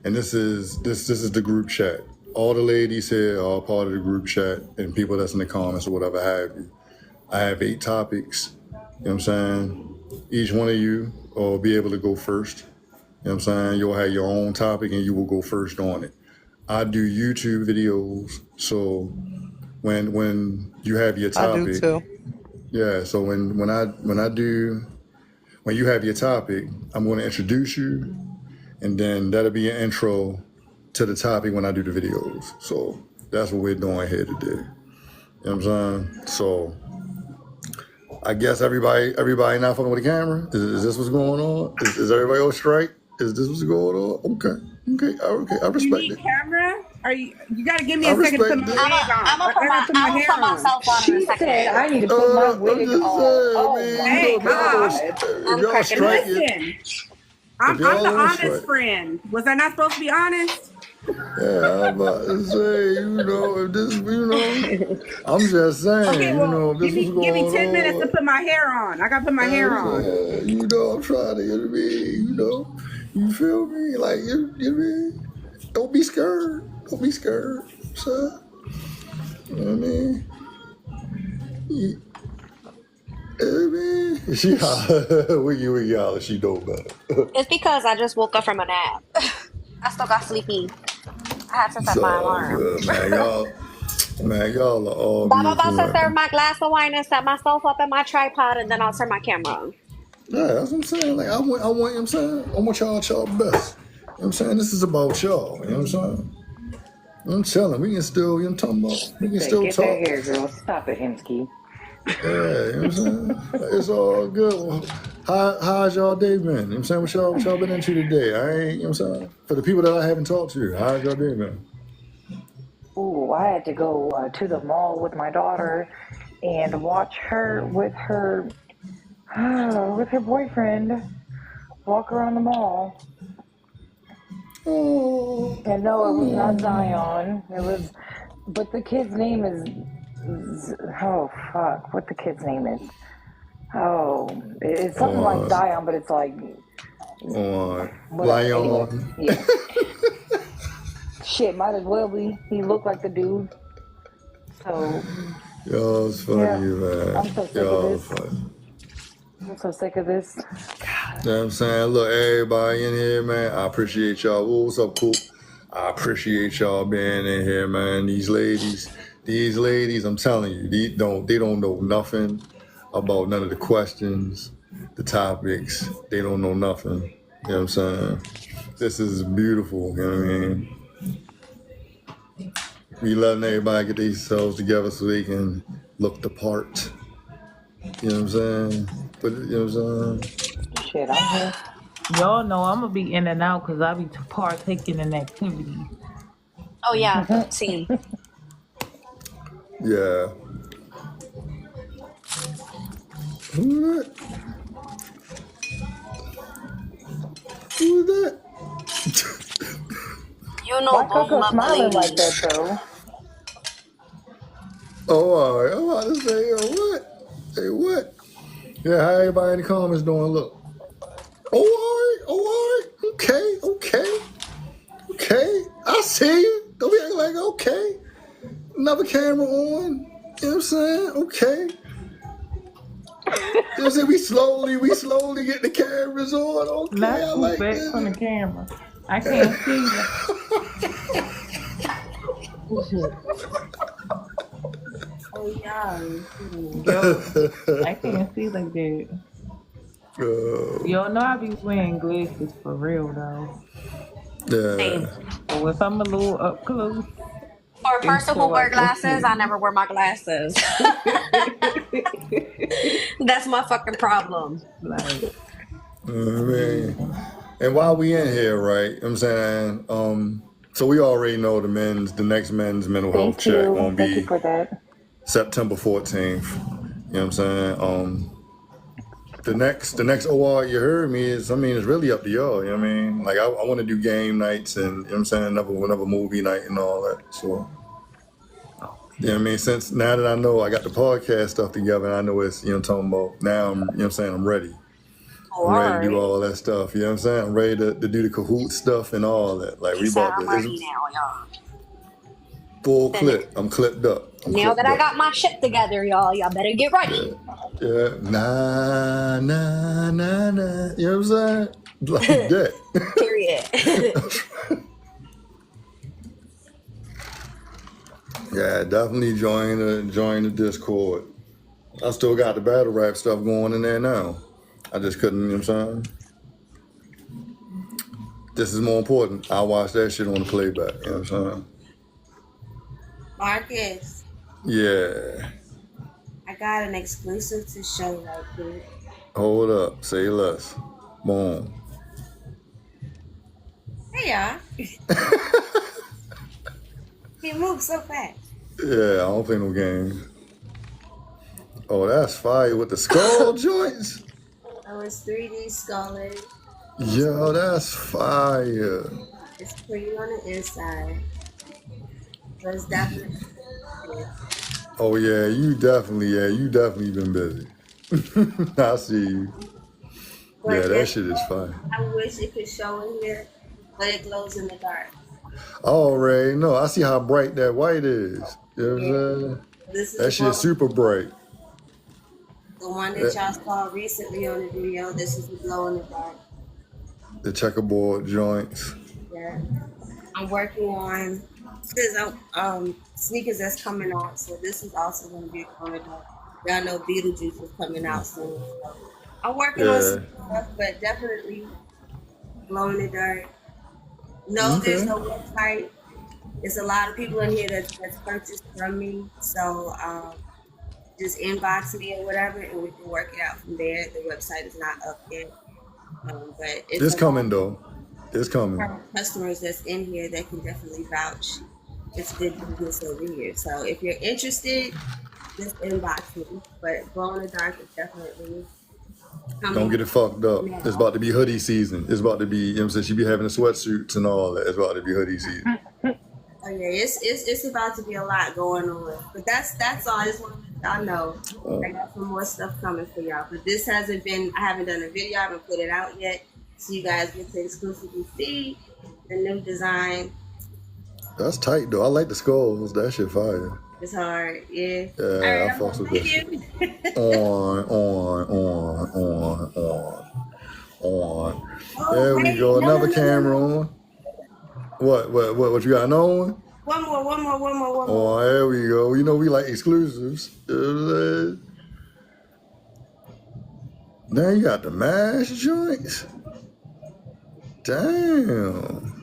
and this is the group chat. All the ladies here are all part of the group chat, and people that's in the comments or whatever have you. I have 8 topics. You know what I'm saying? Each one of you will be able to go first. You know what I'm saying? You'll have your own topic and you will go first on it. I do YouTube videos, so when you have your I do topic, too. yeah. So when you have your topic, I'm going to introduce you, and then that'll be an intro to the topic when I do the videos. So that's what we're doing here today. You know what I'm saying? So I guess everybody not fucking with the camera. Is this what's going on? Is everybody on strike? Is this what's going on? Okay. I You respect need it. camera? You got to give me I a second to put respect my it. wig on. I'm gonna I got to put my hair put on. myself on in a She second. said, I need to put my I'm wig just on. saying, Oh man. my Hey, If y'all God. if y'all cracking And striking, listen, if I'm y'all the on honest strike, friend. Was I not supposed to be honest? yeah, I'm about to say, if this, I'm just saying, Okay, well, if this was give me going 10 minutes to on, put my hair on. I got to put my hair on. I'm trying to, you feel me? Like, don't be scared. Don't be scared, son. You know what I mean? You, she we y'all, she know better. It's because I just woke up from a nap. I still got sleepy. I had to set my So alarm. good, man. Y'all are all But I'm about beautiful to serve women. my glass of wine and set myself up in my tripod, and then I'll turn my camera on. Yeah, that's what I'm saying. Like, I want, you know what I'm saying? I want y'all best. You know what I'm saying? This is about y'all. You know what I'm saying? I'm telling, we can still, you know what I'm talking about? We can Say, still get that talk. hair, girl. Stop it, Hemsky. Yeah, you know what I'm saying? It's all good. Well, how's y'all day been? You know what I'm saying? What y'all been into today? You know what I'm saying? For the people that I haven't talked to, how's y'all day been? Ooh, I had to go to the mall with my daughter and watch her with her boyfriend walk around the mall. Oh, And no, it was not Zion. But the kid's name is, oh fuck, what the kid's name is? Oh, it's something like Zion, but it's like, whatever. Anyway, Lion. yeah. Shit, might as well be. He looked like the dude. So, Y'all's funny, yeah. man. I'm so sick Y'all of this. funny. I'm so sick of this. You know what I'm saying? Look, everybody in here, man, I appreciate y'all. What's up, Coop? I appreciate y'all being in here, man. These ladies, I'm telling you, they don't know nothing about none of the questions, the topics. They don't know nothing. You know what I'm saying? This is beautiful, you know what I mean? We letting everybody get themselves together so they can look the part. You know what I'm saying? But you know what I'm saying? Shit, I'm here. Y'all know I'm gonna be in and out because I be partaking in activities. Oh yeah, same. Yeah. Who that? Who that? You know, Why Boom Coco love the smiling like that, ladies. though? Oh, all right. I'm about to say, what? Hey, what? Yeah, how everybody in the comments doing? Look. Oh, all right. Okay. I see you. Don't be acting like, okay. Another camera on. You know what I'm saying? Okay. You know what I'm saying? We slowly get the cameras on. Okay, Not I scoot like back this. from the camera. I can't see you. Oh yeah. Yo, I can't see like that. Y'all know I be wearing glasses for real though. Same. Yeah. So if I'm a little up close, For a it's person who so I wear can glasses, I see. never wear my glasses. That's my fucking problem. Like, I mean, yeah. and while we in here, right? You know what I'm saying, so we already know the next men's mental health Thank check you. gonna Thank you be for that. September 14th. You know what I'm saying? The next OR you heard me is, it's really up to y'all. You know what I mean? Like, I want to do game nights and, you know what I'm saying, another movie night and all that. So, you know what I mean? Since now that I know I got the podcast stuff together, and I know it's, you know what I'm talking about, now I'm, you know what I'm saying, I'm ready. Oh, I'm all ready to do right. all that stuff. You know what I'm saying? I'm ready to do the Kahoot stuff and all that. Like He we said about I'm to, ready it's now, y'all. full Then clip. I'm clipped up. I'm now that clipped I up. got my shit together, y'all better get ready. Yeah. Nah, nah, nah, nah. You know what I'm saying? Like that. Period. Yeah, definitely join the Discord. I still got the battle rap stuff going in there now. I just couldn't, you know what I'm saying? This is more important. I watch that shit on the playback, you know what I'm saying? Marcus, Yeah. I got an exclusive to show right quick. Hold up. Say less. Boom. Hey y'all. He moves so fast. Yeah, I don't play no games. Oh, that's fire with the skull joints. Oh, it's 3D Scholar. Yo, that's fire. It's cream on the inside. So it's definitely good. Oh yeah, you definitely been busy. I see you. Yeah, But that guess shit is what? fire. I wish it could show in here, but it glows in the dark. Oh, Ray, no, I see how bright that white is. You know what I'm saying? This is That shit's super bright. the one that y'all saw recently on the video. This is the glow in the dark. The checkerboard joints. Yeah. I'm working on sneakers that's coming out, so this is also going to be a corner. Y'all know Beetlejuice is coming out soon. So I'm working on some stuff, but definitely glow in the dark. No, there's no website. There's a lot of people in here that's purchased from me, so just inbox me or whatever, and we can work it out from there. The website is not up yet, but It's coming though. It's coming. Customers that's in here that can definitely vouch. It's good business over here. So if you're interested, just inbox me. But glow in the dark is definitely coming. Don't get it fucked up. now. It's about to be hoodie season. It's about to be, you know what I'm saying? She be having the sweatsuits and all that. It's about to be hoodie season. Oh yeah, it's about to be a lot going on. But that's all. I just want to let y'all know. I got some more stuff coming for y'all. But this hasn't been, I haven't done a video, I haven't put it out yet. So you guys get to exclusively see the new design. That's tight though. I like the skulls. That shit fire. It's hard, yeah. Yeah, All right, I fucks with that shit. that. On. There we go. Another camera on. What you got another one? One more. Oh, there we go. You know we like exclusives. You know what I'm saying? Now you got the mash joints. Damn.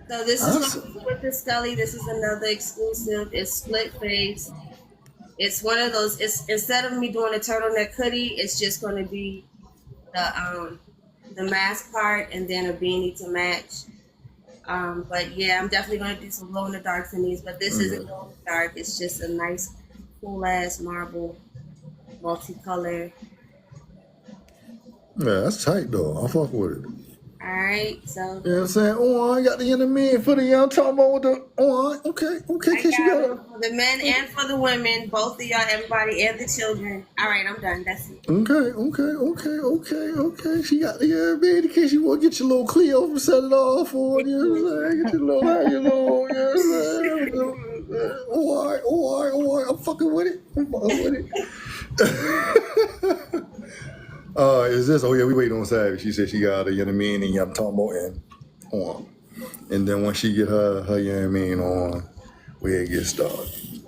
So this is with the Scully. This is another exclusive. It's split face. It's one of those. It's instead of me doing a turtleneck hoodie, it's just going to be the mask part and then a beanie to match. But yeah, I'm definitely going to do some glow in the darks in these. But this isn't glow in the dark. It's just a nice, cool ass marble, multicolor. Yeah, that's tight though. I fuck with it. All right, so You know what I'm saying? Oh, I got the enemy for the young talking about with the okay, I kiss you got got it for the men and for the women, both of y'all, everybody, and the children. All right, I'm done. That's it. Okay. She got the baby in case you want to get your little Cleo and set it off for you. Know what I'm saying? Get your little, you know what I'm saying? All right. I'm fucking with it. Is this? Oh yeah, we waiting on Savage. She said she got a, you know what I mean, and I'm talking about on. And then once she get her you know what I mean, on, we'll get started. You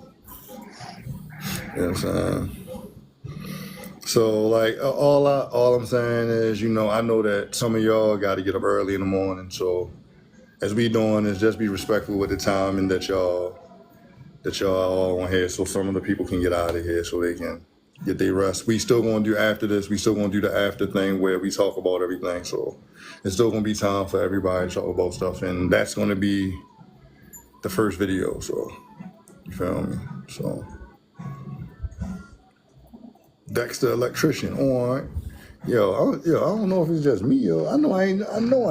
know what I'm saying? So like all I'm saying is, you know, I know that some of y'all got to get up early in the morning. So as we doing is just be respectful with the time and that y'all all on here, so some of the people can get out of here so they can get their rest. We still gonna do after this. We still gonna do the after thing where we talk about everything. So it's still gonna be time for everybody to talk about stuff, and that's gonna be the first video. So you feel me? So Dexter Electrician on. Yo, I don't know if it's just me. Yo, I know I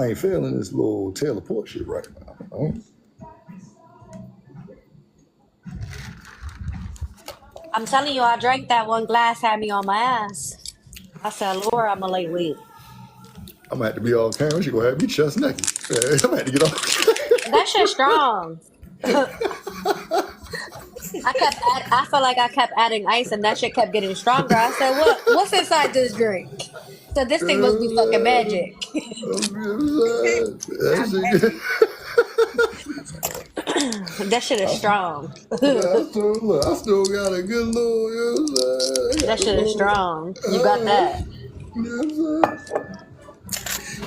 ain't feeling this little Taylor Port shit right now. I'm telling you, I drank that one glass, had me on my ass. I said, Laura, I'm a lightweight. I'm gonna have to be all camera. She gonna have me chest naked. I'm gonna have to get off. That shit strong. I felt like I kept adding ice and that shit kept getting stronger. I said, what's inside this drink? So this thing must be fucking magic. That shit is strong. I still got a good little, you know what I'm saying? That shit is strong. You got that. You know what I'm saying?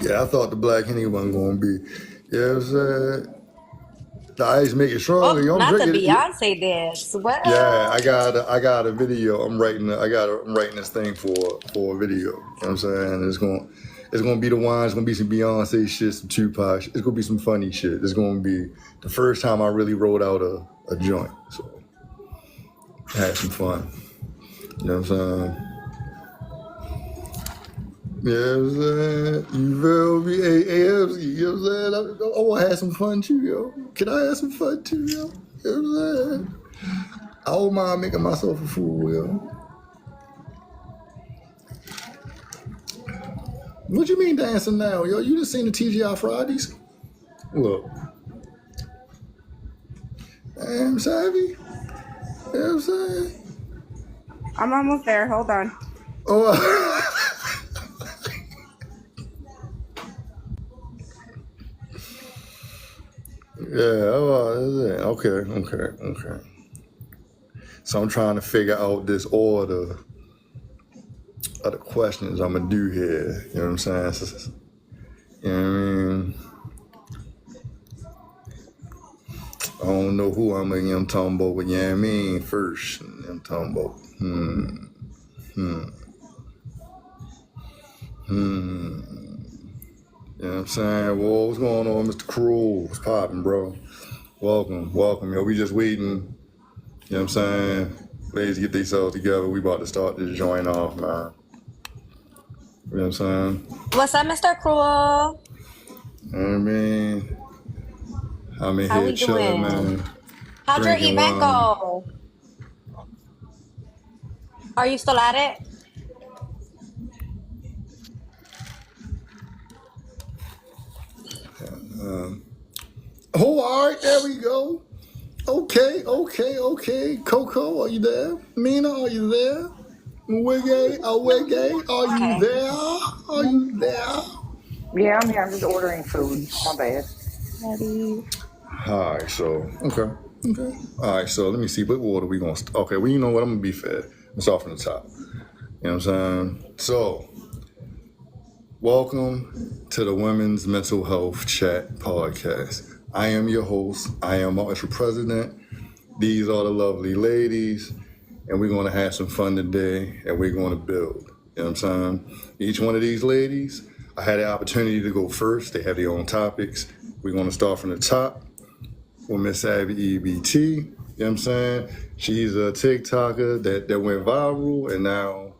Yeah, I thought the Black Henny wasn't gonna be. You know what I'm saying? The ice make it Oh, stronger. I'm not the drinking it. Beyonce dance. What? Yeah, I got a video. I'm writing this thing for a video. You know what I'm saying? It's gonna be the wine. It's gonna be some Beyonce shit, some Tupac. It's gonna be some funny shit. It's gonna be the first time I really wrote out a joint. So I had some fun. You know what I'm saying? Yeah, you know what I'm saying? You feel me? AFC, you know what I'm saying? I want to have some fun too, yo. Can I have some fun too, yo? You know what I'm saying? I don't mind making myself a fool, yo. What you mean dancing now, yo? You just seen the TGI Fridays? Look. I'm savvy. You know what I'm saying? I'm almost there. Hold on. Oh, yeah, okay. So I'm trying to figure out this order of the questions I'm gonna do here. You know what I'm saying? You know what I mean? I don't know who I'm talking about, but you know what I mean? First, I'm talking about, You know what I'm saying? Well, what's going on, Mr. Cruel? What's poppin', bro? Welcome. Yo, we just waiting. You know what I'm saying? Ladies get themselves together. We about to start this joint off, man. You know what I'm saying? What's up, Mr. Cruel? You know what I mean? I'm in How here we chilling, doing? man. How'd your Drinking event wine. go? Are you still at it? Oh, all right, there we go. Okay. Coco, are you there? Mina, are you there? Wiggy, are you Okay. there? Are you there? Yeah, I'm here. I'm just ordering food. My bad. All right, so, okay. All right, so let me see. What order we going to okay, well, you know what? I'm going to be fair. Let's start from the top. You know what I'm saying? So, welcome to the Women's Mental Health Chat Podcast. I am your host. I am Marshall President. These are the lovely ladies, and we're going to have some fun today, and we're going to build. You know what I'm saying? Each one of these ladies, I had the opportunity to go first. They have their own topics. We're going to start from the top with Miss Savvy EBT. You know what I'm saying? She's a TikToker that went viral, and now,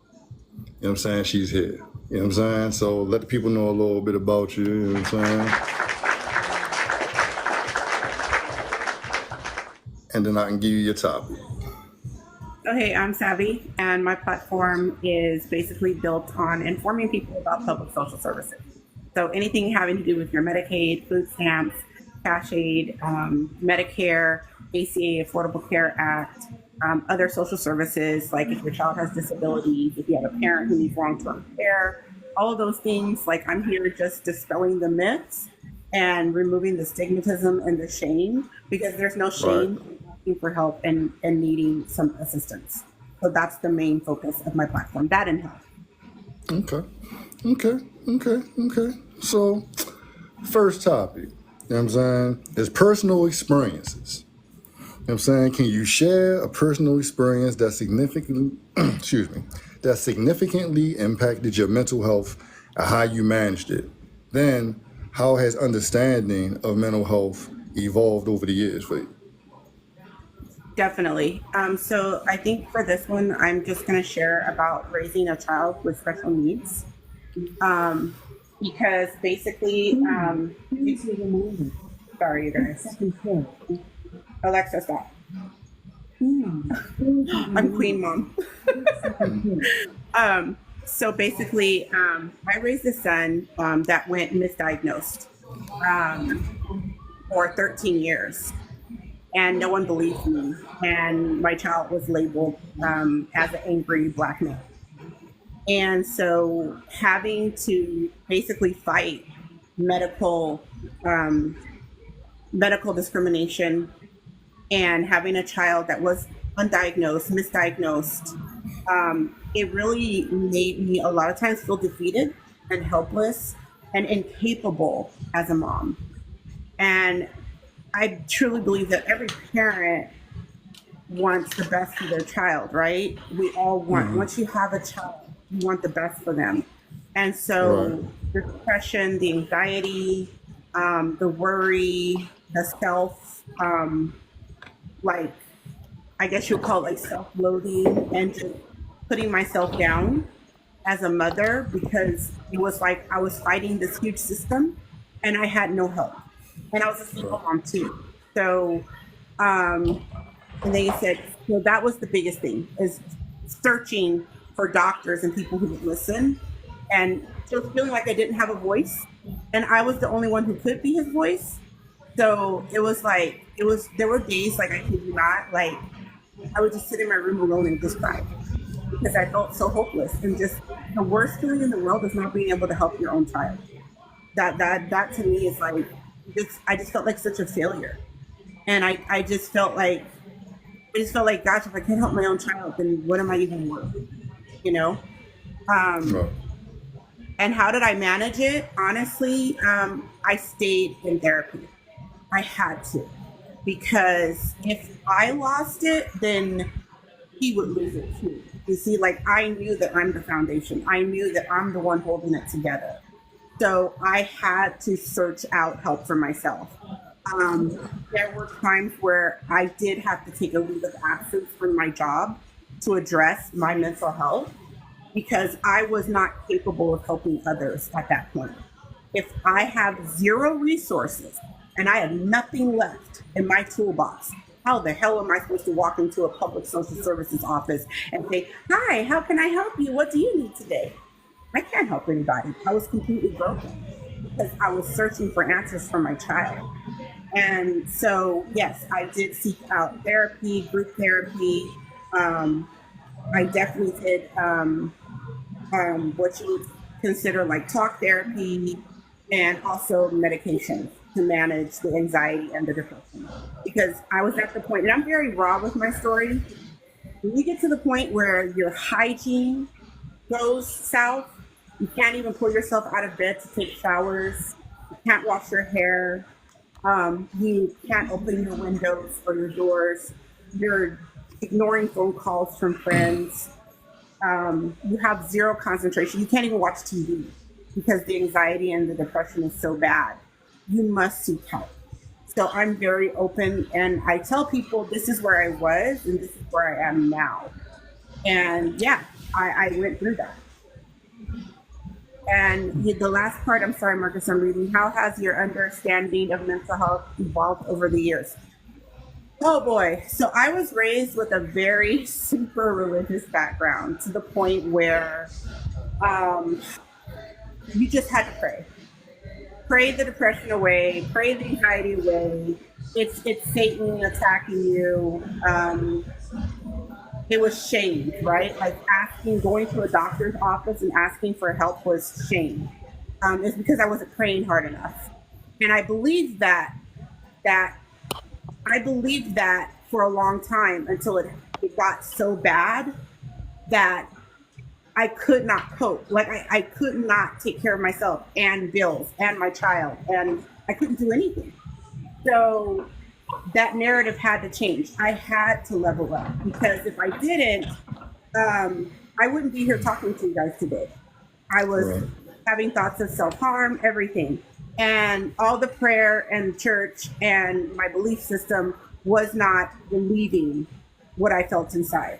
you know what I'm saying, she's here. You know what I'm saying? So let the people know a little bit about you. You know what I'm saying? And then I can give you your topic. Okay, I'm Savvy, and my platform is basically built on informing people about public social services. So anything having to do with your Medicaid, food stamps, cash aid, Medicare, ACA, Affordable Care Act, other social services, like if your child has disabilities, if you have a parent who needs long-term care, all of those things, like I'm here just dispelling the myths and removing the stigmatism and the shame, because there's no shame in asking for help and needing some assistance. So that's the main focus of my platform, that and health. Okay. So, first topic, you know what I'm saying, is personal experiences. You know what I'm saying? Can you share a personal experience that significantly, that significantly impacted your mental health and how you managed it? Then, how has understanding of mental health evolved over the years for you? Definitely. So I think for this one, I'm just going to share about raising a child with special needs. Because basically, sorry, you guys. Alexa, stop. I'm Queen Mom. So basically, I raised a son that went misdiagnosed for 13 years, and no one believed me. And my child was labeled as an angry black man. And so having to basically fight medical medical discrimination and having a child that was undiagnosed, misdiagnosed, it really made me a lot of times feel defeated and helpless and incapable as a mom. And I truly believe that every parent wants the best for their child, right? We all want, once you have a child, you want the best for them. And so the depression, the anxiety, the worry, the self, like, I guess you'll call it like self-loathing and just putting myself down as a mother, because it was like I was fighting this huge system and I had no help. And I was a single mom too. So, and they said, so that was the biggest thing, is searching for doctors and people who would listen, and just feeling like I didn't have a voice. And I was the only one who could be his voice. So it was like, there were days, like, I kid you not, like, I would just sit in my room alone and just cry because I felt so hopeless. And just the worst feeling in the world is not being able to help your own child. That to me is like, I just felt like such a failure. And I just felt like, gosh, if I can't help my own child, then what am I even worth? You know? And how did I manage it? Honestly, I stayed in therapy. I had to, because if I lost it, then he would lose it too. You see, like, I knew that I'm the foundation. I knew that I'm the one holding it together. So I had to search out help for myself. There were times where I did have to take a leave of absence from my job to address my mental health, because I was not capable of helping others at that point. If I have zero resources and I have nothing left in my toolbox, how the hell am I supposed to walk into a public social services office and say, hi, how can I help you? What do you need today? I can't help anybody. I was completely broken because I was searching for answers for my child. And so, yes, I did seek out therapy, group therapy. I definitely did what you would consider like talk therapy, and also medication to manage the anxiety and the depression. Because I was at the point, and I'm very raw with my story, when you get to the point where your hygiene goes south, you can't even pull yourself out of bed to take showers, you can't wash your hair, you can't open your windows or your doors, you're ignoring phone calls from friends, you have zero concentration, you can't even watch TV because the anxiety and the depression is so bad. You must seek help. So I'm very open, and I tell people this is where I was and this is where I am now. And yeah, I went through that. And the last part, I'm sorry, Marcus, I'm reading. How has your understanding of mental health evolved over the years? Oh boy. So I was raised with a very super religious background, to the point where you just had to pray. Pray the depression away, pray the anxiety away. It's Satan attacking you. It was shame, right? Like going to a doctor's office and asking for help was shame. It's because I wasn't praying hard enough. And I believed that for a long time, until it got so bad that I could not cope. Like I could not take care of myself and bills and my child, and I couldn't do anything. So that narrative had to change. I had to level up, because if I didn't, I wouldn't be here talking to you guys today. I was having thoughts of self-harm, everything. And all the prayer and church and my belief system was not relieving what I felt inside.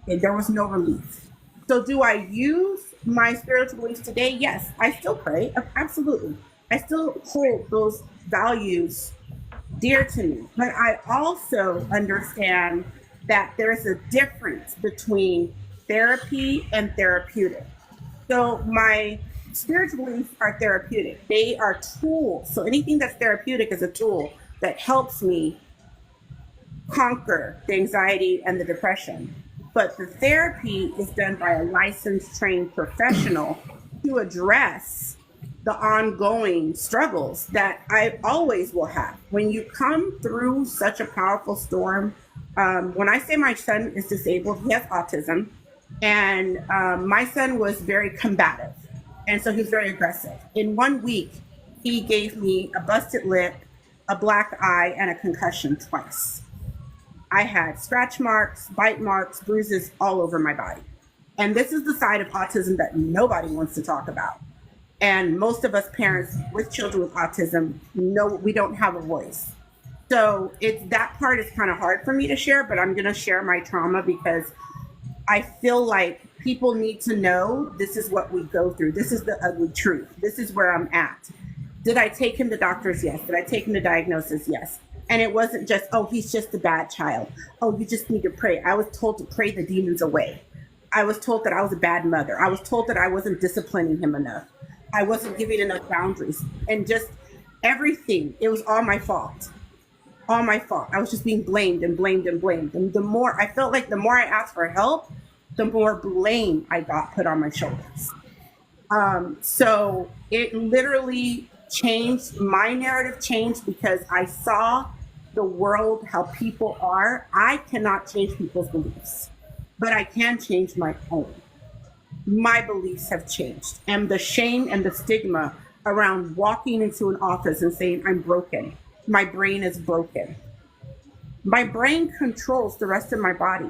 And there was no relief. So do I use my spiritual beliefs today? Yes, I still pray, absolutely. I still hold those values dear to me. But I also understand that there's a difference between therapy and therapeutic. So my spiritual beliefs are therapeutic. They are tools. So anything that's therapeutic is a tool that helps me conquer the anxiety and the depression. But the therapy is done by a licensed, trained professional to address the ongoing struggles that I always will have. When you come through such a powerful storm, when I say my son is disabled, he has autism, and my son was very combative, and so he's very aggressive. In 1 week, he gave me a busted lip, a black eye, and a concussion twice. I had scratch marks, bite marks, bruises all over my body. And this is the side of autism that nobody wants to talk about. And most of us parents with children with autism know we don't have a voice. So that part is kind of hard for me to share, but I'm going to share my trauma because I feel like people need to know this is what we go through. This is the ugly truth. This is where I'm at. Did I take him to doctors? Yes. Did I take him to diagnosis? Yes. And it wasn't just, oh, he's just a bad child. Oh, you just need to pray. I was told to pray the demons away. I was told that I was a bad mother. I was told that I wasn't disciplining him enough. I wasn't giving enough boundaries. And just everything. It was all my fault. All my fault. I was just being blamed and blamed and blamed. And the more I felt like the more I asked for help, the more blame I got put on my shoulders. So it literally changed, my narrative changed because I saw the world, how people are. I cannot change people's beliefs, but I can change my own. My beliefs have changed. And the shame and the stigma around walking into an office and saying, I'm broken. My brain is broken. My brain controls the rest of my body.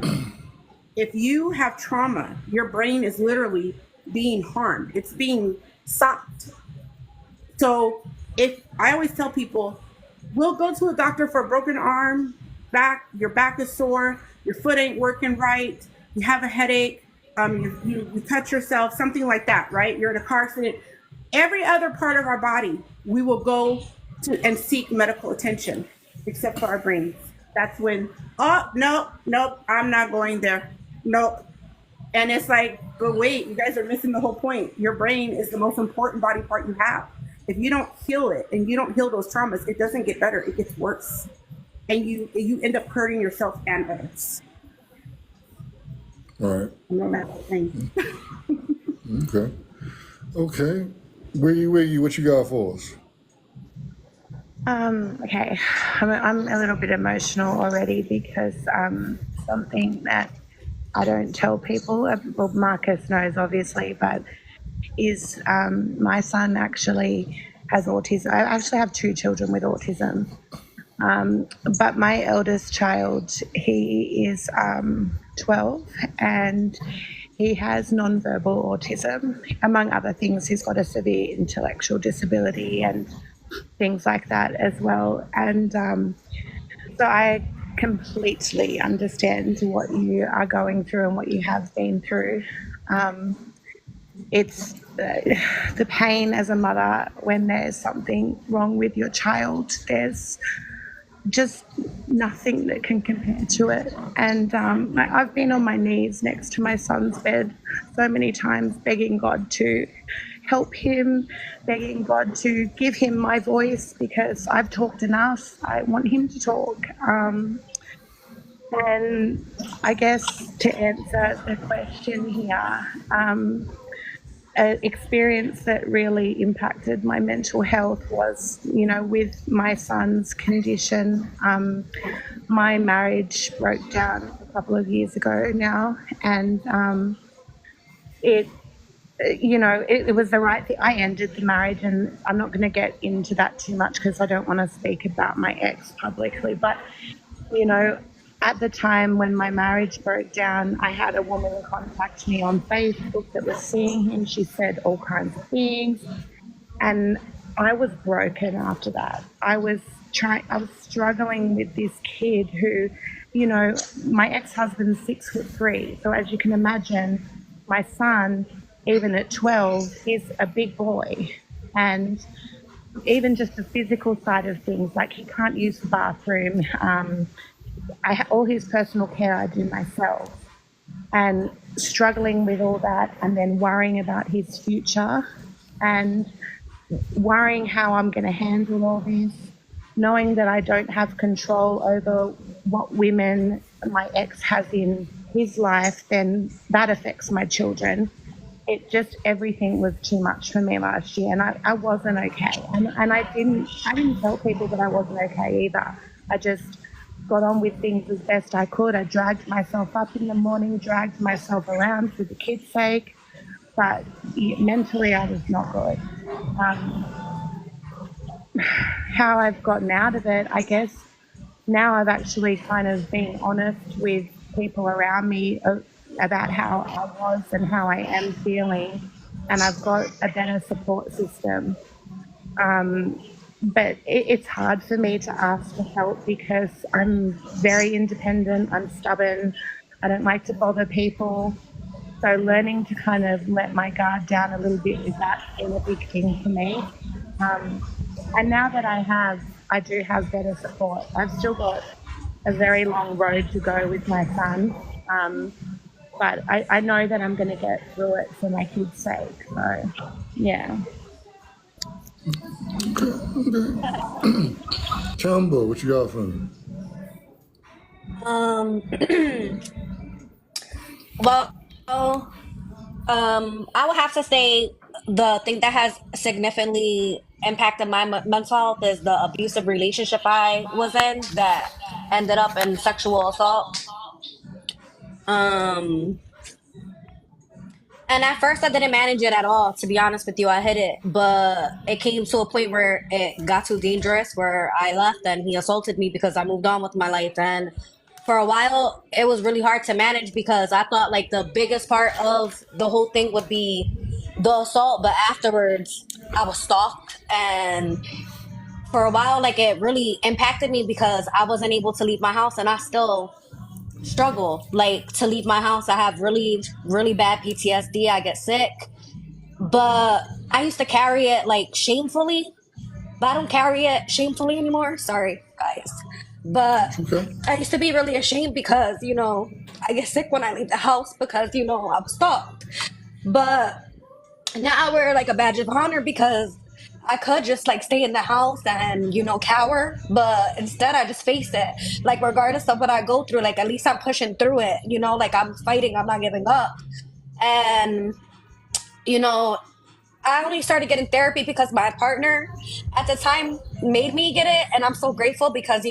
If you have trauma, your brain is literally being harmed. It's being socked. So if I always tell people, we'll go to a doctor for a broken arm, your back is sore, your foot ain't working right, you have a headache, you cut yourself, something like that, right? You're in a car accident. Every other part of our body, we will go to and seek medical attention, except for our brains. That's when, oh, nope, I'm not going there. Nope. And it's like, but wait, you guys are missing the whole point. Your brain is the most important body part you have. If you don't heal it and you don't heal those traumas, it doesn't get better, it gets worse. And you end up hurting yourself and others. All right. No matter what thing. Okay. Wiggy, what you got for us? Okay, I'm a little bit emotional already because something that I don't tell people, well, Marcus knows obviously, but is my son actually has autism. I actually have 2 children with autism, but my eldest child, he is 12 and he has nonverbal autism. Among other things, he's got a severe intellectual disability and things like that as well. And so I completely understand what you are going through and what you have been through. It's the pain as a mother when there's something wrong with your child. There's just nothing that can compare to it. And I've been on my knees next to my son's bed so many times begging God to help him, begging God to give him my voice because I've talked enough. I want him to talk. And I guess to answer the question here, an experience that really impacted my mental health was, with my son's condition. My marriage broke down a couple of years ago now, and it was the right thing. I ended the marriage, and I'm not going to get into that too much because I don't want to speak about my ex publicly. But, at the time when my marriage broke down, I had a woman contact me on Facebook that was seeing him. She said all kinds of things. And I was broken after that. I was struggling with this kid who, my ex-husband's 6'3". So as you can imagine, my son, even at 12, he's a big boy. And even just the physical side of things, like he can't use the bathroom. All his personal care I do myself. And struggling with all that and then worrying about his future and worrying how I'm going to handle all this, knowing that I don't have control over what women my ex has in his life, then that affects my children. It just, everything was too much for me last year, and I wasn't okay. And I didn't tell people that I wasn't okay either. I just got on with things as best I could. I dragged myself up in the morning, dragged myself around for the kids' sake, but mentally I was not good. How I've gotten out of it, I guess now I've actually kind of been honest with people around me about how I was and how I am feeling, and I've got a better support system. But it's hard for me to ask for help because I'm very independent, I'm stubborn, I don't like to bother people. So learning to kind of let my guard down a little bit is that been a big thing for me. And now that I do have better support. I've still got a very long road to go with my son. But I know that I'm going to get through it for my kids' sake. So, yeah. Chumbo, what you got for me? Well, I would have to say the thing that has significantly impacted my mental health is the abusive relationship I was in that ended up in sexual assault. Um, and at first I didn't manage it at all, to be honest with you. I hid it, but it came to a point where it got too dangerous where I left and he assaulted me because I moved on with my life. And for a while, it was really hard to manage because I thought like the biggest part of the whole thing would be the assault, but afterwards I was stalked. And for a while, like it really impacted me because I wasn't able to leave my house and I still struggle like to leave my house. I have really, really bad PTSD. I get sick, but I used to carry it like shamefully, but I don't carry it shamefully anymore. Sorry, guys. But Okay. I used to be really ashamed because, I get sick when I leave the house because, I was stalked. But now I wear like a badge of honor because I could just like stay in the house and, cower. But instead, I just face it. Like, regardless of what I go through, like, at least I'm pushing through it, like I'm fighting, I'm not giving up. And, you know, I only started getting therapy because my partner at the time made me get it. And I'm so grateful because,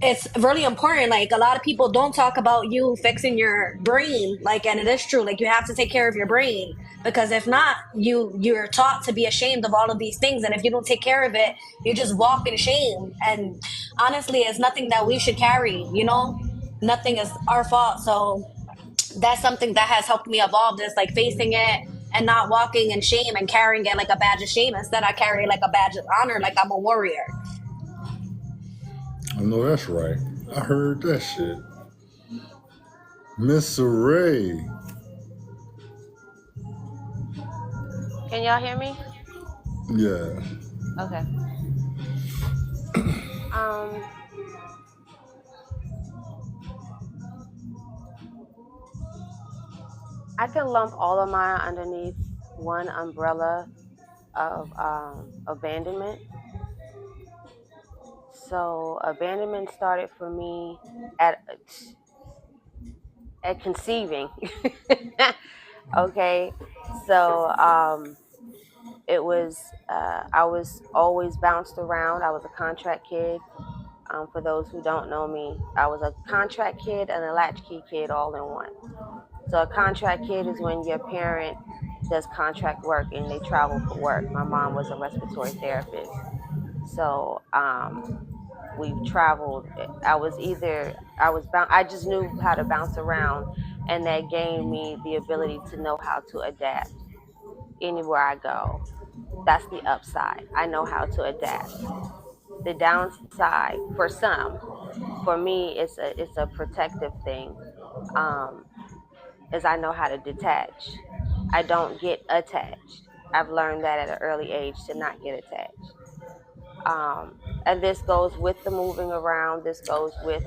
it's really important. Like, a lot of people don't talk about you fixing your brain. Like, and it is true. Like, you have to take care of your brain because if not, you're taught to be ashamed of all of these things. And if you don't take care of it, you just walk in shame. And honestly, it's nothing that we should carry, Nothing is our fault. So that's something that has helped me evolve, is like facing it and not walking in shame and carrying it like a badge of shame. Instead, I carry it like a badge of honor, like I'm a warrior. I know that's right. I heard that shit. Miss Ray. Can y'all hear me? Yeah. Okay. I can lump all of mine underneath one umbrella of abandonment. So abandonment started for me at conceiving. Okay, so it was I was always bounced around. I was a contract kid. For those who don't know me, I was a contract kid and a latchkey kid all in one. So a contract kid is when your parent does contract work and they travel for work. My mom was a respiratory therapist. So we've traveled. I just knew how to bounce around, and that gave me the ability to know how to adapt anywhere I go. That's the upside. I know how to adapt. The downside, for some, for me, it's a protective thing, is I know how to detach. I don't get attached. I've learned that at an early age to not get attached. And this goes with the moving around. This goes with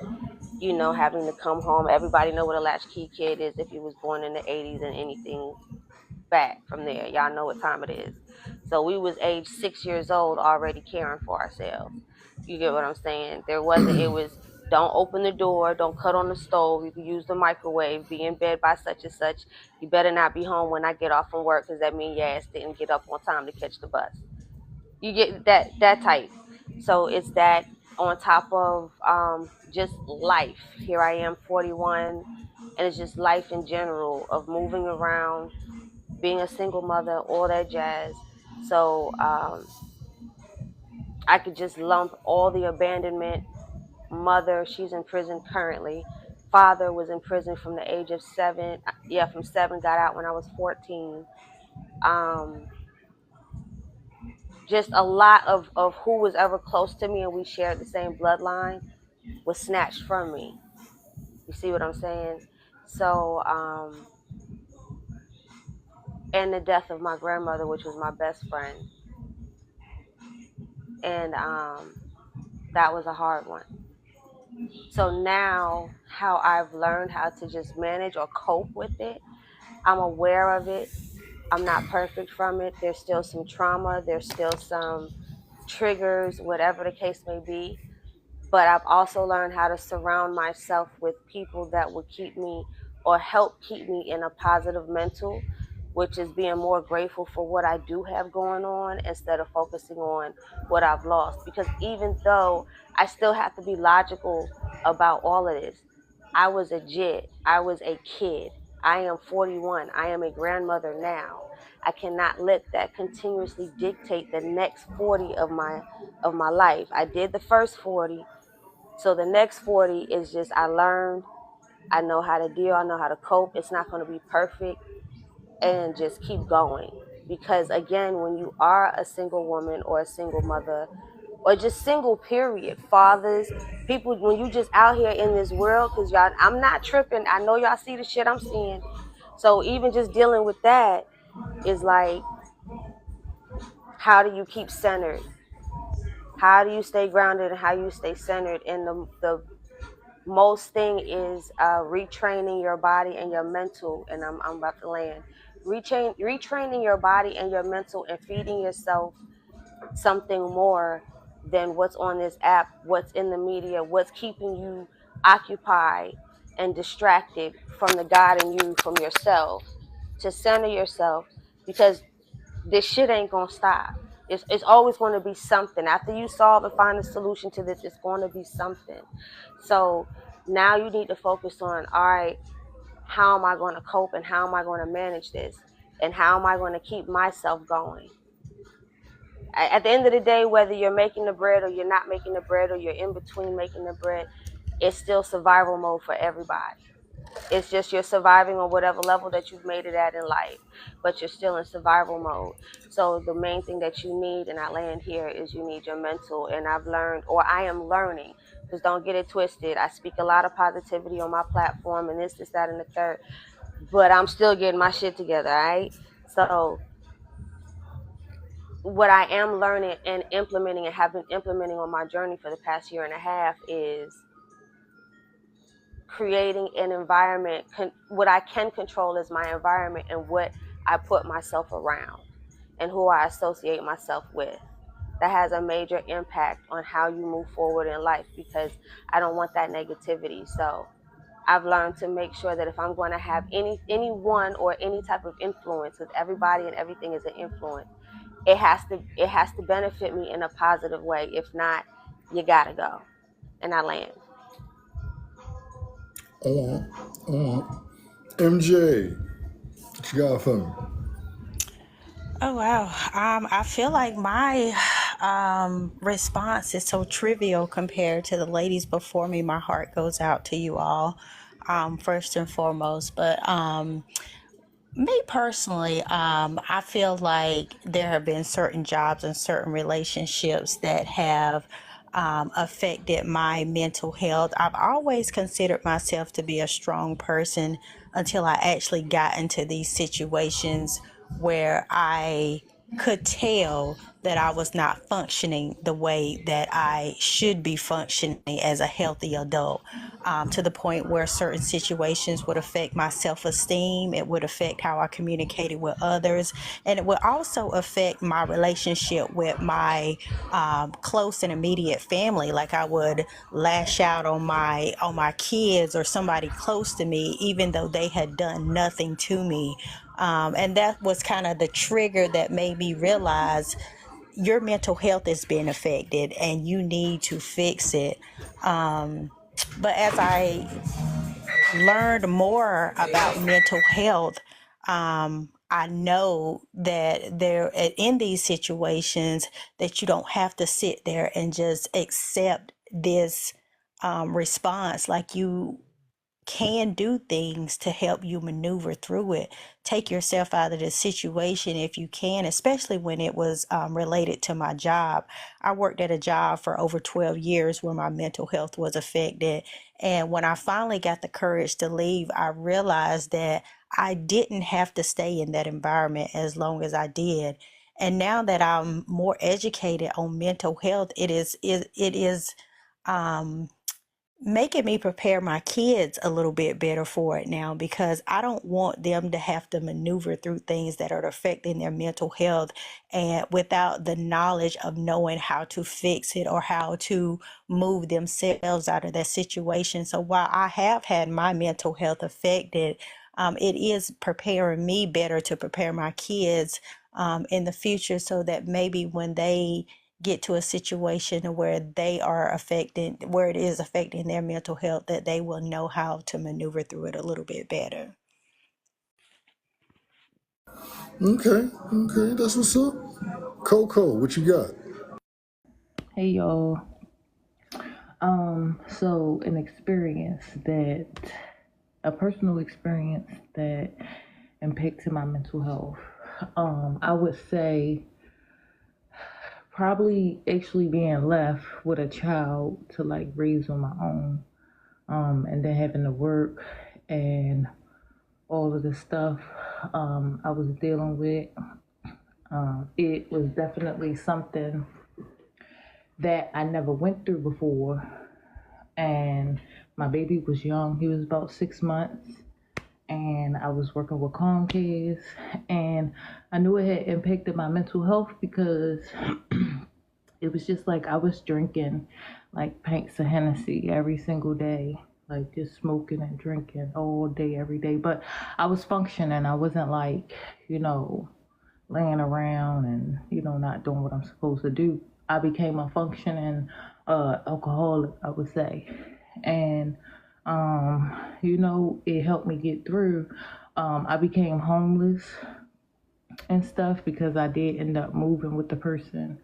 you know, having to come home. Everybody know what a latchkey kid is if you was born in the 80s and anything back from there. Y'all know what time it is. So we was age 6 years old already caring for ourselves. You get what I'm saying? There wasn't, it was, don't open the door, don't cut on the stove, you can use the microwave, be in bed by such and such. You better not be home when I get off from work, because that means your ass didn't get up on time to catch the bus. You get that type. So it's that on top of just life. Here I am, 41, and it's just life in general of moving around, being a single mother, all that jazz. So I could just lump all the abandonment. Mother, she's in prison currently. Father was in prison from the age of 7. Yeah, from 7, got out when I was 14. Just a lot of who was ever close to me and we shared the same bloodline was snatched from me. You see what I'm saying? So, and the death of my grandmother, which was my best friend. And that was a hard one. So now how I've learned how to just manage or cope with it, I'm aware of it. I'm not perfect from it. There's still some trauma. There's still some triggers, whatever the case may be. But I've also learned how to surround myself with people that will keep me or help keep me in a positive mental, which is being more grateful for what I do have going on instead of focusing on what I've lost. Because even though I still have to be logical about all of this, I was a jit. I was a kid. I am 41. I am a grandmother now. I cannot let that continuously dictate the next 40 of my life. I did the first 40. So the next 40 is just, I learned, I know how to deal, I know how to cope. It's not going to be perfect, and just keep going. Because again, when you are a single woman or a single mother, or just single period, fathers, people, when you just out here in this world, because y'all, I'm not tripping. I know y'all see the shit I'm seeing. So even just dealing with that is like, how do you keep centered? How do you stay grounded and how you stay centered? And the most thing is retraining your body and your mental. And I'm about to land. Retraining your body and your mental and feeding yourself something more than what's on this app, what's in the media, what's keeping you occupied and distracted from the God in you, from yourself, to center yourself, because this shit ain't gonna stop. It's always going to be something. After you solve and find a solution to this, it's going to be something. So now you need to focus on, all right, how am I going to cope and how am I going to manage this? And how am I going to keep myself going? At the end of the day, whether you're making the bread or you're not making the bread or you're in between making the bread, it's still survival mode for everybody. It's just you're surviving on whatever level that you've made it at in life, but you're still in survival mode. So the main thing that you need, and I land here, is you need your mental. And I've learned, or I am learning, because don't get it twisted, I speak a lot of positivity on my platform and this, that, and the third, but I'm still getting my shit together, all right? So what I am learning and implementing and have been implementing on my journey for the past year and a half is creating an environment. What I can control is my environment and what I put myself around and who I associate myself with. That has a major impact on how you move forward in life, because I don't want that negativity. So I've learned to make sure that if I'm going to have anyone or any type of influence, because everybody and everything is an influence, it has to benefit me in a positive way. If not, you gotta go. And I land. MJ, what you got for me? Oh wow. I feel like my response is so trivial compared to the ladies before me. My heart goes out to you all, first and foremost. But me personally, I feel like there have been certain jobs and certain relationships that have affected my mental health. I've always considered myself to be a strong person until I actually got into these situations where I could tell that I was not functioning the way that I should be functioning as a healthy adult, to the point where certain situations would affect my self-esteem. It would affect how I communicated with others, and it would also affect my relationship with my close and immediate family. Like I would lash out on my kids or somebody close to me, even though they had done nothing to me. And that was kind of the trigger that made me realize your mental health is being affected and you need to fix it. But as I learned more about mental health, I know that there in these situations that you don't have to sit there and just accept this response. Like you can do things to help you maneuver through it. Take yourself out of the situation if you can, especially when it was related to my job. I worked at a job for over 12 years where my mental health was affected. And when I finally got the courage to leave, I realized that I didn't have to stay in that environment as long as I did. And now that I'm more educated on mental health, it is making me prepare my kids a little bit better for it now, because I don't want them to have to maneuver through things that are affecting their mental health and without the knowledge of knowing how to fix it or how to move themselves out of that situation. So while I have had my mental health affected, it is preparing me better to prepare my kids in the future, so that maybe when they get to a situation where they are affected, where it is affecting their mental health, that they will know how to maneuver through it a little bit better. Okay, that's what's up. Coco, what you got? Hey y'all. So a personal experience that impacted my mental health. I would say probably actually being left with a child to like raise on my own, and then having to work and all of the stuff I was dealing with. It was definitely something that I never went through before. And my baby was young. He was about 6 months. And I was working with Comcast. And I knew it had impacted my mental health because it was just like I was drinking like pints of Hennessy every single day. Like just smoking and drinking all day, every day. But I was functioning. I wasn't like, laying around and, not doing what I'm supposed to do. I became a functioning alcoholic, I would say. And, it helped me get through. I became homeless and stuff because I did end up moving with the person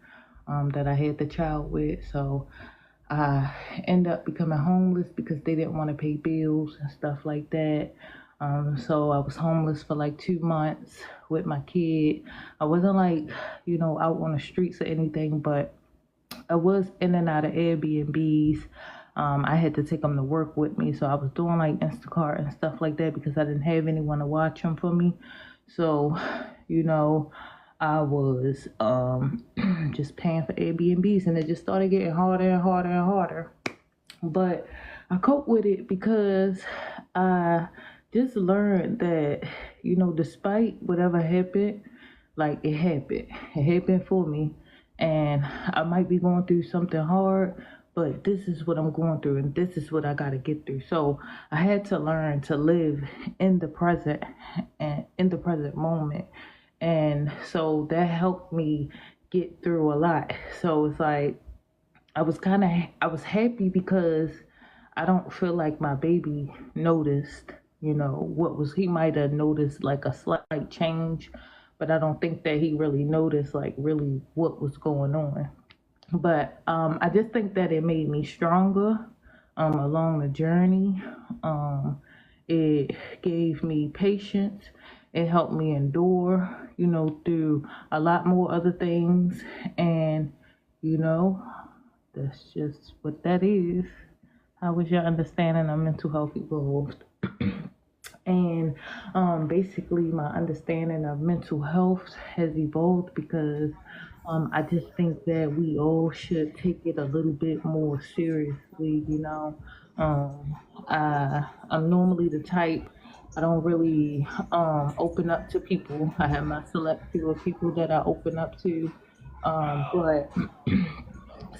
that I had the child with. So I ended up becoming homeless because they didn't want to pay bills and stuff like that. So I was homeless for like 2 months with my kid. I wasn't like, out on the streets or anything, but I was in and out of Airbnbs. I had to take them to work with me. So I was doing like Instacart and stuff like that because I didn't have anyone to watch them for me. So, I was just paying for Airbnbs, and it just started getting harder and harder and harder. But I coped with it because I just learned that, despite whatever happened, like it happened for me. And I might be going through something hard, but this is what I'm going through and this is what I got to get through. So I had to learn to live in the present and in the present moment. And so that helped me get through a lot. So it's like, I was happy because I don't feel like my baby noticed, he might have noticed like a slight change, but I don't think that he really noticed like really what was going on. But I just think that it made me stronger along the journey. It gave me patience. It helped me endure, through a lot more other things. And, that's just what that is. How was your understanding of mental health evolved? And basically, my understanding of mental health has evolved because I just think that we all should take it a little bit more seriously, you know. Um, I'm normally the type, I don't really open up to people. I have my select few of people that I open up to. But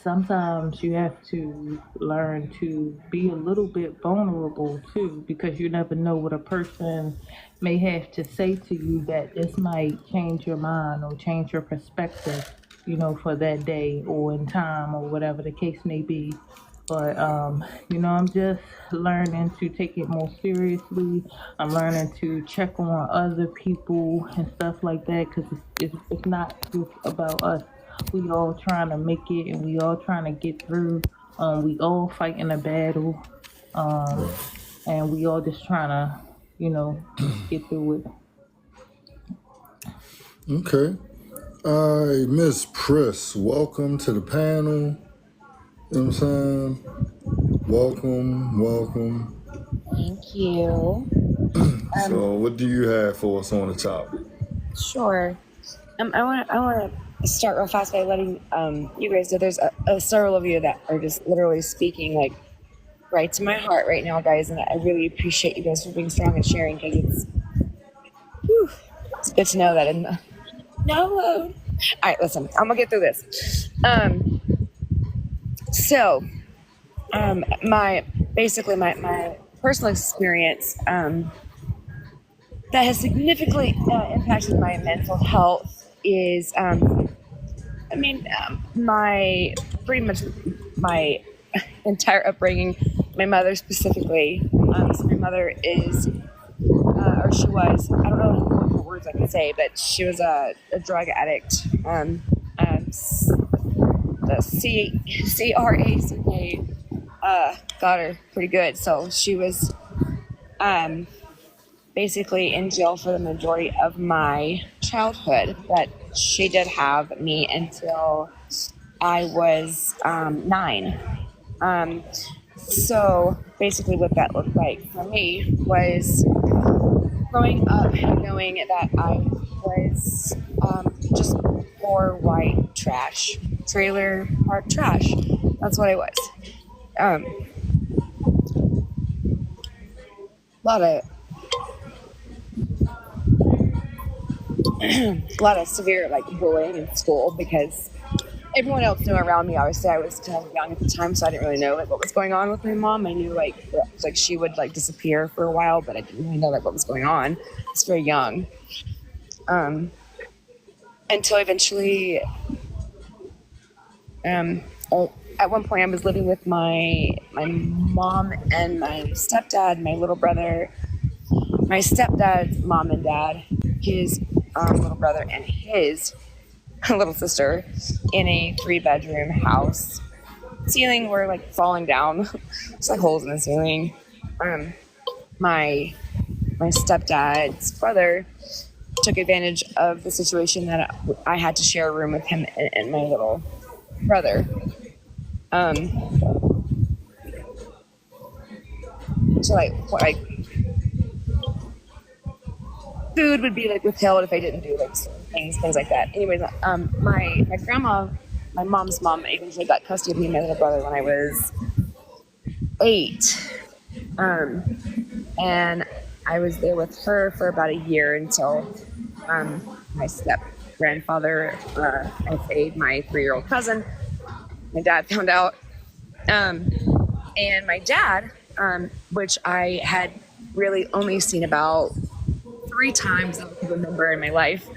sometimes you have to learn to be a little bit vulnerable too, because you never know what a person may have to say to you that this might change your mind or change your perspective, you know, for that day or in time or whatever the case may be. But you know, I'm just learning to take it more seriously. I'm learning to check on other people and stuff like that, because it's not just about us. We all trying to make it, and we all trying to get through. We all fighting a battle, um, Right. and we all just trying to, you know, get through it. Okay. All right, Miss Priss, welcome to the panel. You know what I'm saying? Welcome, welcome. Thank you. So, what do you have for us on the topic? Sure. I want to start real fast by letting you guys know there's several of you that are just literally speaking like right to my heart right now, guys, and I really appreciate you guys for being strong and sharing, because it's good to know that in the no load. All right, listen, I'm gonna get through this. So, my personal experience that has significantly impacted my mental health is, my pretty much my entire upbringing. My mother specifically. So my mother is, or she was. I don't know what words I can say, but she was a drug addict. The CRACK got her pretty good. So she was basically in jail for the majority of my childhood, but she did have me until I was 9. So basically what that looked like for me was growing up knowing that I was just poor white trash, trailer park trash. That's what I was. A lot of severe like bullying in school, because everyone else knew around me. Obviously, I was kind of young at the time, so I didn't really know like what was going on with my mom. I knew like she would like disappear for a while, but I didn't really know like what was going on. I was very young, until eventually, at one point I was living with my mom and my stepdad, my little brother, my stepdad's mom and dad, his little brother, and his little sister in a 3-bedroom house. Ceiling were like falling down. It's like holes in the ceiling. My stepdad's brother took advantage of the situation that I had to share a room with him and my little brother. So like food would be like withheld if I didn't do like things like that. Anyways, my grandma, my mom's mom, eventually got custody of me and my little brother when I was 8, and I was there with her for about a year until my step grandfather, aka my 3-year-old cousin, my dad found out, and my dad, which I had really only seen about 3 times that I can remember in my life,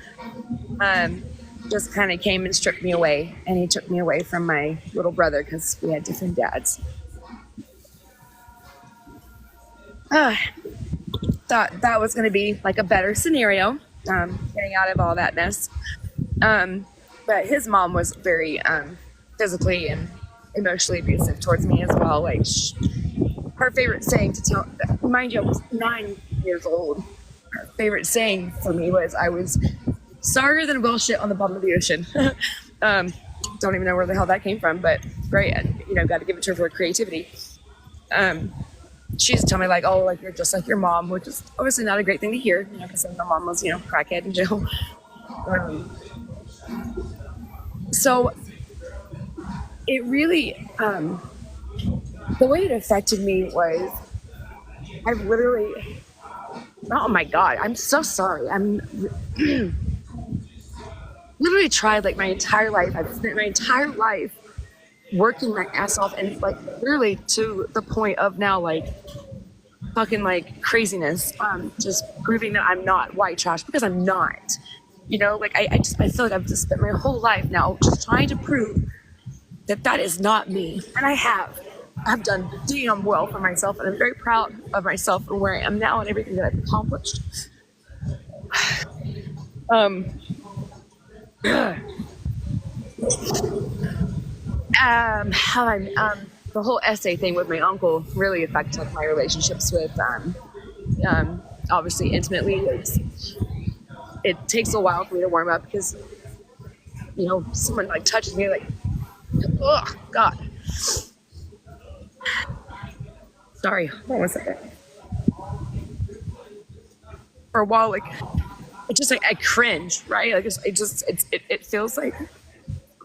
just kind of came and stripped me away, and he took me away from my little brother because we had different dads. Thought that was going to be like a better scenario, getting out of all that mess. But his mom was very physically and emotionally abusive towards me as well. Like her favorite saying to tell, mind you, I was 9 years old. Her favorite saying for me was, I was sorrier than well shit on the bottom of the ocean. Don't even know where the hell that came from, but great. And, got to give it to her for her creativity. she used to tell me like, oh, like you're just like your mom, which is obviously not a great thing to hear, you know, because my mom was, you know, crackhead in jail. So it really, the way it affected me was I literally, oh my God, I'm so sorry. I'm literally tried like my entire life. I've spent my entire life working my ass off and like literally to the point of now like fucking like craziness, just proving that I'm not white trash because I'm not, you know, like I feel like I've just spent my whole life now just trying to prove that that is not me. And I've done damn well for myself, and I'm very proud of myself and where I am now and everything that I've accomplished. The whole essay thing with my uncle really affected my relationships with, obviously intimately. It takes a while for me to warm up because, you know, someone like touches me like, oh God. Sorry, hold on a second. For a while, like, it just like I cringe, right? Like it feels like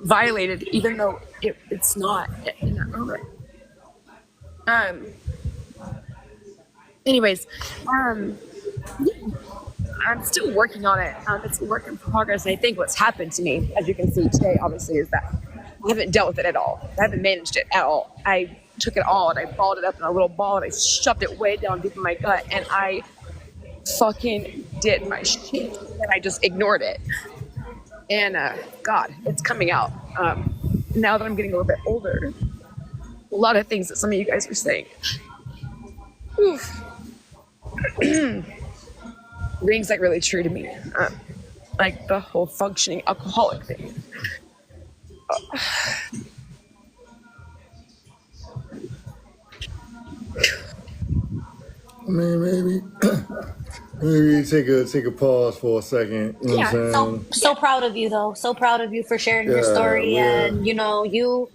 violated, even though it's not in that moment. Anyways, I'm still working on it. It's a work in progress. And I think what's happened to me, as you can see today, obviously, is that I haven't dealt with it at all. I haven't managed it at all. I took it all and I balled it up in a little ball and I shoved it way down deep in my gut and I fucking did my shit and I just ignored it. And God, it's coming out. Now that I'm getting a little bit older, a lot of things that some of you guys were saying rings like really true to me. Like the whole functioning alcoholic thing. I mean, maybe take a pause for a second. You know what I'm saying? So proud of you though. So proud of you for sharing your story. And you know, you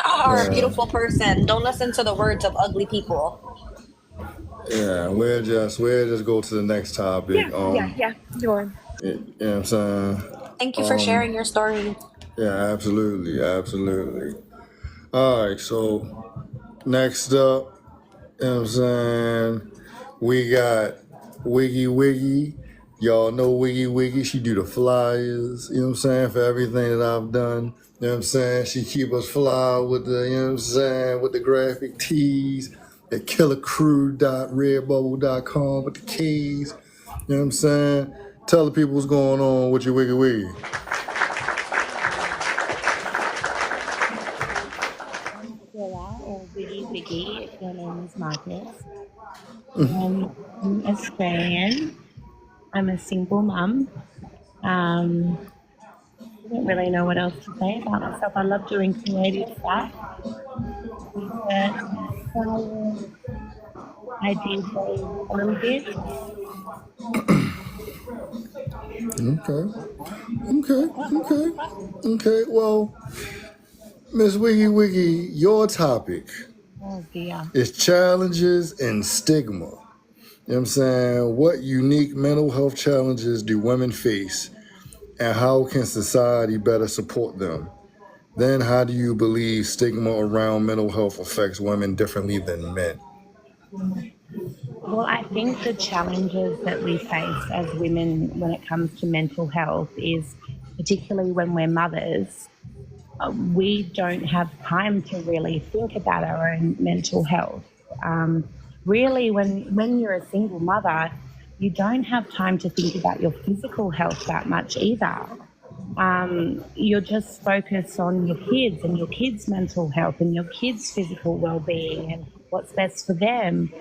are a beautiful person. Don't listen to the words of ugly people. Yeah, we'll just go to the next topic. Yeah. Go on. You know what I'm saying? Thank you for sharing your story. Yeah, absolutely. All right, so next up, you know what I'm saying, we got Wiggy Wiggy. Y'all know Wiggy Wiggy. She do the flyers, you know what I'm saying, for everything that I've done. You know what I'm saying? She keep us fly with the, you know what I'm saying, with the graphic tees at killercrew.redbubble.com with the keys. You know what I'm saying? Tell the people what's going on with your Wiggy Wiggy. Hola, or Wiggy Wiggy, if your name is Marcus. I'm Australian. I'm a single mum. I don't really know what else to say about myself. I love doing creative stuff. I did a little bit. Okay. Well, Miss Wiggy Wiggy, your topic Oh dear. is challenges and stigma. You know what I'm saying? What unique mental health challenges do women face, and how can society better support them? Then how do you believe stigma around mental health affects women differently than men? Well, I think the challenges that we face as women when it comes to mental health is, particularly when we're mothers, we don't have time to really think about our own mental health. Really, when you're a single mother, you don't have time to think about your physical health that much either. You're just focused on your kids and your kids' mental health and your kids' physical well-being and what's best for them.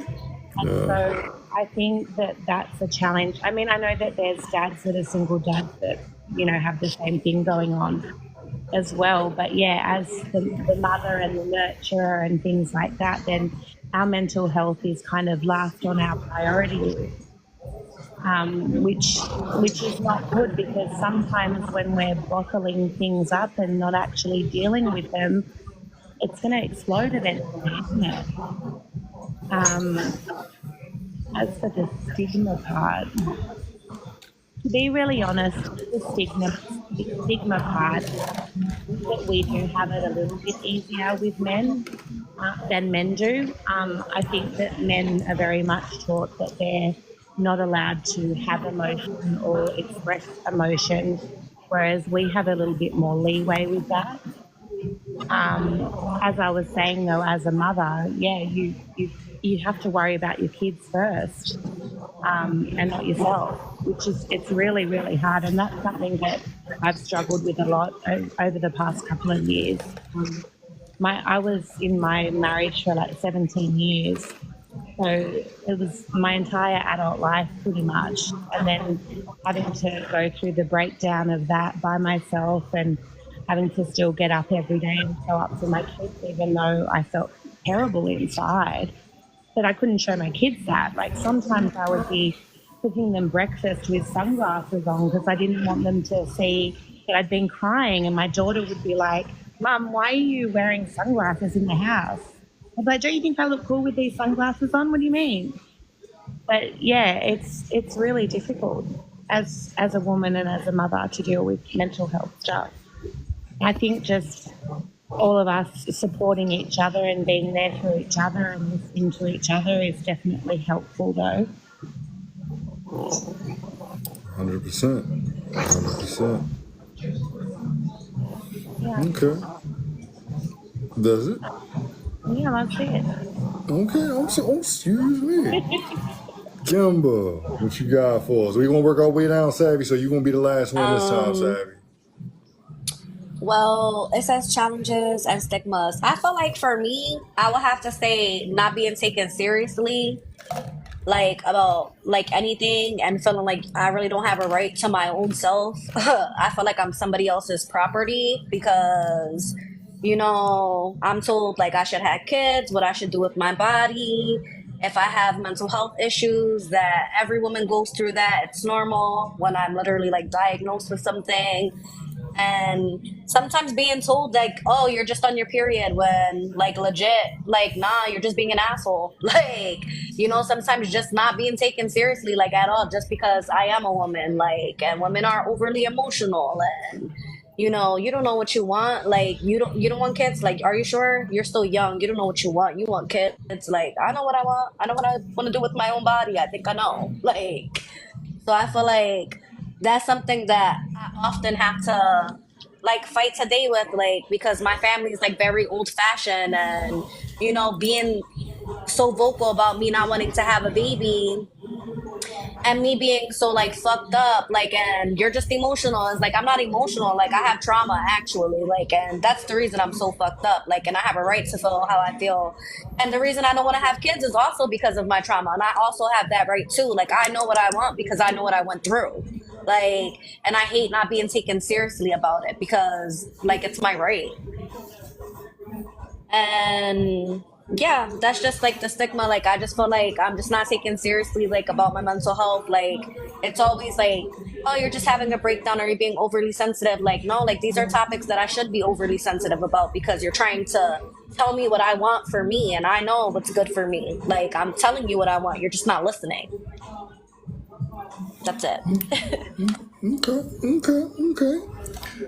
And so I think that that's a challenge. I mean, I know that there's dads that are single dads that, you know, have the same thing going on as well. But yeah, as the mother and the nurturer and things like that, then our mental health is kind of last on our priority list. Which is not good, because sometimes when we're bottling things up and not actually dealing with them, it's going to explode eventually, isn't it? Um, as for the stigma part, to be really honest, the stigma part, that we do have it a little bit easier with men than men do. I think that men are very much taught that they're not allowed to have emotion or express emotion, whereas we have a little bit more leeway with that. As I was saying though, as a mother, yeah, you have to worry about your kids first, and not yourself, which is it's really really hard, and that's something that I've struggled with a lot over the past couple of years. I was in my marriage for like 17 years, so it was my entire adult life pretty much, and then having to go through the breakdown of that by myself and having to still get up every day and show up for my kids, even though I felt terrible inside. But I couldn't show my kids that. Like sometimes I would be cooking them breakfast with sunglasses on because I didn't want them to see that I'd been crying, and my daughter would be like, "Mum, why are you wearing sunglasses in the house?" I was like, "Don't you think I look cool with these sunglasses on? What do you mean?" But yeah, it's really difficult as a woman and as a mother to deal with mental health stuff. I think just all of us supporting each other and being there for each other and listening to each other is definitely helpful though. 100%. 100%. Yeah. Okay. Does it? Yeah, that's it. Okay. Excuse me. Kimber, what you got for us? We gonna work our way down, Savvy, so you gonna be the last one this time, Savvy. Well, it says challenges and stigmas. I feel like for me, I would have to say not being taken seriously, like about like anything, and feeling like I really don't have a right to my own self. I feel like I'm somebody else's property because, I'm told like I should have kids, what I should do with my body. If I have mental health issues, that every woman goes through that, it's normal when I'm literally like diagnosed with something. And sometimes being told like, oh, you're just on your period, when like legit, like, nah, you're just being an asshole. Like, sometimes just not being taken seriously like at all, just because I am a woman, like, and women are overly emotional, and you don't know what you want. Like, you don't want kids. Like, are you sure? You're still young, you don't know what you want. You want kids. It's like, I know what I want. I know what I want to do with my own body. I think I know. Like, so I feel like that's something that I often have to like fight today with, like, because my family is like very old fashioned, and being so vocal about me not wanting to have a baby, and me being so like fucked up, like, and you're just emotional. It's like, I'm not emotional. Like, I have trauma actually, like, and that's the reason I'm so fucked up. Like, and I have a right to feel how I feel. And the reason I don't want to have kids is also because of my trauma. And I also have that right too. Like, I know what I want because I know what I went through. Like, and I hate not being taken seriously about it because like it's my right. And yeah, that's just like the stigma. Like, I just feel like I'm just not taken seriously, like, about my mental health. Like, it's always like, oh, you're just having a breakdown, or you're being overly sensitive. Like, no, like, these are topics that I should be overly sensitive about because you're trying to tell me what I want for me, and I know what's good for me. Like, I'm telling you what I want, you're just not listening. That's it. Okay.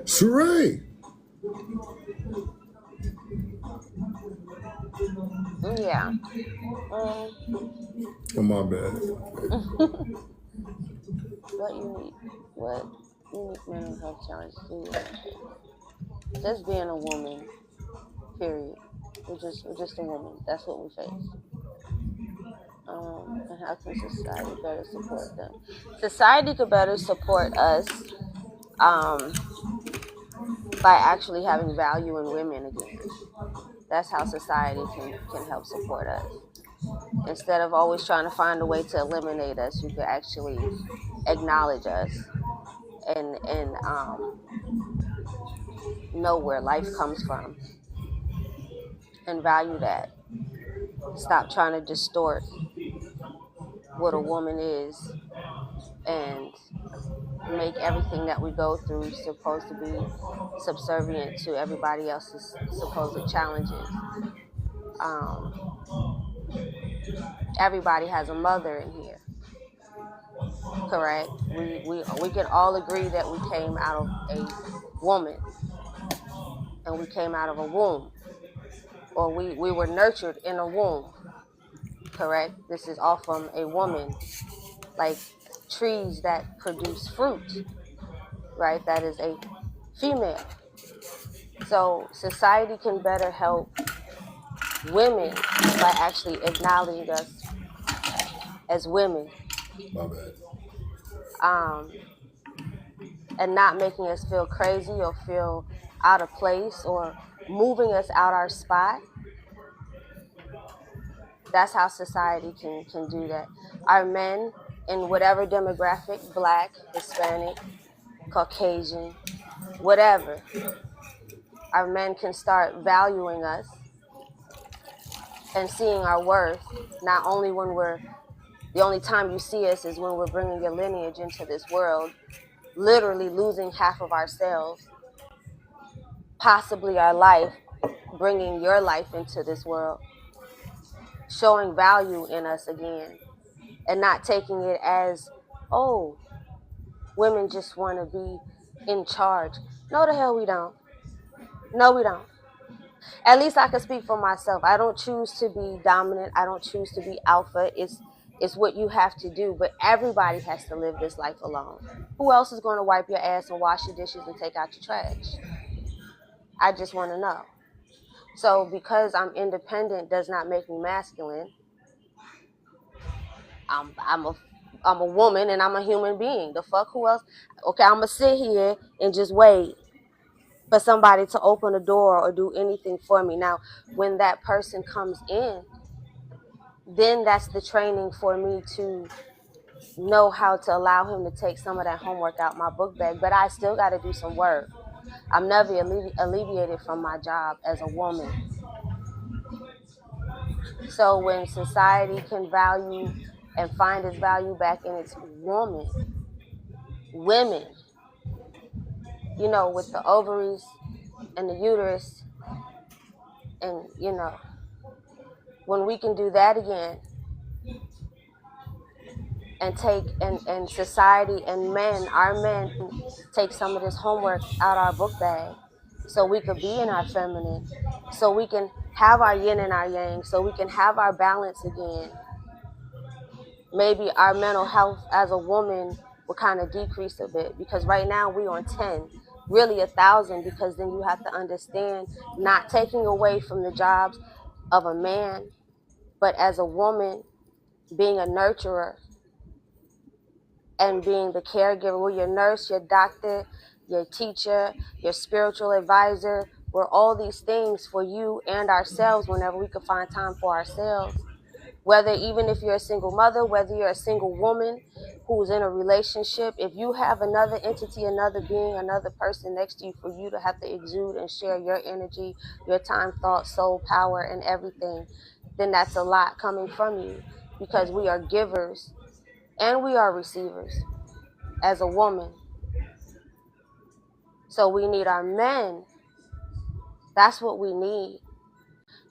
Saray. Yeah. Oh, my bad. What unique mental health challenges do you face? Just being a woman, period. We're just a woman. That's what we face. And how can society better support them? Society could better support us by actually having value in women again. That's how society can help support us. Instead of always trying to find a way to eliminate us, you could actually acknowledge us and know where life comes from and value that. Stop trying to distort what a woman is and make everything that we go through supposed to be subservient to everybody else's supposed challenges. Everybody has a mother in here, correct? We can all agree that we came out of a woman and we came out of a womb, or we were nurtured in a womb, correct? This is all from a woman, like trees that produce fruit, right? That is a female. So society can better help women by actually acknowledging us as women, My bad. and not making us feel crazy or feel out of place or moving us out our spot. That's how society can do that. Our men in whatever demographic, Black, Hispanic, Caucasian, whatever, our men can start valuing us and seeing our worth, not only when the only time you see us is when we're bringing your lineage into this world, literally losing half of ourselves, possibly our life, bringing your life into this world, showing value in us again, and not taking it as, oh, women just want to be in charge. No, the hell we don't. No, we don't. At least I can speak for myself. I don't choose to be dominant. I don't choose to be alpha. It's what you have to do. But everybody has to live this life alone. Who else is going to wipe your ass and wash your dishes and take out your trash? I just want to know. So because I'm independent does not make me masculine. I'm a woman and I'm a human being. The fuck, who else? Okay, I'm gonna sit here and just wait for somebody to open a door or do anything for me. Now, when that person comes in, then that's the training for me to know how to allow him to take some of that homework out my book bag. But I still got to do some work. I'm never alleviated from my job as a woman. So when society can value and find its value back in its women, you know, with the ovaries and the uterus, and, you know, when we can do that again and take, and society and men, our men, take some of this homework out our book bag so we could be in our feminine, so we can have our yin and our yang, so we can have our balance again. Maybe our mental health as a woman will kind of decrease a bit, because right now we on 10, really 1,000, because then you have to understand, not taking away from the jobs of a man, but as a woman, being a nurturer and being the caregiver. We're your nurse, your doctor, your teacher, your spiritual advisor. We're all these things for you and ourselves whenever we can find time for ourselves. Whether, even if you're a single mother, whether you're a single woman who's in a relationship, if you have another entity, another being, another person next to you for you to have to exude and share your energy, your time, thought, soul, power, and everything, then that's a lot coming from you, because we are givers and we are receivers as a woman. So we need our men. That's what we need.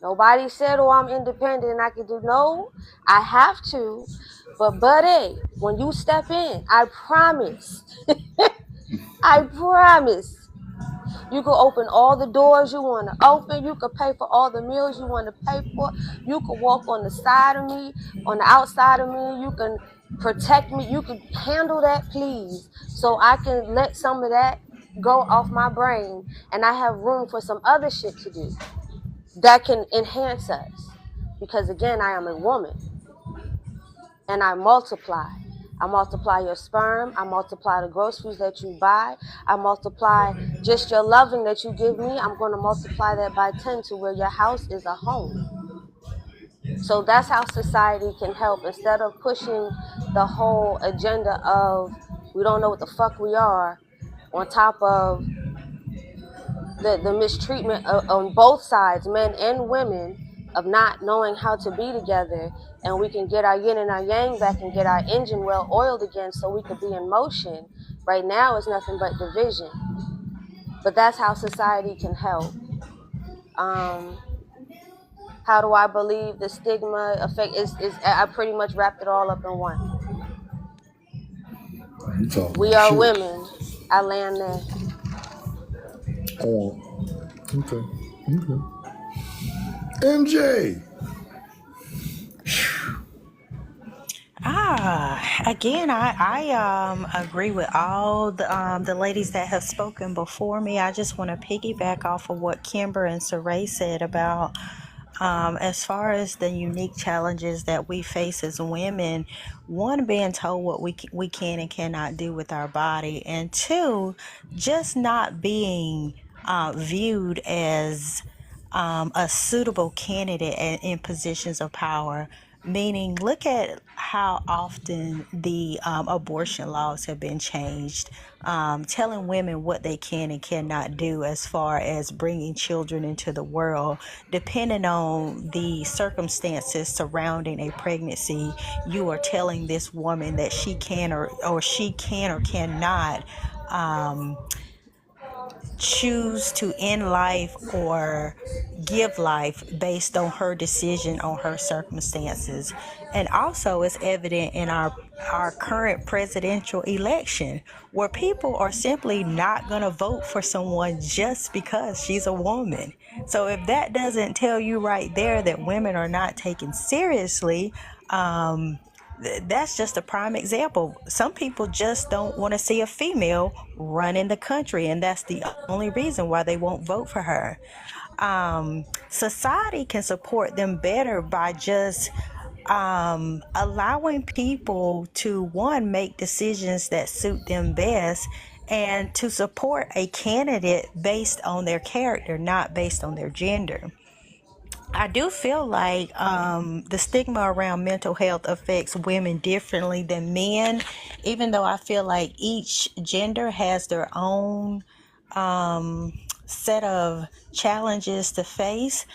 Nobody said, oh, I'm independent and I can do. No, I have to. But buddy, when you step in, I promise, I promise, you can open all the doors you want to open. You can pay for all the meals you want to pay for. You can walk on the side of me, on the outside of me. You can protect me. You can handle that, please, so I can let some of that go off my brain and I have room for some other shit to do that can enhance us. Because again, I am a woman and I multiply. I multiply your sperm. I multiply the groceries that you buy. I multiply just your loving that you give me. I'm going to multiply that by 10 to where your house is a home. So that's how society can help. Instead of pushing the whole agenda of we don't know what the fuck we are, on top of the mistreatment on both sides, men and women, of not knowing how to be together, and we can get our yin and our yang back and get our engine well oiled again so we could be in motion. Right now it's nothing but division. But that's how society can help. How do I believe the stigma affect is I pretty much wrapped it all up in one. You talking We about are shit. women. I land there. Oh, okay. Okay. MJ. Again, I agree with all the ladies that have spoken before me. I just want to piggyback off of what Kimber and Saray said about as far as the unique challenges that we face as women. One, being told what we can and cannot do with our body, and two, just not being viewed as a suitable candidate in positions of power. Meaning, look at how often the abortion laws have been changed, telling women what they can and cannot do as far as bringing children into the world. Depending on the circumstances surrounding a pregnancy, you are telling this woman that she can or she can or cannot choose to end life or give life based on her decision, on her circumstances. And also it's evident in our current presidential election, where people are simply not going to vote for someone just because she's a woman. So if that doesn't tell you right there that women are not taken seriously, that's just a prime example. Some people just don't want to see a female run in the country, and that's the only reason why they won't vote for her. Society can support them better by just allowing people to, one, make decisions that suit them best, and to support a candidate based on their character, not based on their gender. I do feel like the stigma around mental health affects women differently than men, even though I feel like each gender has their own set of challenges to face.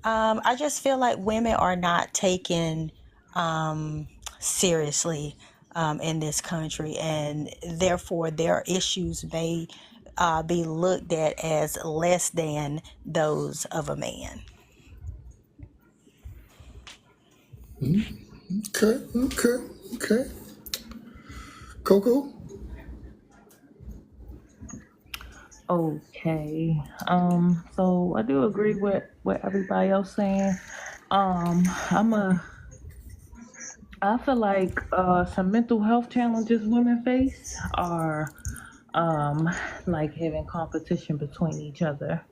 I just feel like women are not taken seriously in this country, and therefore their issues may be looked at as less than those of a man. Okay. Coco? Okay. So I do agree with what everybody else saying. I feel like some mental health challenges women face are like having competition between each other.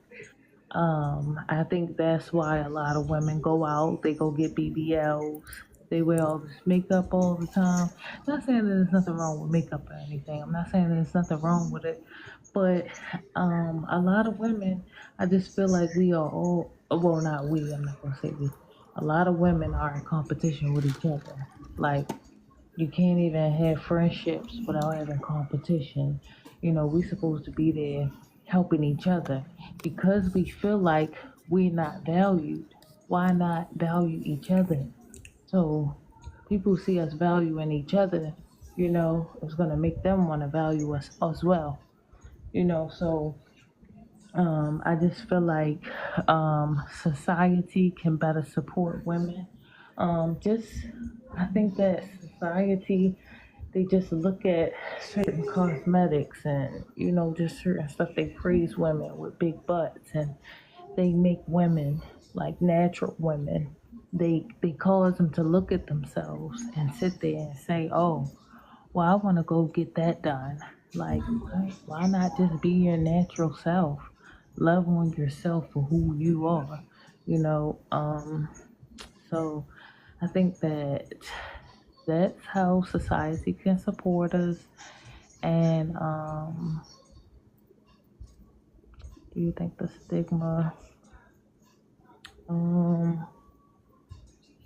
I think that's why a lot of women go out, they go get BBLs, they wear all this makeup all the time. Not saying that there's nothing wrong with makeup or anything. I'm not saying there's nothing wrong with it. But a lot of women, I just feel like we are all, well, not we, I'm not going to say we. A lot of women are in competition with each other. Like, you can't even have friendships without having competition. You know, we're supposed to be there helping each other. Because we feel like we're not valued, why not value each other? So people see us valuing each other, you know, it's going to make them want to value us as well. You know, so I just feel like society can better support women. I think that society, they just look at certain cosmetics and, you know, just certain stuff. They praise women with big butts, and they make women like natural women. They cause them to look at themselves and sit there and say, oh, well, I want to go get that done. Like, why not just be your natural self? Love on yourself for who you are, you know. So I think that's how society can support us. And do you think the stigma?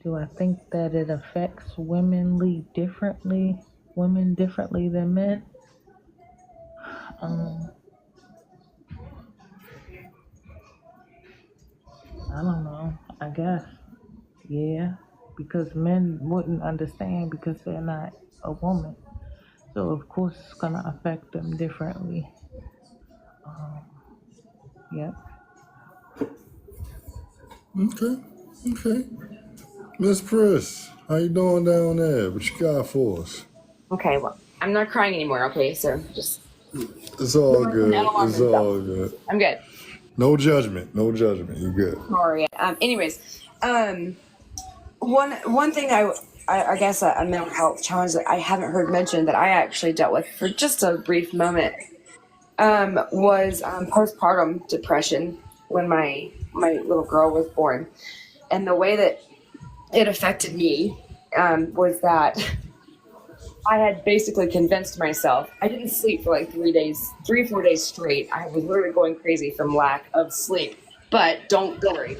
Do I think that it affects women differently than men? I don't know. I guess, yeah, because men wouldn't understand because they're not a woman. So of course it's gonna affect them differently. Yep. Okay. Okay. Miss Pris, how you doing down there? What you got for us? Okay, well, I'm not crying anymore, okay? So just It's all no good. alarm It's and stuff. all good. I'm good. No judgment. No judgment. You good. Sorry. Anyways, one thing I guess a mental health challenge that I haven't heard mentioned that I actually dealt with for just a brief moment was postpartum depression when my little girl was born, and the way that it affected me was that I had basically convinced myself I didn't sleep for like 3 or 4 days straight. I was literally going crazy from lack of sleep. But don't worry,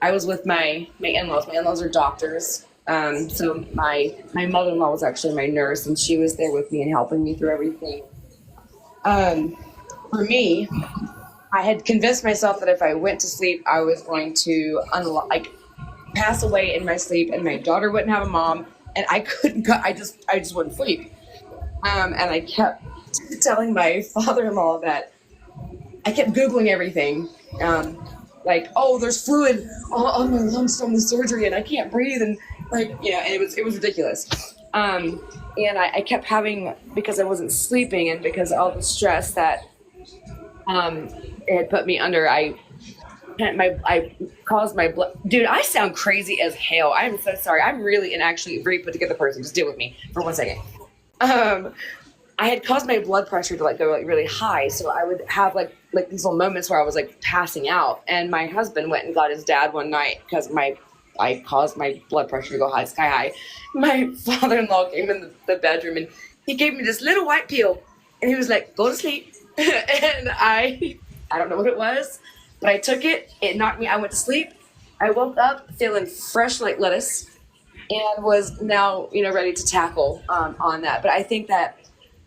I was with my in-laws. My in-laws are doctors. So my mother-in-law was actually my nurse, and she was there with me and helping me through everything. For me, I had convinced myself that if I went to sleep, I was going to pass away in my sleep, and my daughter wouldn't have a mom, and I couldn't go. I just wouldn't sleep. And I kept telling my father-in-law that I kept Googling everything. Like, oh, there's fluid on my lungs from the surgery, and I can't breathe, and and it was ridiculous. And I kept having, because I wasn't sleeping and because of all the stress that it had put me under, I caused my blood. Dude, I sound crazy as hell. I'm so sorry. I'm really actually a very put together person. Just deal with me for 1 second. I had caused my blood pressure to go really high, so I would have like these little moments where I was passing out. And my husband went and got his dad one night because I caused my blood pressure to go sky high. My father-in-law came in the bedroom and he gave me this little white pill, and he was like, "Go to sleep." And I don't know what it was, but I took it. It knocked me. I went to sleep. I woke up feeling fresh like lettuce, and was now ready to tackle on that. But I think that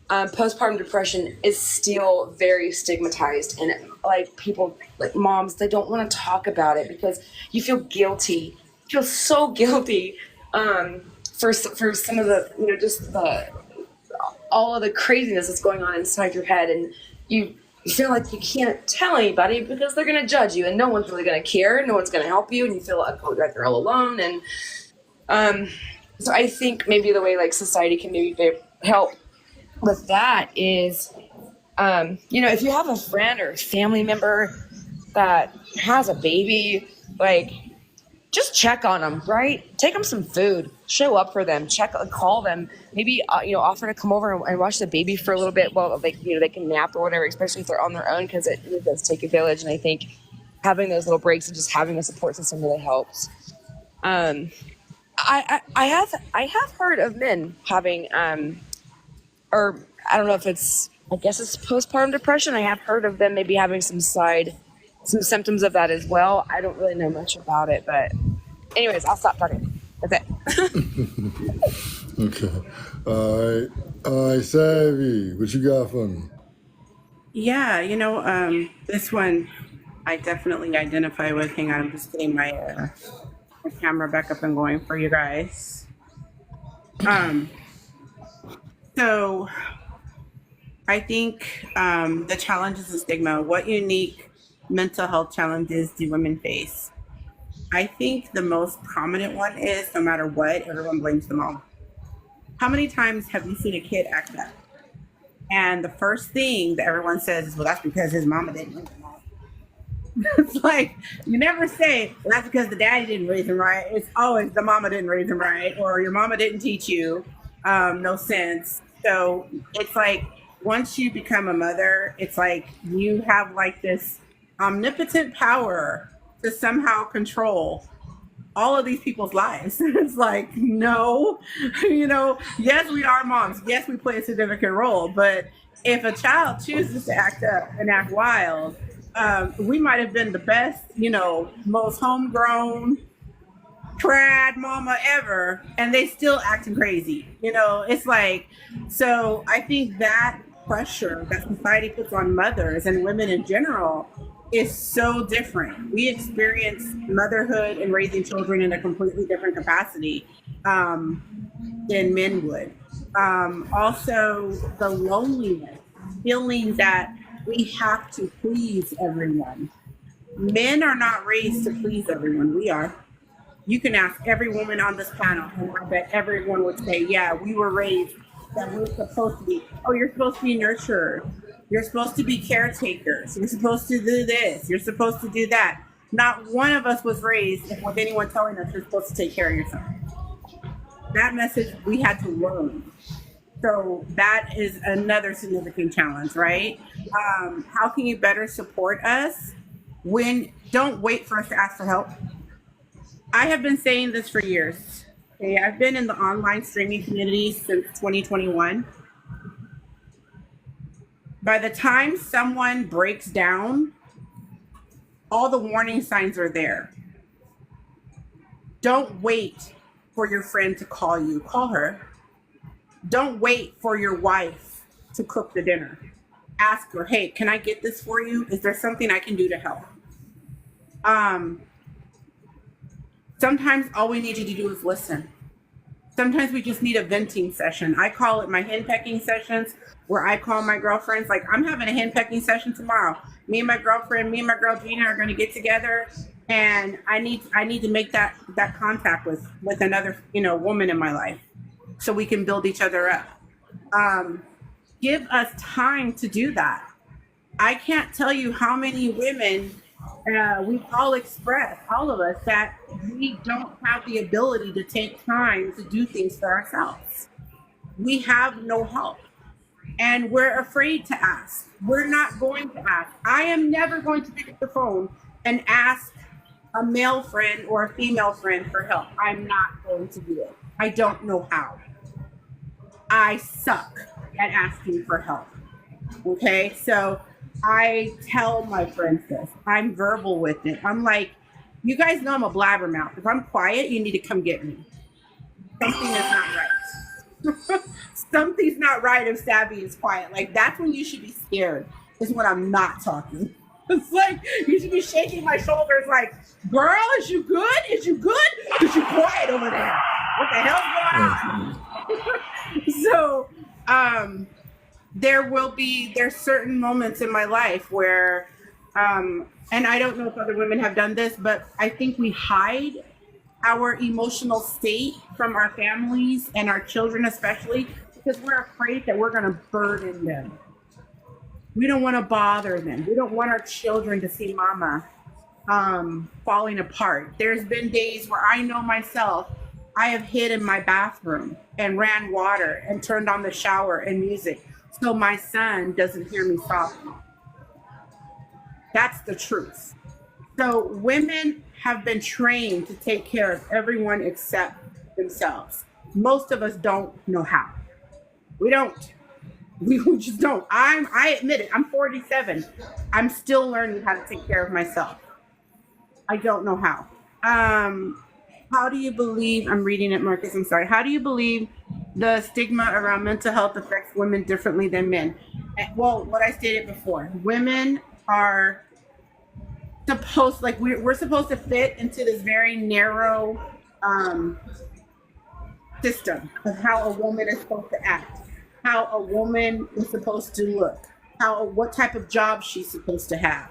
postpartum depression is still very stigmatized, and people, moms, they don't want to talk about it because you feel guilty. You feel so guilty for some of the just all of the craziness that's going on inside your head, and you feel like you can't tell anybody because they're going to judge you, and no one's really going to care. No one's going to help you, and you feel like you're all alone. And so I think maybe the way society can maybe help with that is, if you have a friend or a family member that has a baby, just check on them, right? Take them some food, show up for them, call them, maybe, offer to come over and watch the baby for a little bit while they can nap or whatever, especially if they're on their own, because it does take a village. And I think having those little breaks and just having a support system really helps. I have heard of men having, or I don't know if I guess it's postpartum depression. I have heard of them maybe having some symptoms of that as well. I don't really know much about it, but anyways, I'll stop talking. That's it. Okay. All right, Savvy, what you got for me? Yeah, this one I definitely identify with. Hang on, I'm just getting my camera back up and going for you guys. So I think the challenges and stigma, what unique mental health challenges do women face? I think the most prominent one is no matter what, everyone blames the mom. How many times have you seen a kid act up? And the first thing that everyone says is, well, that's because his mama didn't raise him right. It's like, you never say, well, that's because the daddy didn't raise him right. It's always the mama didn't raise him right, or your mama didn't teach you. No sense. So it's like, once you become a mother, it's like you have this omnipotent power to somehow control all of these people's lives. It's like, no, yes, we are moms. Yes, we play a significant role. But if a child chooses to act up and act wild, we might have been the best, most homegrown trad mama ever, and they still acting crazy. It's like, so I think that pressure that society puts on mothers and women in general is so different. We experience motherhood and raising children in a completely different capacity than men would. Also, the loneliness, feeling that we have to please everyone. Men are not raised to please everyone. We are. You can ask every woman on this panel, and I bet everyone would say, yeah, we were raised that we're supposed to be, oh, you're supposed to be nurturer. You're supposed to be caretakers. You're supposed to do this. You're supposed to do that. Not one of us was raised with anyone telling us you're supposed to take care of yourself. That message we had to learn. So that is another significant challenge, right? How can you better support us? Don't wait for us to ask for help. I have been saying this for years. Okay, I've been in the online streaming community since 2021. By the time someone breaks down, all the warning signs are there. Don't wait for your friend to call you. Call her. Don't wait for your wife to cook the dinner. Ask her, hey, can I get this for you? Is there something I can do to help? Sometimes all we need you to do is listen. Sometimes we just need a venting session. I call it my henpecking sessions, where I call my girlfriends, like, I'm having a henpecking session tomorrow. Me and my girl Gina are going to get together, and I need to make that contact with another, woman in my life, so we can build each other up. Give us time to do that. I can't tell you how many women we've all expressed, all of us, that we don't have the ability to take time to do things for ourselves. We have no help, and we're afraid to ask. We're not going to ask. I am never going to pick up the phone and ask a male friend or a female friend for help. I'm not going to do it. I don't know how. I suck at asking for help. Okay, so I tell my friends this. I'm verbal with it. I'm like, you guys know I'm a blabbermouth. If I'm quiet, you need to come get me. Something is not right. Something's not right if Savvy is quiet. Like, that's when you should be scared, is when I'm not talking. It's like, you should be shaking my shoulders like, girl, is you good? Is you good? Because you're quiet over there. What the hell's going on? So, there's certain moments in my life where, and I don't know if other women have done this, but I think we hide our emotional state from our families and our children especially, because we're afraid that we're going to burden them. We don't want to bother them. We don't want our children to see mama falling apart. There's been days where I know myself, I have hid in my bathroom and ran water and turned on the shower and music so my son doesn't hear me sobbing. That's the truth. So women have been trained to take care of everyone except themselves. Most of us don't know how. We don't. We just don't. I admit it. I'm 47. I'm still learning how to take care of myself. I don't know how. How do you believe, I'm reading it, Marcus, I'm sorry. How do you believe the stigma around mental health affects women differently than men? Well, what I stated before, women are supposed, like we're supposed to fit into this very narrow system of how a woman is supposed to act, how a woman is supposed to look, what type of job she's supposed to have,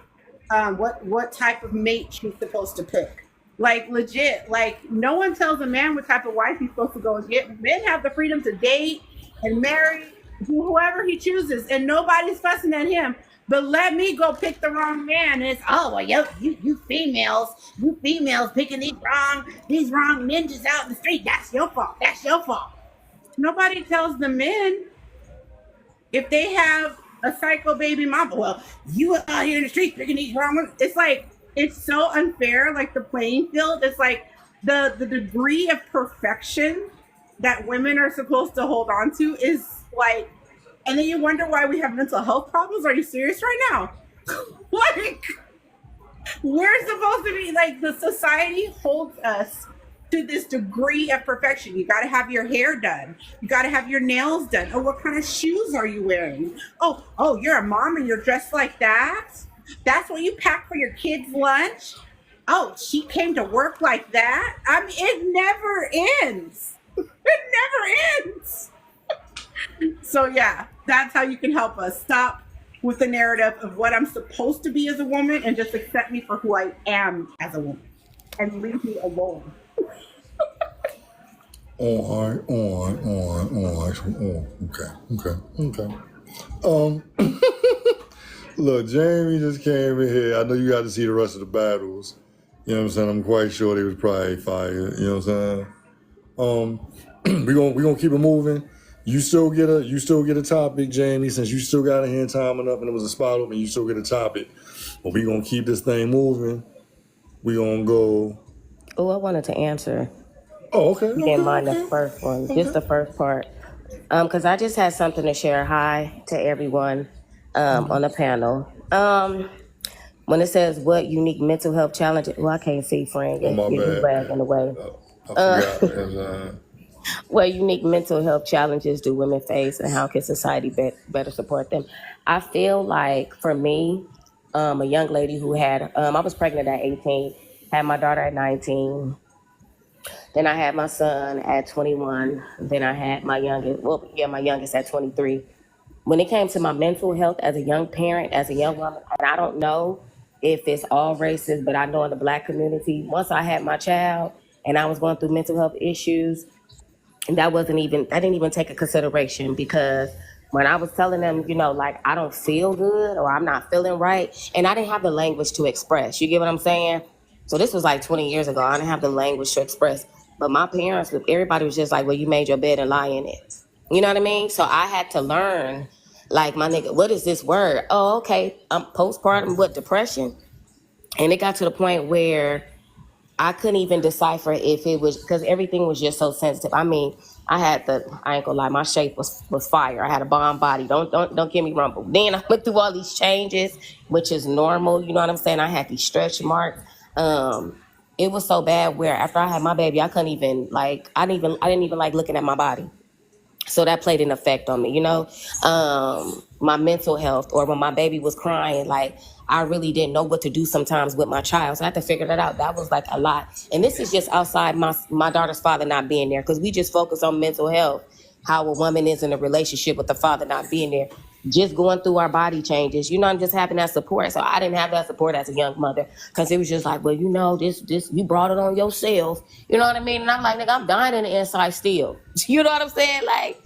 what type of mate she's supposed to pick. Like, legit, like, no one tells a man what type of wife he's supposed to go and get. Men have the freedom to date and marry whoever he chooses, and nobody's fussing at him. But let me go pick the wrong man, and it's, oh, well, you females picking these wrong ninjas out in the street. That's your fault. That's your fault. Nobody tells the men if they have a psycho baby mama. Well, you out here in the street picking these wrong ones. It's like, it's so unfair, like the playing field. It's like the degree of perfection that women are supposed to hold on to is like, and then you wonder why we have mental health problems. Are you serious right now? Like, we're supposed to be, like, the society holds us to this degree of perfection. You got to have your hair done. You got to have your nails done. Oh, what kind of shoes are you wearing? Oh, you're a mom and you're dressed like that? That's what you pack for your kids' lunch? Oh, she came to work like that? I mean, it never ends. It never ends. So yeah, that's how you can help us. Stop with the narrative of what I'm supposed to be as a woman and just accept me for who I am as a woman and leave me alone. On. Okay. Look, Jamie just came in here. I know you got to see the rest of the battles. You know what I'm saying? I'm quite sure they was probably fire. You know what I'm saying? We gonna keep it moving. You still get a topic, Jamie, since you still got a hand time enough and it was a spot open, you still get a topic. But we gonna keep this thing moving. We gonna go. Oh, I wanted to answer. Oh, okay. You didn't mind the first one, just the first part. Because I just had something to share. Hi to everyone on the panel. When it says what unique mental health challenges, well, I can't see, friend. Oh, my You bad. bag in the way. I forgot. What unique mental health challenges do women face, and how can society better support them? I feel like for me, a young lady who had, I was pregnant at 18, had my daughter at 19. Then I had my son at 21. Then I had my youngest at 23. When it came to my mental health as a young parent, as a young woman, and I don't know if it's all races, but I know in the Black community, once I had my child and I was going through mental health issues, and I didn't even take a consideration, because when I was telling them, like, I don't feel good or I'm not feeling right, and I didn't have the language to express. You get what I'm saying? So this was like 20 years ago. I didn't have the language to express. But my parents, everybody was just like, well, you made your bed and lie in it. You know what I mean? So I had to learn, like, my nigga, what is this word? Oh, okay, postpartum, depression? And it got to the point where I couldn't even decipher if it was, because everything was just so sensitive. I mean, I ain't gonna lie, my shape was fire. I had a bomb body. Don't get me wrong. Then I went through all these changes, which is normal. You know what I'm saying? I had these stretch marks. It was so bad where after I had my baby, I couldn't even I didn't even like looking at my body. So that played an effect on me, my mental health, or when my baby was crying, like, I really didn't know what to do sometimes with my child. So I had to figure that out. That was like a lot. And this is just outside my daughter's father not being there, because we just focus on mental health, how a woman is in a relationship with the father not being there, just going through our body changes, and just having that support. So I didn't have that support as a young mother, because it was just like, well, this you brought it on yourself. You know what I mean? And I'm like, nigga, I'm dying in the inside still. You know what I'm saying? Like,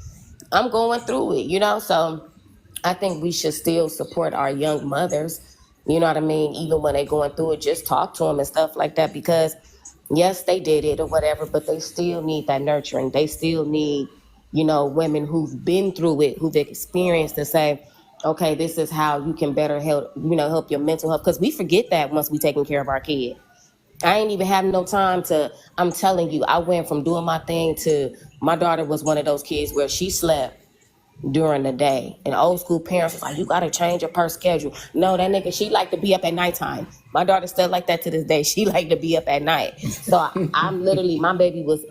I'm going through it, So I think we should still support our young mothers, you know what I mean? Even when they're going through it, just talk to them and stuff like that, because yes, they did it or whatever, but they still need that nurturing. They still need, women who've been through it, who've experienced, to say, okay, this is how you can better help your mental health. Because we forget that once we taking care of our kid. I ain't even have no time I'm telling you, I went from doing my thing to, my daughter was one of those kids where she slept during the day. And old school parents was like, you got to change your schedule. No, that nigga, she like to be up at nighttime. My daughter still like that to this day. She like to be up at night. So I'm literally, my baby was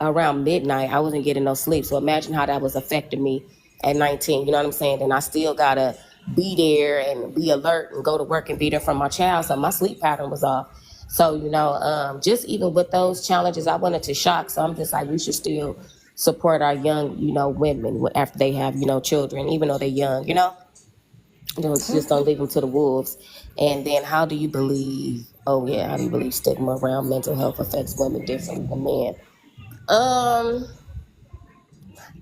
around midnight. I wasn't getting no sleep. So imagine how that was affecting me at 19. You know what I'm saying? And I still got to be there and be alert and go to work and be there for my child. So my sleep pattern was off. So, just even with those challenges, I wanted to shock. So I'm just like, we should still support our young, women after they have, children, even though they're young, just don't leave them to the wolves. And then how do you believe stigma around mental health affects women differently than men?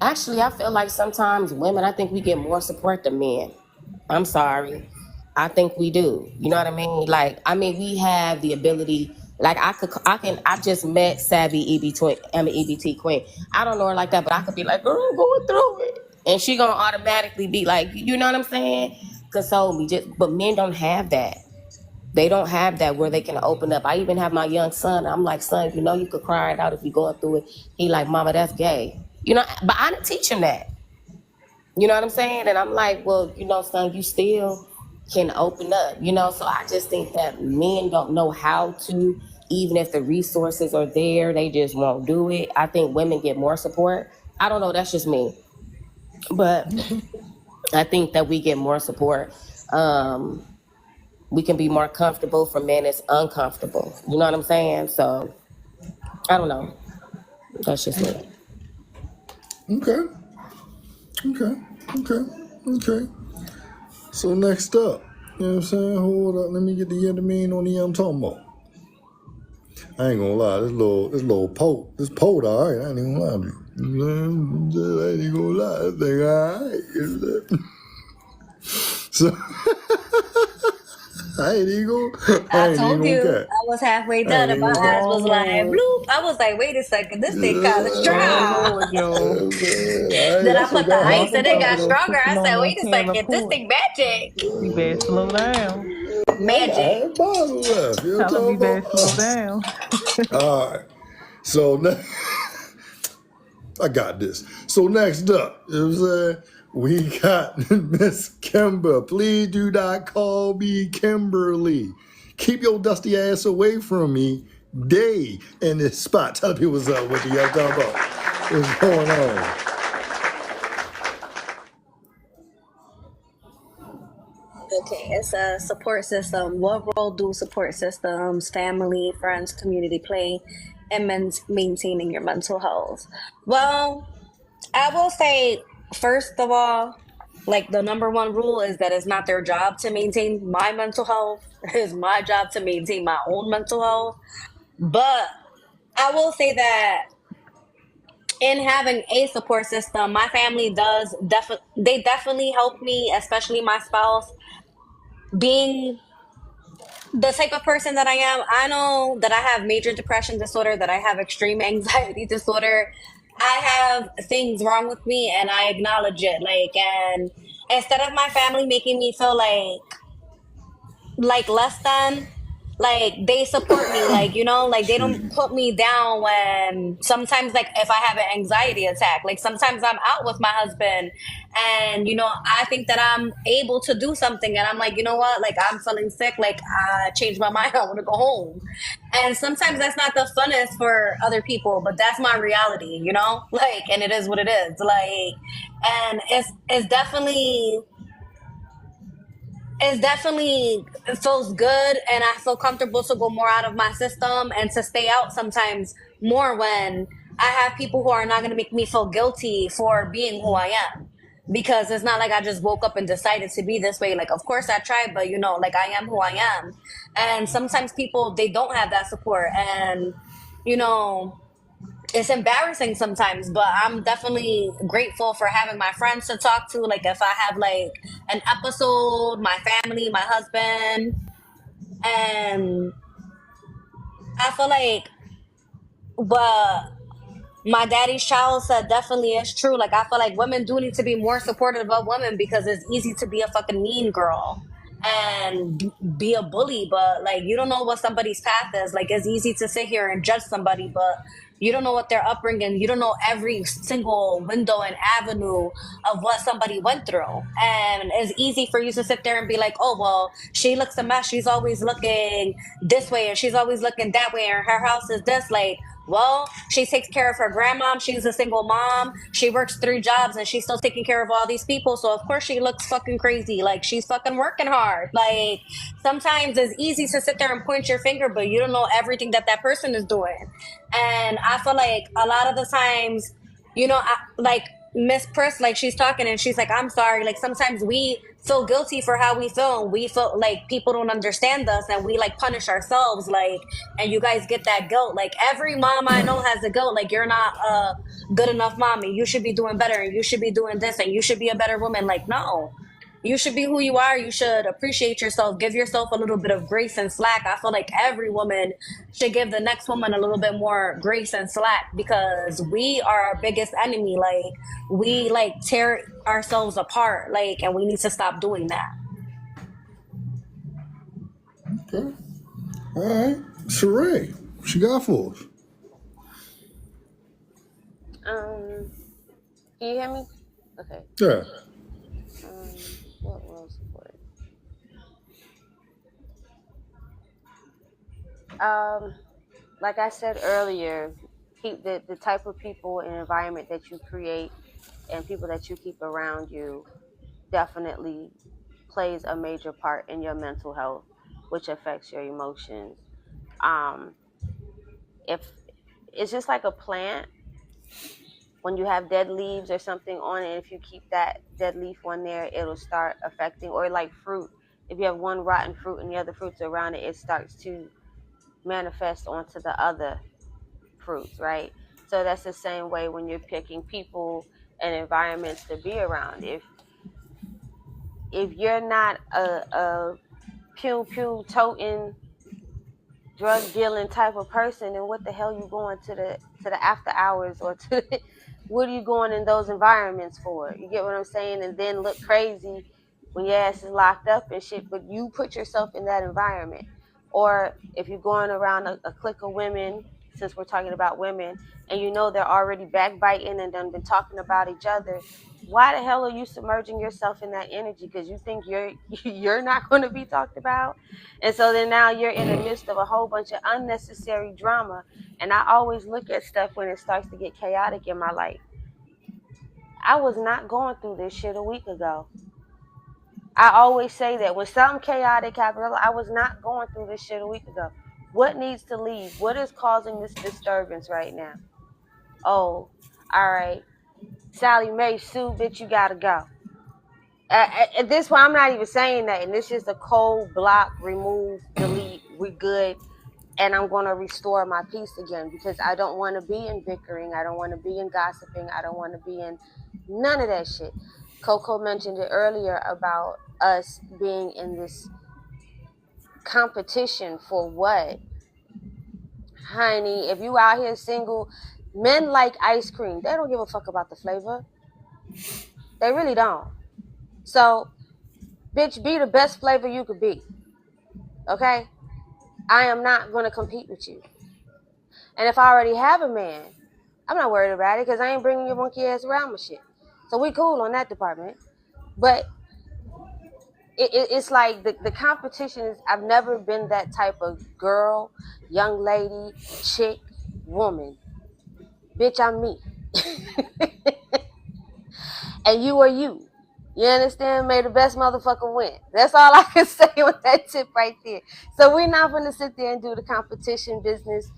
Actually, I feel like sometimes women, I think we get more support than men. I'm sorry. I think we do. You know what I mean? We have the ability. Like, I just met Savvy EBT Queen. I don't know her like that, but I could be like, girl, I'm going through it. And she gonna automatically be like, you know what I'm saying? Console me. But men don't have that. They don't have that where they can open up. I even have my young son. I'm like, son, you could cry it out if you're going through it. He like, mama, that's gay. But I didn't teach him that. You know what I'm saying? And I'm like, well, son, you still can open up, So I just think that men don't know how to, even if the resources are there, they just won't do it. I think women get more support. I don't know, that's just me. But I think that we get more support. We can be more comfortable. For men, it's uncomfortable. You know what I'm saying? So I don't know. That's just me. Okay. So next up, you know what I'm saying? Hold up, let me get the mean on the I'm talking about. I ain't gonna lie, this little pote, this pote, all right. I ain't even gonna lie to you. You know what I'm saying? I ain't even gonna lie, that thing all right. You know what I'm saying? So I ain't even I told gonna you cat. I was halfway I done ain't and my even eyes was like gonna. bloop. I was like, wait a second, this thing kind of Yeah, Oh strong. Lord, yo. Then I I put the forgot how ice Not the and it people got strong. that's stronger. I cooking on said, that wait a can of second, this pork. thing magic. You better slow down. I got Magic. half bottle left. You know what Tell them you I'm better talking slow about? down. All right. So I got this. So next up, you know what I'm saying? We got Miss Kimber. Please do not call me Kimberly. Keep your dusty ass away from me. Day in this spot. Tell people what's up with you. Y'all talking about what's going on. Okay, it's a support system. What role do support systems, family, friends, community play in maintaining your mental health? Well, I will say, first of all, like the number one rule is that it's not their job to maintain my mental health. It's my job to maintain my own mental health. But I will say that in having a support system, my family does they definitely help me, especially my spouse, being the type of person that I am. I know that I have major depression disorder, that I have extreme anxiety disorder. I have things wrong with me and I acknowledge it. Like, and instead of my family making me feel like less than, like they support me, like, you know, like they Excuse don't me. put me down when sometimes, like if I have an anxiety attack, like sometimes I'm out with my husband and you know I think that I'm able to do something and I'm like, you know what, like I'm feeling sick, like I changed my mind, I want to go home. And sometimes that's not the funnest for other people, but that's my reality, you know, like, and it is what it is, like, and it's definitely, it feels good and I feel comfortable to go more out of my system and to stay out sometimes more when I have people who are not going to make me feel guilty for being who I am, because it's not like I just woke up and decided to be this way. Like of course I tried, but you know, like I am who I am. And sometimes people, they don't have that support and you know, it's embarrassing sometimes, but I'm definitely grateful for having my friends to talk to. Like if I have like an episode, my family, my husband, and I feel like what my daddy's child said definitely is true. Like I feel like women do need to be more supportive of women because it's easy to be a fucking mean girl and be a bully, but like you don't know what somebody's path is. Like it's easy to sit here and judge somebody, but you don't know what their upbringing, you don't know every single window and avenue of what somebody went through. And it's easy for you to sit there and be like, oh well, she looks a mess, she's always looking this way and she's always looking that way and her house is this. Like, well, she takes care of her grandma. She's a single mom. She works 3 jobs and she's still taking care of all these people. So of course she looks fucking crazy. Like she's fucking working hard. Like sometimes it's easy to sit there and point your finger, but you don't know everything that that person is doing. And I feel like a lot of the times, you know, like Miss Priss, like she's talking and she's like, I'm sorry. Like sometimes we feel guilty for how we feel. And we feel like people don't understand us and we like punish ourselves. Like, and you guys get that guilt. Like every mom I know has a guilt. Like you're not a good enough mommy. You should be doing better and you should be doing this and you should be a better woman. Like, no. You should be who you are. You should appreciate yourself. Give yourself a little bit of grace and slack. I feel like every woman should give the next woman a little bit more grace and slack because we are our biggest enemy. Like we like tear ourselves apart. Like, and we need to stop doing that. Okay. All right. Sheree, what you got for us? Can you hear me? Okay. Yeah. What role support? Like I said earlier, keep the type of people and environment that you create and people that you keep around you definitely plays a major part in your mental health, which affects your emotions. If it's just like a plant, when you have dead leaves or something on it, if you keep that dead leaf on there, it'll start affecting, or like fruit. If you have one rotten fruit and the other fruits around it, it starts to manifest onto the other fruits, right? So that's the same way when you're picking people and environments to be around. If you're not a pew pew toting, drug dealing type of person, then what the hell you going to the after hours or to what are you going in those environments for? You get what I'm saying? And then look crazy when your ass is locked up and shit, but you put yourself in that environment. Or if you're going around a clique of women, since we're talking about women, and you know they're already backbiting and done been talking about each other, why the hell are you submerging yourself in that energy? Because you think you're not going to be talked about. And so then now you're in the midst of a whole bunch of unnecessary drama. And I always look at stuff when it starts to get chaotic in my life. I was not going through this shit a week ago. I always say that when something chaotic happens, I was not going through this shit a week ago. What needs to leave? What is causing this disturbance right now? Oh, all right. Sally Mae, Sue, bitch, you gotta go. At this point, I'm not even saying that. And this is a cold block, remove, delete, we good. And I'm going to restore my peace again because I don't want to be in bickering. I don't want to be in gossiping. I don't want to be in none of that shit. Coco mentioned it earlier about us being in this competition for what? Honey, if you out here single, men like ice cream. They don't give a fuck about the flavor. They really don't. So, bitch, be the best flavor you could be. Okay? I am not going to compete with you. And if I already have a man, I'm not worried about it because I ain't bringing your monkey ass around my shit. So we cool on that department. But it's like the competition is, I've never been that type of girl, young lady, chick, woman. Bitch, I'm me. And you are you. You understand? May the best motherfucker win. That's all I can say with that tip right there. So we're not going to sit there and do the competition business.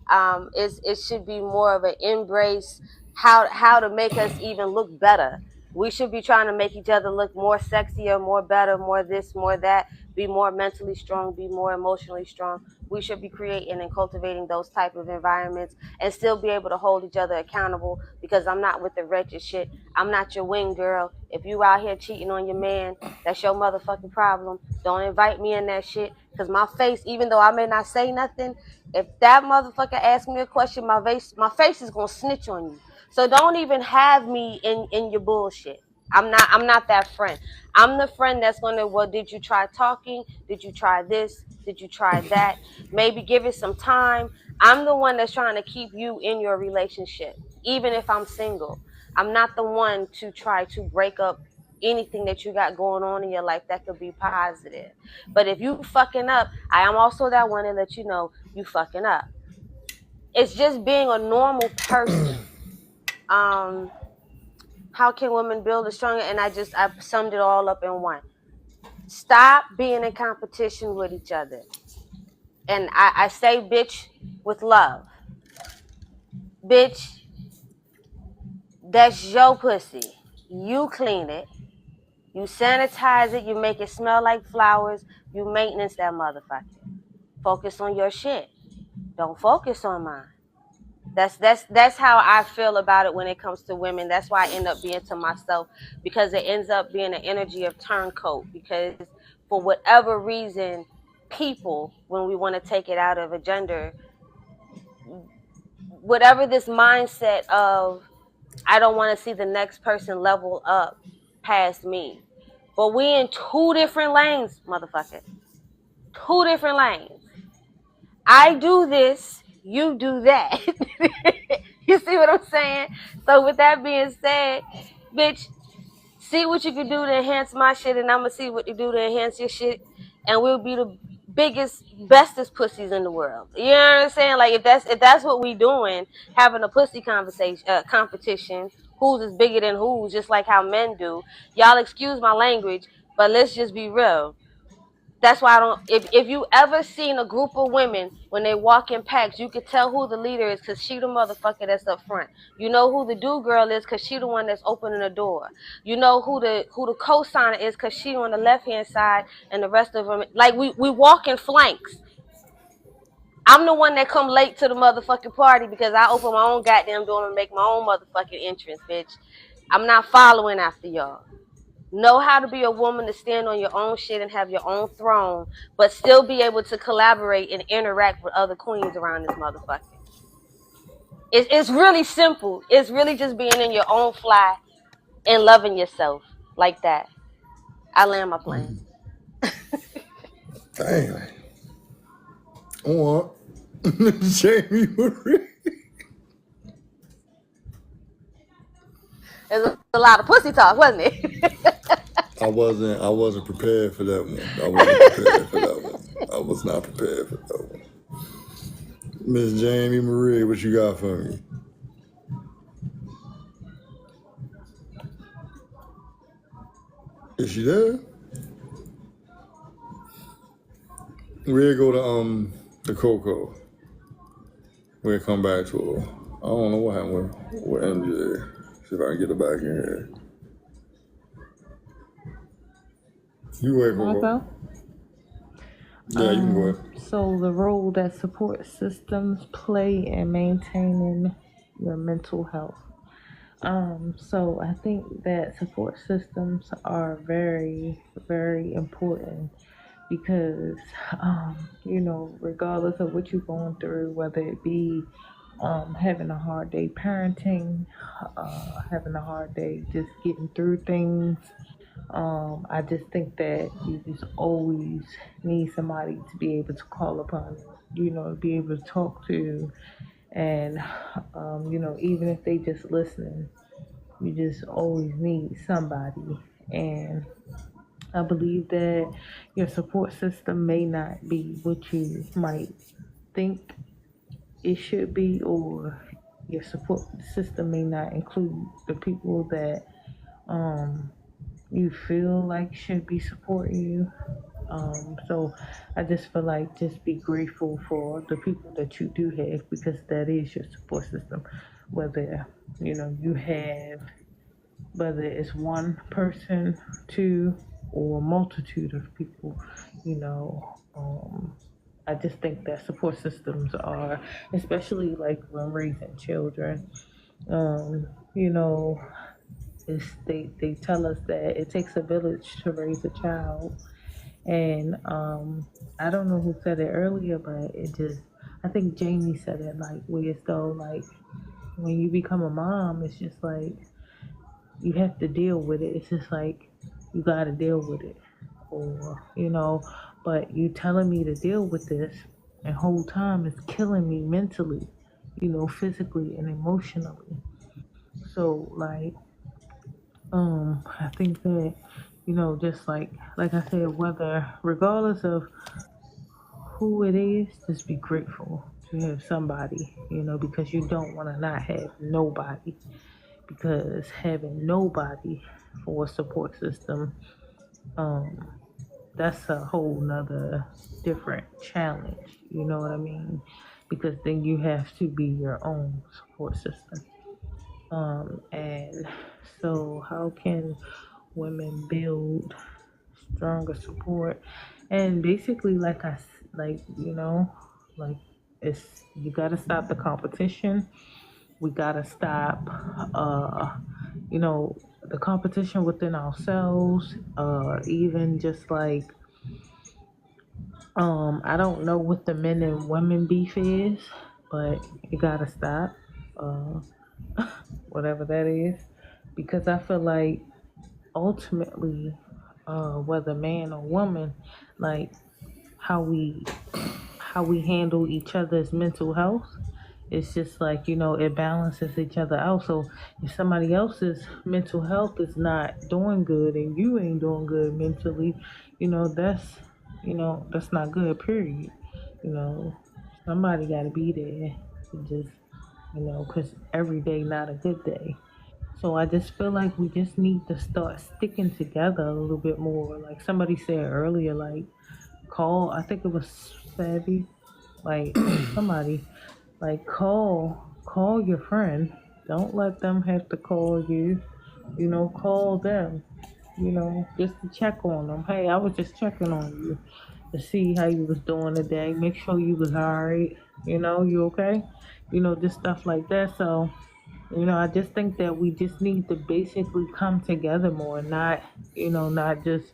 It should be more of an embrace how to make us even look better. We should be trying to make each other look more sexier, more better, more this, more that, be more mentally strong, be more emotionally strong. We should be creating and cultivating those type of environments and still be able to hold each other accountable because I'm not with the wretched shit. I'm not your wing girl. If you out here cheating on your man, that's your motherfucking problem. Don't invite me in that shit because my face, even though I may not say nothing, if that motherfucker asks me a question, my face is going to snitch on you. So don't even have me in your bullshit. I'm not that friend. I'm the friend that's gonna, well, did you try talking? Did you try this? Did you try that? Maybe give it some time. I'm the one that's trying to keep you in your relationship, even if I'm single. I'm not the one to try to break up anything that you got going on in your life that could be positive. But if you fucking up, I am also that one to let you know you fucking up. It's just being a normal person. How can women build a stronger? And I summed it all up in one. Stop being in competition with each other. And I say bitch with love. Bitch, that's your pussy. You clean it. You sanitize it. You make it smell like flowers. You maintenance that motherfucker. Focus on your shit. Don't focus on mine. That's how I feel about it when it comes to women. That's why I end up being to myself, because it ends up being an energy of turncoat. Because for whatever reason, people, when we want to take it out of a gender, whatever this mindset of, I don't want to see the next person level up past me. But we in two different lanes, motherfucker. Two different lanes. I do this, you do that. You see what I'm saying? So with that being said, bitch, see what you can do to enhance my shit, and I'm going to see what you do to enhance your shit, and we'll be the biggest, bestest pussies in the world. You know what I'm saying? Like, if that's what we doing, having a pussy competition, whose is bigger than whose, just like how men do. Y'all excuse my language, but let's just be real. That's why I don't. If you ever seen a group of women when they walk in packs, you could tell who the leader is because she the motherfucker that's up front. You know who the do girl is because she the one that's opening the door. You know who the co-signer is because she on the left hand side and the rest of them like we walk in flanks. I'm the one that come late to the motherfucking party because I open my own goddamn door and make my own motherfucking entrance, bitch. I'm not following after y'all. Know how to be a woman to stand on your own shit and have your own throne, but still be able to collaborate and interact with other queens around this motherfucker. It's really simple. It's really just being in your own fly and loving yourself like that. I land my plane. Damn. Or Jamie Marie. There's a lot of pussy talk, wasn't it? I wasn't prepared for that one. I wasn't prepared for that one. I was not prepared for that one. Miss Jamie Marie, what you got for me? Is she there? We'll go to the Coco. We'll come back to her. I don't know what happened with MJ. See if I can get her back in here. You wait, Can I Coco. go? Yeah, you can go ahead. So the role that support systems play in maintaining your mental health. So I think that support systems are very, very important because, regardless of what you're going through, whether it be having a hard day parenting, having a hard day just getting through things, I just think that you just always need somebody to be able to call upon, to be able to talk to, and even if they just listening, you just always need somebody. And I believe that your support system may not be what you might think it should be, or your support system may not include the people that you feel like should be supporting you. So I just feel like just be grateful for the people that you do have because that is your support system. Whether you have, whether it's one person, two, or a multitude of people, I just think that support systems are, especially like when raising children, you know, they tell us that it takes a village to raise a child. And I don't know who said it earlier, but I think Jamie said it like where as though like when you become a mom, it's just like you have to deal with it. It's just like you got to deal with it, or but you telling me to deal with this, and whole time it's killing me mentally, physically and emotionally. So like I think that just like I said, whether regardless of who it is, just be grateful to have somebody, because you don't want to not have nobody, because having nobody for a support system, that's a whole nother different challenge, you know what I mean? Because then you have to be your own support system. And so how can women build stronger support? And basically like like it's, you got to stop the competition. We got to stop the competition within ourselves, even just like I don't know what the men and women beef is, but it got to stop, whatever that is, because I feel like ultimately, whether man or woman, like how we handle each other's mental health, it's just like it balances each other out. So if somebody else's mental health is not doing good and you ain't doing good mentally, that's not good, period. Somebody got to be there to just because every day not a good day. So I just feel like we just need to start sticking together a little bit more. Like somebody said earlier, like call. I think it was Savvy, like somebody, like call your friend. Don't let them have to call you. You know, call them. You know, just to check on them. Hey, I was just checking on you to see how you was doing today. Make sure you was alright. You know, you okay? You know, just stuff like that. So, you know, I just think that we just need to basically come together more, not, you know, not just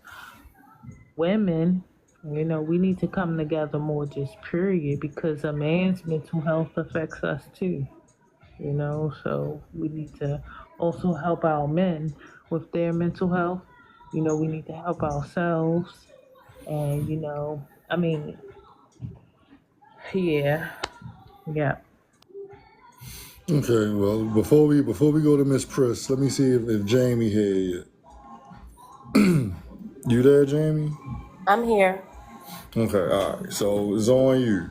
women. You know, we need to come together more, just period, because a man's mental health affects us too. You know, so we need to also help our men with their mental health. You know, we need to help ourselves. And, you know, I mean, yeah. Okay, well, before we go to Miss Priss, let me see if Jamie here yet. You there, Jamie? I'm here. Okay, all right. So it's on you,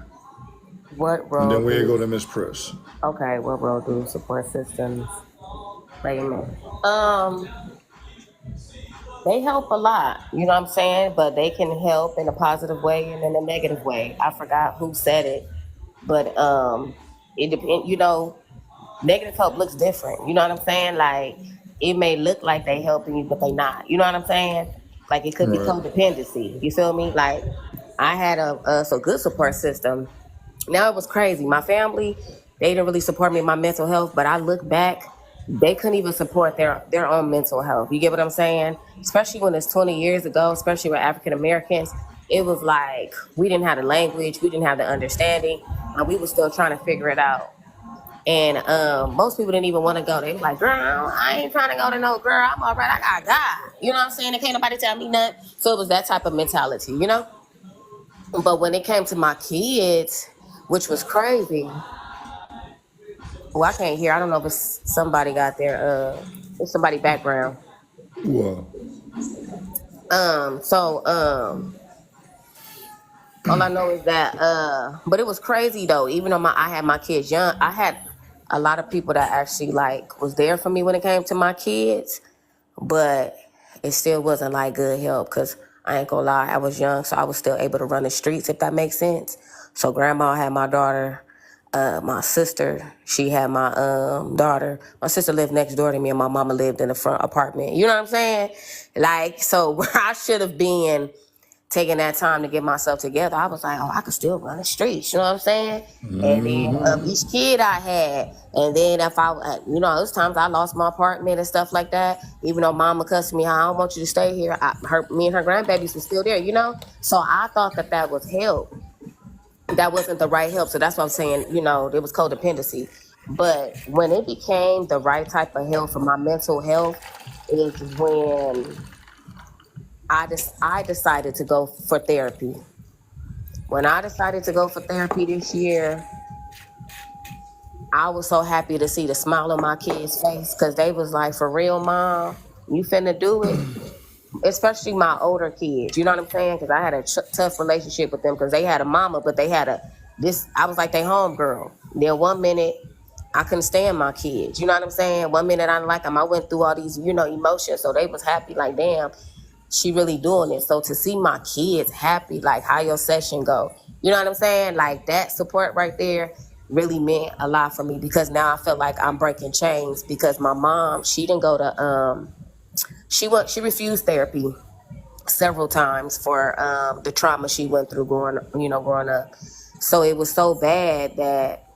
What and role then we'll do? go to Miss Priss. Okay, what role do support systems play in it? They help a lot, you know what I'm saying? But they can help in a positive way and in a negative way. I forgot who said it, but it depends. You know, negative help looks different. You know what I'm saying? Like it may look like they helping you, but they not. You know what I'm saying? Like it could be Right. codependency. You feel me? Like I had a so good support system. Now it was crazy. My family, they didn't really support me in my mental health, but I look back, they couldn't even support their own mental health. You get what I'm saying? Especially when it's 20 years ago, especially with African Americans, it was like we didn't have the language, we didn't have the understanding, and we were still trying to figure it out. And most people didn't even want to go. They were like, girl, I ain't trying to go to no girl. I'm all right. I got God. You know what I'm saying? And can't nobody tell me nothing. So it was that type of mentality, you know? But when it came to my kids, which was crazy, well, I can't hear. I don't know if it's somebody got their it's somebody background. Well, All I know is that but it was crazy though. Even though I had my kids young, I had a lot of people that actually like was there for me when it came to my kids, but it still wasn't like good help because I ain't gonna lie, I was young, so I was still able to run the streets, if that makes sense. So grandma had my daughter, my sister, she had my daughter. My sister lived next door to me and my mama lived in the front apartment. You know what I'm saying? Like, so where I should have been taking that time to get myself together, I was like, oh, I could still run the streets, you know what I'm saying? And then each kid I had, and then if you know, those times I lost my apartment and stuff like that, even though mama cussed me, I don't want you to stay here. Me and her grandbabies were still there, you know? So I thought that was help. That wasn't the right help. So that's what I'm saying, you know, it was codependency. But when it became the right type of help for my mental health is when I decided to go for therapy. When I decided to go for therapy this year, I was so happy to see the smile on my kids' face because they was like, for real, Mom, you finna do it? Especially my older kids, you know what I'm saying? Because I had a tough relationship with them because they had a mama, but they had I was like their home girl. Then one minute, I couldn't stand my kids, you know what I'm saying? One minute I didn't like them. I went through all these, you know, emotions. So they was happy like, damn, she really doing it. So to see my kids happy, like how your session go, you know what I'm saying? Like that support right there really meant a lot for me because now I feel like I'm breaking chains because my mom, she didn't go to, she refused therapy several times for the trauma she went through growing up. So it was so bad that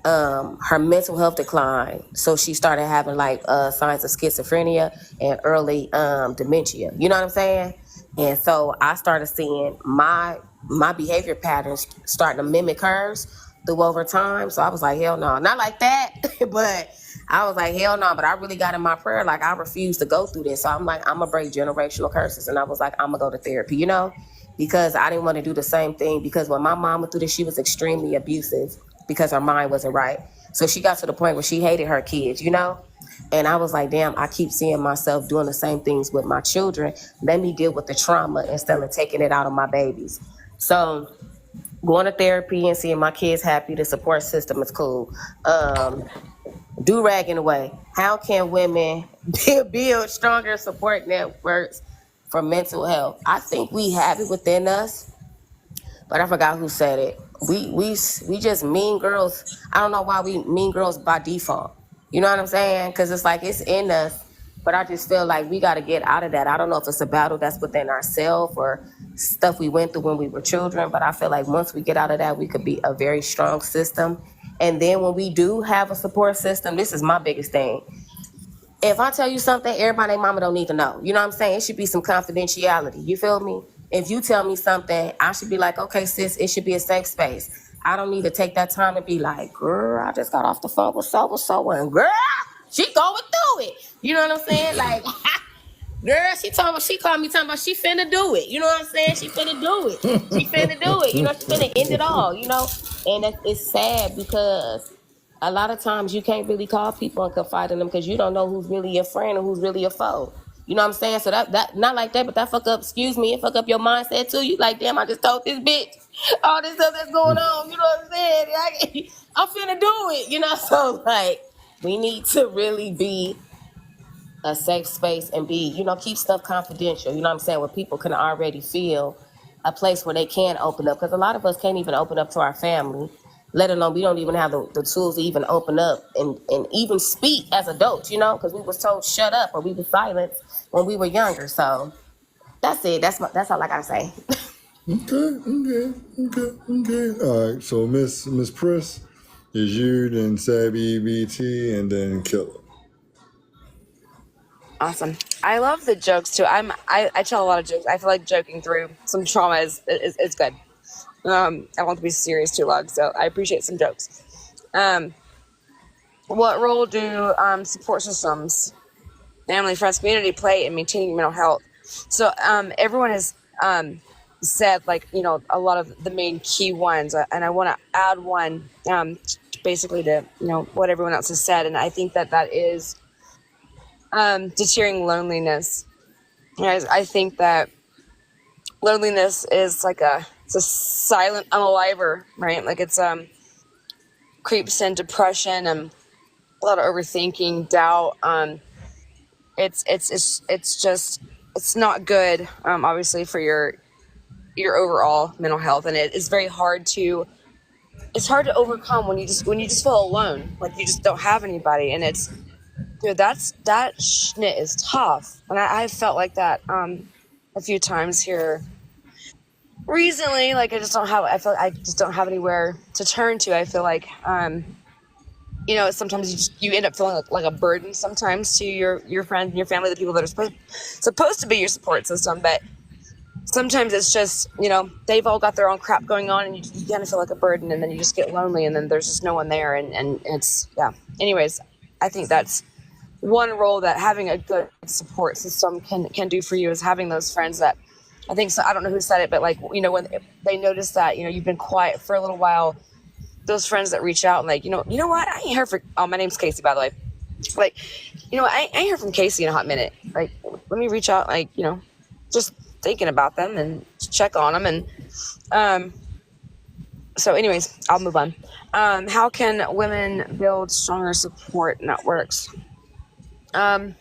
her mental health declined. So she started having like signs of schizophrenia and early dementia. You know what I'm saying? And so I started seeing my behavior patterns starting to mimic hers through over time. So I was like, hell no, not like that, but I was like, hell no. But I really got in my prayer, like I refuse to go through this. So I'm like, I'm gonna break generational curses. And I was like, I'm gonna go to therapy, you know, because I didn't want to do the same thing. Because when my mom went through this, she was extremely abusive because her mind wasn't right. So she got to the point where she hated her kids, you know? And I was like, damn, I keep seeing myself doing the same things with my children. Let me deal with the trauma instead of taking it out on my babies. So going to therapy and seeing my kids happy, the support system is cool. Do-ragging away. How can women build stronger support networks for mental health? I think we have it within us. but I forgot who said it. We just mean girls. I don't know why we mean girls by default. You know what I'm saying? Because it's like it's in us. But I just feel like we got to get out of that. I don't know if it's a battle that's within ourselves or stuff we went through when we were children. But I feel like once we get out of that, we could be a very strong system. And then when we do have a support system, this is my biggest thing. If I tell you something, everybody and mama don't need to know. You know what I'm saying? It should be some confidentiality. You feel me? If you tell me something, I should be like, okay, sis, it should be a safe space. I don't need to take that time to be like, girl, I just got off the phone with so, and girl, she going through it. You know what I'm saying? Like, girl, she called me talking about she finna do it. You know what I'm saying? She finna do it. She finna do it. You know, she finna end it all, you know? And it's sad because a lot of times you can't really call people and confide in them because you don't know who's really your friend or who's really your foe. You know what I'm saying? So that not like that, but that fuck up, it fuck up your mindset too. You like, damn, I just told this bitch all this stuff that's going on. You know what I'm saying? I'm finna do it, you know? So, like, we need to really be a safe space and be, you know, keep stuff confidential. You know what I'm saying? Where people can already feel a place where they can open up. Because a lot of us can't even open up to our family, let alone we don't even have the tools to even open up and even speak as adults, you know, because we was told shut up or we were silenced when we were younger. So that's it. That's all I got to say. Okay. All right. So Miss Priss is you, then Savvy BT, and then Killer. Awesome. I love the jokes too. I tell a lot of jokes. I feel like joking through some trauma is good. I don't want to be serious too long, so I appreciate some jokes. What role do support systems, family, friends, community play in maintaining mental health? So everyone has said, like, you know, a lot of the main key ones, and I want to add one basically to, you know, what everyone else has said, and I think that is deterring loneliness. I think that loneliness is like it's a silent unaliver, right? Like it's creeps in depression and a lot of overthinking, doubt. It's not good, obviously, for your overall mental health, and it's very hard to overcome when you just feel alone, like you just don't have anybody, and it's, you know, that shit is tough, and I felt like that a few times here recently. Like I feel like I just don't have anywhere to turn to. I feel like you know, sometimes you end up feeling like a burden sometimes to your friends and your family, the people that are supposed to be your support system, but sometimes it's just, you know, they've all got their own crap going on, and you kind of feel like a burden, and then you just get lonely, and then there's just no one there, and it's, yeah. Anyways, I think that's one role that having a good support system can do for you, is having those friends that, I think, so I don't know who said it, but like, you know, when they notice that, you know, you've been quiet for a little while, those friends that reach out and like, you know what, I ain't heard from, my name's Casey, by the way. Like, you know, I ain't heard from Casey in a hot minute. Like, let me reach out, like, you know, just thinking about them and check on them. And so anyways, I'll move on. How can women build stronger support networks? Honestly,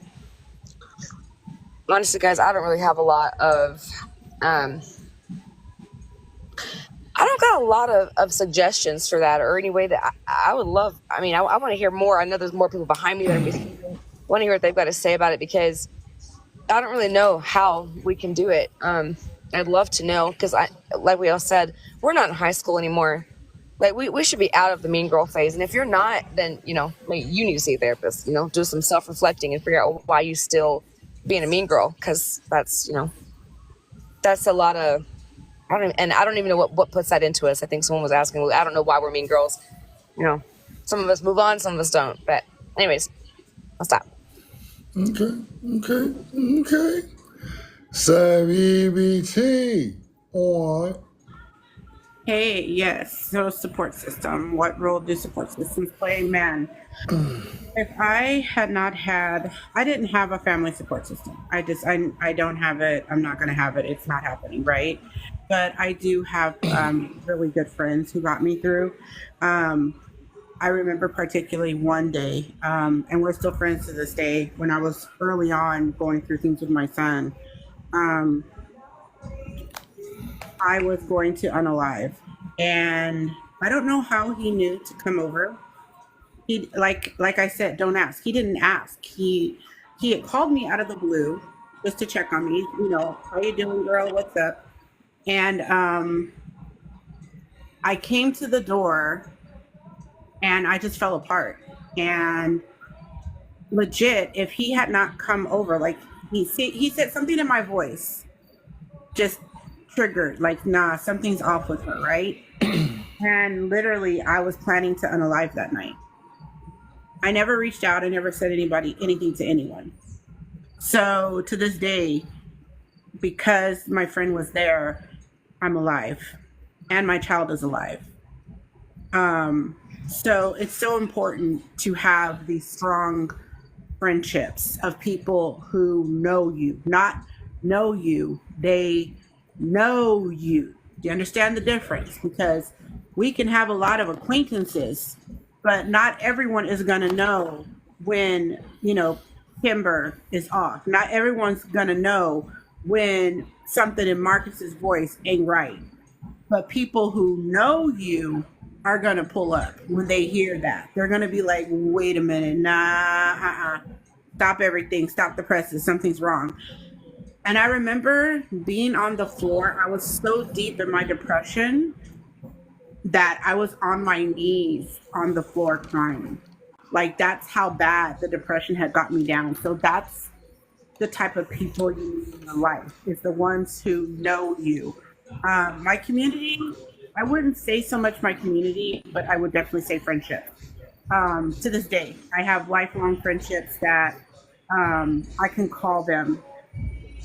guys, I don't really have a lot of I don't got a lot of suggestions for that, or any way that I would love. I mean, I want to hear more. I know there's more people behind me that want to hear what they've got to say about it, because I don't really know how we can do it. I'd love to know, because like we all said, we're not in high school anymore. Like we should be out of the mean girl phase. And if you're not, then, you know, you need to see a therapist, you know, do some self-reflecting and figure out why you still being a mean girl. Because that's, you know, that's a lot of, I don't even know what puts that into us. I think someone was asking, I don't know why we're mean girls. You know, some of us move on, some of us don't. But anyways, I'll stop. Okay. Savvy BT on. Hey, yes. So support system. What role do support systems play? Man, if I had not had, I didn't have a family support system. I don't have it. I'm not going to have it. It's not happening, right? But I do have really good friends who got me through. I remember particularly one day, and we're still friends to this day, when I was early on going through things with my son. I was going to unalive. And I don't know how he knew to come over. He like I said, don't ask. He didn't ask. He had called me out of the blue just to check on me. You know, how you doing, girl? What's up? And I came to the door and I just fell apart. And legit, if he had not come over, like he said something in my voice, just triggered, like, nah, something's off with her, right? And literally, I was planning to unalive that night. I never reached out. I never said anything to anyone. So to this day, because my friend was there, I'm alive, and my child is alive. So it's so important to have these strong friendships of people who know you, not know you, they know you. Do you understand the difference? Because we can have a lot of acquaintances, but not everyone is going to know when, you know, Kimber is off. Not everyone's going to know when something in Marcus's voice ain't right. But people who know you are going to pull up when they hear that. They're going to be like, wait a minute, nah, stop everything, stop the presses, something's wrong. And I remember being on the floor. I was so deep in my depression that I was on my knees on the floor crying. Like, that's how bad the depression had got me down. So that's the type of people you need in your life, is the ones who know you. My community, I wouldn't say so much my community, but I would definitely say friendship. To this day, I have lifelong friendships that I can call them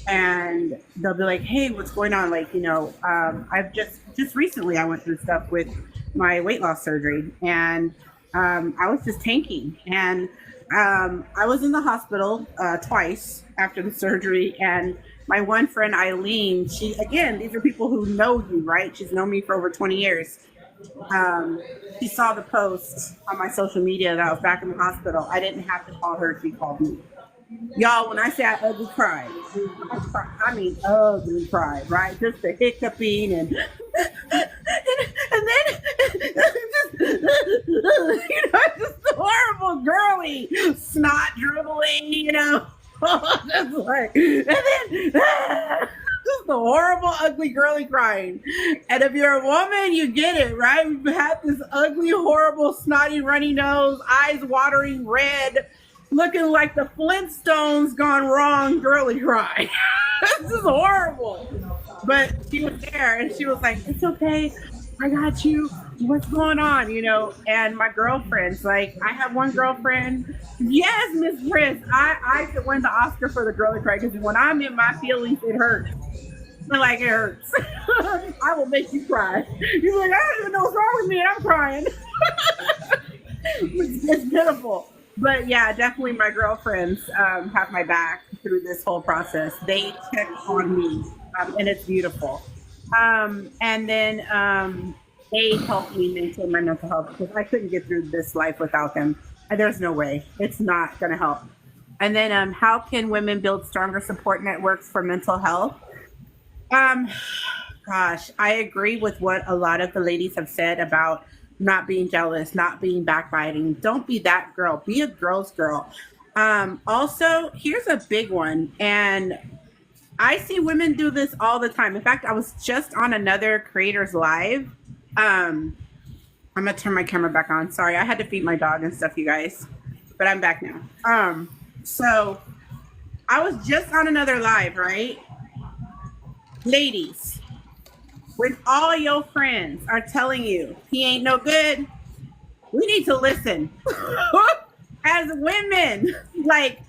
and they'll be like, hey, what's going on? Like, you know, I've just recently I went through stuff with my weight loss surgery, and I was just tanking. And I was in the hospital twice after the surgery, and my one friend, Eileen, these are people who know you, right? She's known me for over 20 years. She saw the post on my social media that I was back in the hospital. I didn't have to call her, she called me. Y'all, when I say I ugly cried, I mean ugly cried, right? Just the hiccuping and then just horrible girly snot dribbling, just like, and then just the horrible ugly girly crying. And if you're a woman, you get it, right? We've had this ugly, horrible, snotty, runny nose, eyes watering red, looking like the Flintstones gone wrong girly cry. This is horrible. But she was there and she was like, it's okay, I got you. What's going on? And my girlfriends, like, I have one girlfriend. Yes, Miss Chris, I could win the Oscar for the girly cry, because when I'm in my feelings, it hurts. Like, it hurts. I will make you cry. You're like, I don't even know what's wrong with me, and I'm crying. It's pitiful. But yeah, definitely my girlfriends have my back through this whole process. They check on me, and it's beautiful. And then they helped me maintain my mental health, because I couldn't get through this life without them. And there's no way. It's not going to help. And then how can women build stronger support networks for mental health? Gosh, I agree with what a lot of the ladies have said about not being jealous, not being backbiting. Don't be that girl. Be a girl's girl. Also, here's a big one. And I see women do this all the time. In fact, I was just on another creator's live. I'm going to turn my camera back on. Sorry, I had to feed my dog and stuff, you guys. But I'm back now. So I was just on another live, right? Ladies, when all your friends are telling you he ain't no good, we need to listen. As women, like,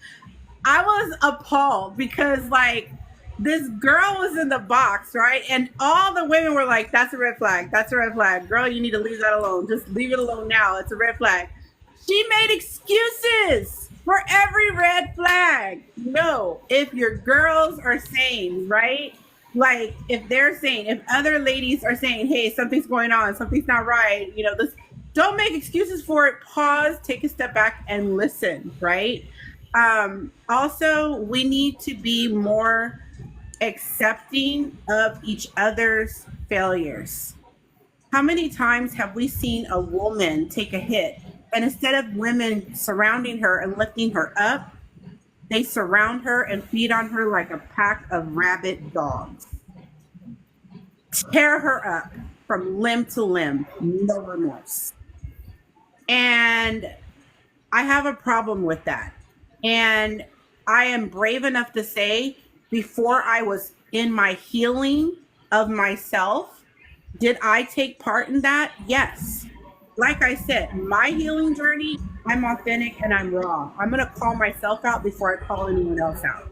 I was appalled because, like, this girl was in the box, right? And all the women were like, that's a red flag. That's a red flag. Girl, you need to leave that alone. Just leave it alone now. It's a red flag. She made excuses for every red flag. No, if your girls are saying, right? Like, if they're saying, if other ladies are saying, hey, something's going on, something's not right, this, don't make excuses for it. Pause, take a step back and listen, right? Also, we need to be more accepting of each other's failures. How many times have we seen a woman take a hit, and instead of women surrounding her and lifting her up, they surround her and feed on her like a pack of rabid dogs, tear her up from limb to limb, no remorse. And I have a problem with that. And I am brave enough to say, before I was in my healing of myself, did I take part in that? Yes. Like I said, my healing journey, I'm authentic and I'm raw. I'm going to call myself out before I call anyone else out.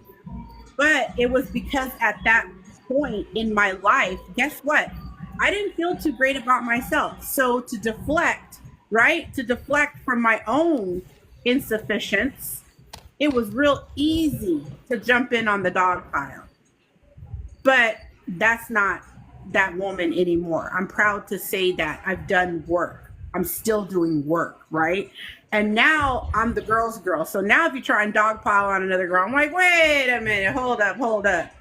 But it was because at that point in my life, guess what? I didn't feel too great about myself. So to deflect, right? To deflect from my own insufficiency, it was real easy to jump in on the dog pile. But that's not that woman anymore. I'm proud to say that I've done work. I'm still doing work, right? And now I'm the girl's girl. So now if you try and dogpile on another girl, I'm like, wait a minute, hold up.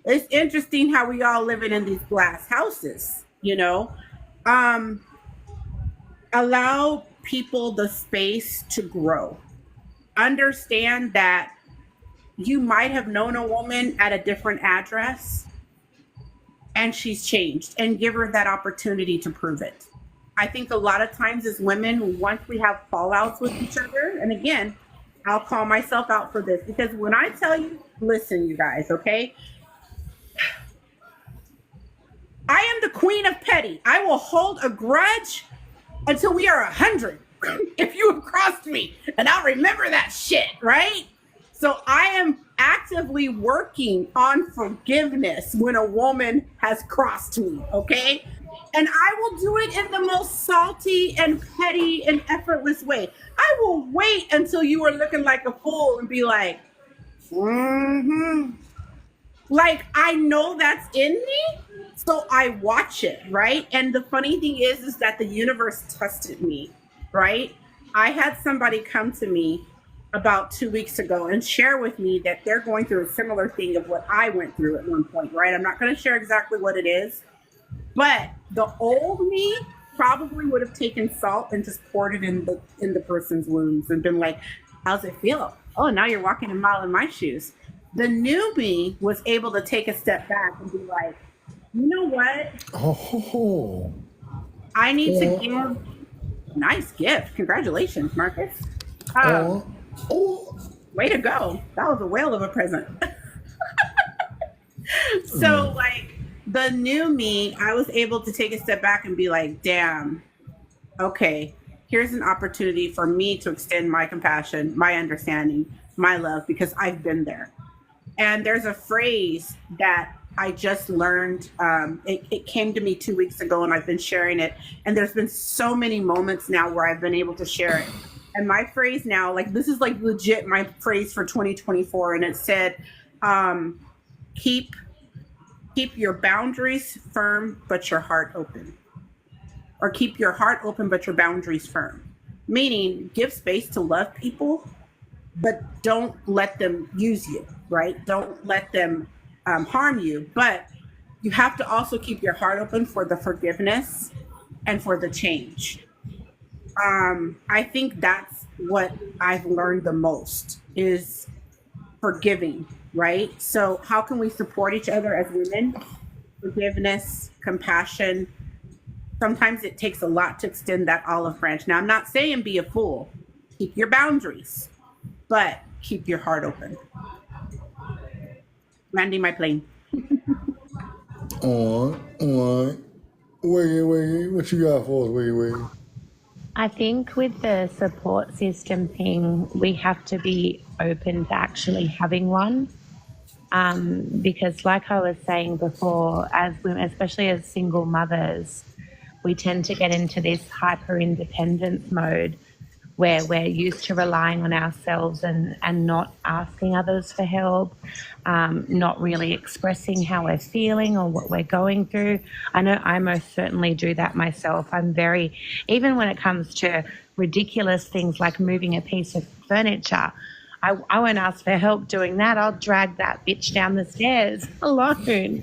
It's interesting how we all living in these glass houses, you know? Allow people the space to grow. Understand that you might have known a woman at a different address and she's changed, and give her that opportunity to prove it. I think a lot of times as women, once we have fallouts with each other, and again, I'll call myself out for this, because when I tell you, listen, you guys, okay? I am the queen of petty. I will hold a grudge until we are 100 if you have crossed me, and I'll remember that shit, right? So I am actively working on forgiveness when a woman has crossed me, okay? And I will do it in the most salty and petty and effortless way. I will wait until you are looking like a fool and be like, like, I know that's in me, so I watch it, right? And the funny thing is that the universe tested me, right? I had somebody come to me about 2 weeks ago and share with me that they're going through a similar thing of what I went through at one point, right? I'm not going to share exactly what it is, but the old me probably would have taken salt and just poured it in the person's wounds and been like, how's it feel? Oh, now you're walking a mile in my shoes. The new me was able to take a step back and be like, you know what? Oh, I need to give. Nice gift. Congratulations, Marcus. Way to go. That was a whale of a present. So, like, the new me, I was able to take a step back and be like, damn, okay, here's an opportunity for me to extend my compassion, my understanding, my love, because I've been there. And there's a phrase that I just learned. It came to me 2 weeks ago, and I've been sharing it. And there's been so many moments now where I've been able to share it. And my phrase now, like, this is like legit my phrase for 2024. And it said, keep your boundaries firm, but your heart open. Or keep your heart open, but your boundaries firm. Meaning, give space to love people, but don't let them use you, right? Don't let them harm you. But you have to also keep your heart open for the forgiveness and for the change. I think that's what I've learned the most is forgiving, right? So how can we support each other as women? Forgiveness, compassion. Sometimes it takes a lot to extend that olive branch. Now, I'm not saying be a fool. Keep your boundaries, but keep your heart open. Landing my plane. on. Wait. What you got for us? Wait. I think with the support system thing, we have to be open to actually having one. Because like I was saying before, as women, especially as single mothers, we tend to get into this hyper independence mode where we're used to relying on ourselves and not asking others for help, not really expressing how we're feeling or what we're going through. I know I most certainly do that myself. I'm very, even when it comes to ridiculous things like moving a piece of furniture, I won't ask for help doing that. I'll drag that bitch down the stairs alone.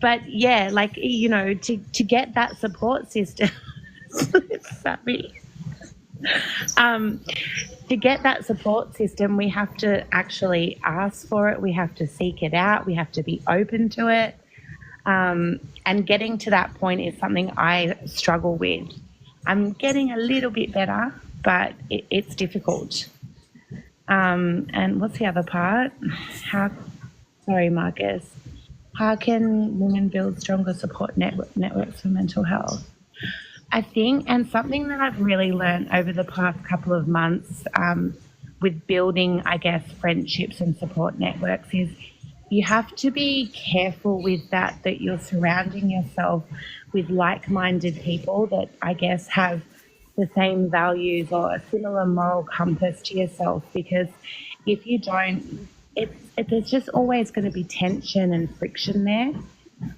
But yeah, like, to get that support system, sorry. To get that support system, we have to actually ask for it. We have to seek it out. We have to be open to it. And getting to that point is something I struggle with. I'm getting a little bit better, but it's difficult. And what's the other part? Sorry, Marcus. How can women build stronger support networks for mental health? I think, and something that I've really learned over the past couple of months with building, I guess, friendships and support networks is you have to be careful with that you're surrounding yourself with like-minded people that I guess have the same values or a similar moral compass to yourself, because if you don't, there's just always going to be tension and friction there.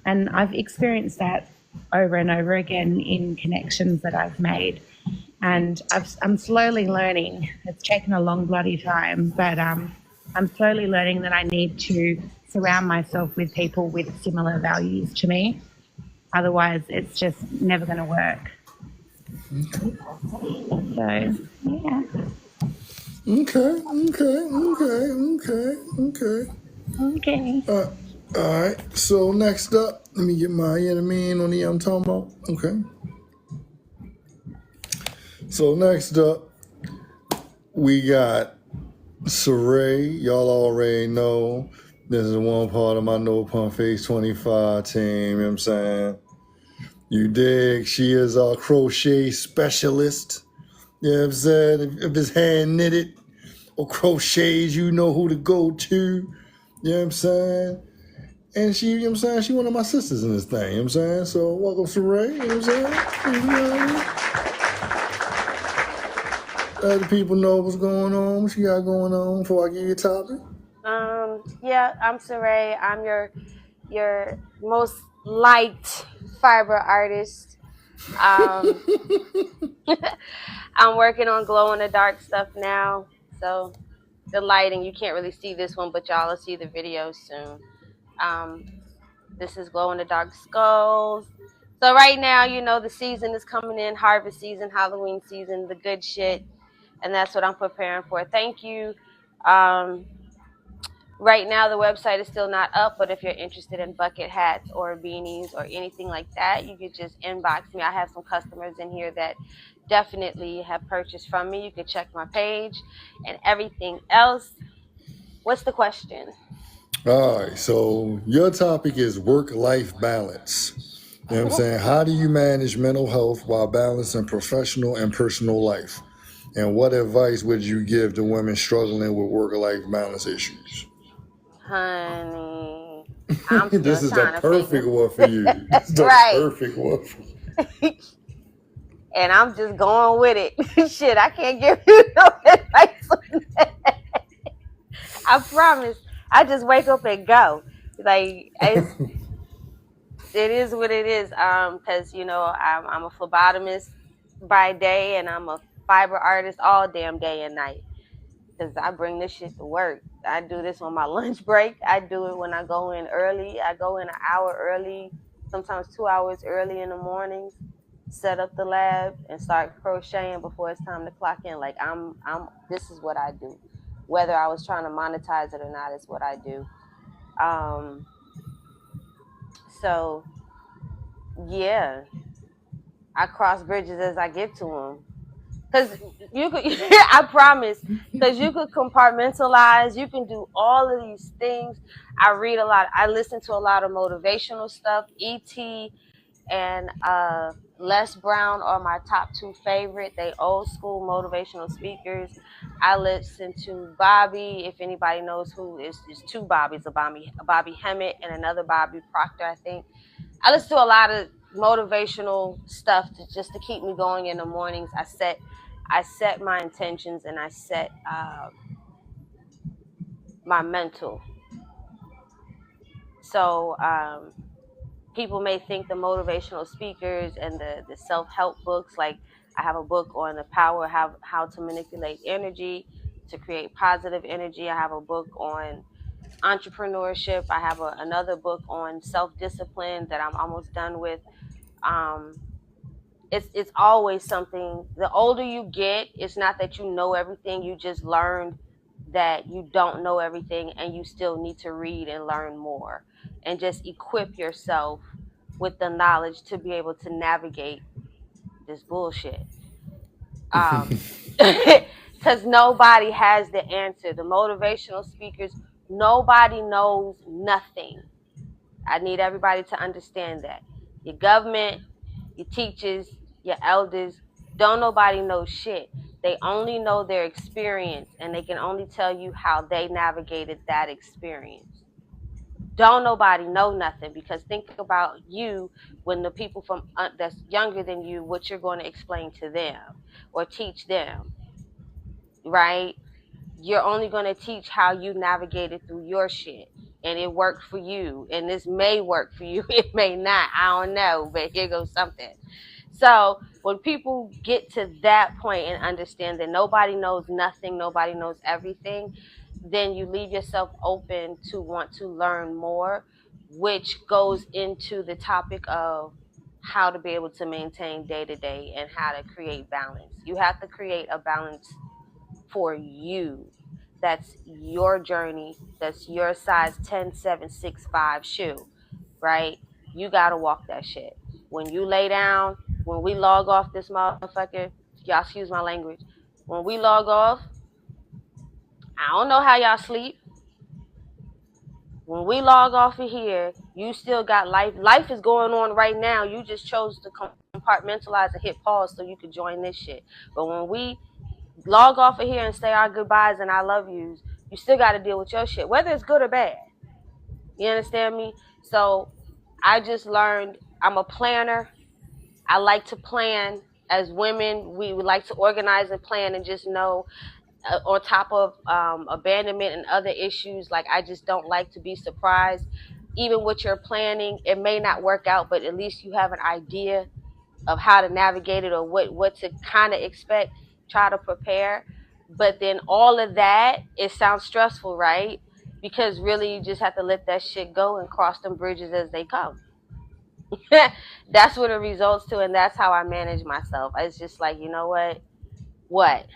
And I've experienced that over and over again in connections that I've made. And I'm slowly learning. It's taken a long bloody time, but I'm slowly learning that I need to surround myself with people with similar values to me. Otherwise, it's just never going to work. So, yeah. Okay. All right. So next up, let me get my enemy on the I'm talking about. Okay. So next up, we got Saray. Y'all already know this is one part of my No Pump Face 25 team. You know what I'm saying? You dig? She is our crochet specialist. You know what I'm saying? If it's hand knitted or crochets, you know who to go to. You know what I'm saying? And she, you know what I'm saying? She one of my sisters in this thing. You know what I'm saying? So welcome, Saray. You know what I'm saying? Let the people know what's going on, what you got going on before I give you a topic. Yeah, I'm Saray. I'm your most liked fiber artist. I'm working on glow in the dark stuff now. So the lighting, you can't really see this one, but y'all will see the video soon. This is glow in the dark skulls. So right now, the season is coming in, harvest season, Halloween season, the good shit. And that's what I'm preparing for. Thank you. Right now, the website is still not up, but if you're interested in bucket hats or beanies or anything like that, you could just inbox me. I have some customers in here that definitely have purchased from me. You can check my page and everything else. What's the question? All right, so your topic is work-life balance. You know what I'm saying? How do you manage mental health while balancing professional and personal life? And what advice would you give to women struggling with work-life balance issues? Honey, I'm still This is the trying to perfect figure. one for you. This is the Right. perfect one for you. And I'm just going with it. Shit, I can't give you no advice on that. I promise. I just wake up and go. Like, it is what it is. Because, I'm a phlebotomist by day and I'm a fiber artist all damn day and night. Because I bring this shit to work. I do this on my lunch break. I do it when I go in early. I go in an hour early, sometimes 2 hours early in the mornings, set up the lab and start crocheting before it's time to clock in. Like this is what I do. Whether I was trying to monetize it or not, it's what I do. So yeah, I cross bridges as I get to them. Because you could, I promise, because you could compartmentalize, you can do all of these things. I read a lot, I listen to a lot of motivational stuff. E.T. and Les Brown are my top two favorite. They old school motivational speakers. I listen to Bobby, if anybody knows who is two Bobbies, a Bobby Hemmett and another Bobby Proctor, I think. I listen to a lot of motivational stuff just to keep me going in the mornings. I set my intentions and I set my mental. So people may think the motivational speakers and the self-help books, like I have a book on the power, how to manipulate energy. to create positive energy. I have a book on entrepreneurship. I have another book on self-discipline that I'm almost done with. Um, it's always something. The older you get, it's not that you know everything. You just learned that you don't know everything and you still need to read and learn more and just equip yourself with the knowledge to be able to navigate this bullshit. Because nobody has the answer. The motivational speakers, nobody knows nothing. I need everybody to understand that. Your government, your teachers, your elders, don't nobody know shit. They only know their experience, and they can only tell you how they navigated that experience. Don't nobody know nothing, because think about you when the people from that's younger than you, what you're going to explain to them or teach them, right? You're only going to teach how you navigated through your shit, and it worked for you, and this may work for you, it may not, I don't know, but here goes something. So when people get to that point and understand that nobody knows nothing, nobody knows everything, then you leave yourself open to want to learn more, which goes into the topic of how to be able to maintain day to day and how to create balance. You have to create a balance for you. That's your journey. That's your size 10, 7, 6, 5 shoe, right? You got to walk that shit. When you lay down, when we log off this motherfucker, y'all excuse my language, when we log off, I don't know how y'all sleep. When we log off of here, you still got life. Life is going on right now. You just chose to compartmentalize and hit pause so you could join this shit. But when we log off of here and say our goodbyes and I love yous, you still got to deal with your shit, whether it's good or bad. You understand me? So I just learned I'm a planner. I like to plan. As women, we would like to organize and plan and just know on top of abandonment and other issues, like I just don't like to be surprised. Even with your planning, it may not work out, but at least you have an idea of how to navigate it or what to kind of expect. Try to prepare. But then all of that, it sounds stressful, right? Because really you just have to let that shit go and cross them bridges as they come. That's what it results to, and that's how I manage myself. It's just like, you know what?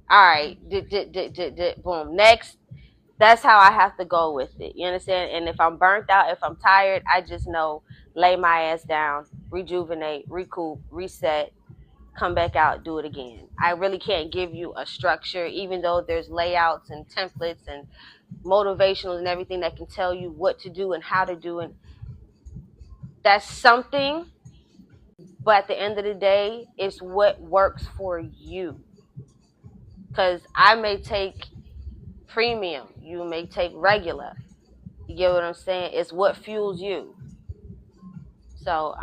All right, boom. Next, that's how I have to go with it. You understand? And if I'm burnt out, if I'm tired, I just know, lay my ass down, rejuvenate, recoup, reset, come back out, do it again. I really can't give you a structure, even though there's layouts and templates and motivationals and everything that can tell you what to do and how to do it. That's something, but at the end of the day, it's what works for you. Because I may take premium, you may take regular. You get what I'm saying? It's what fuels you. So,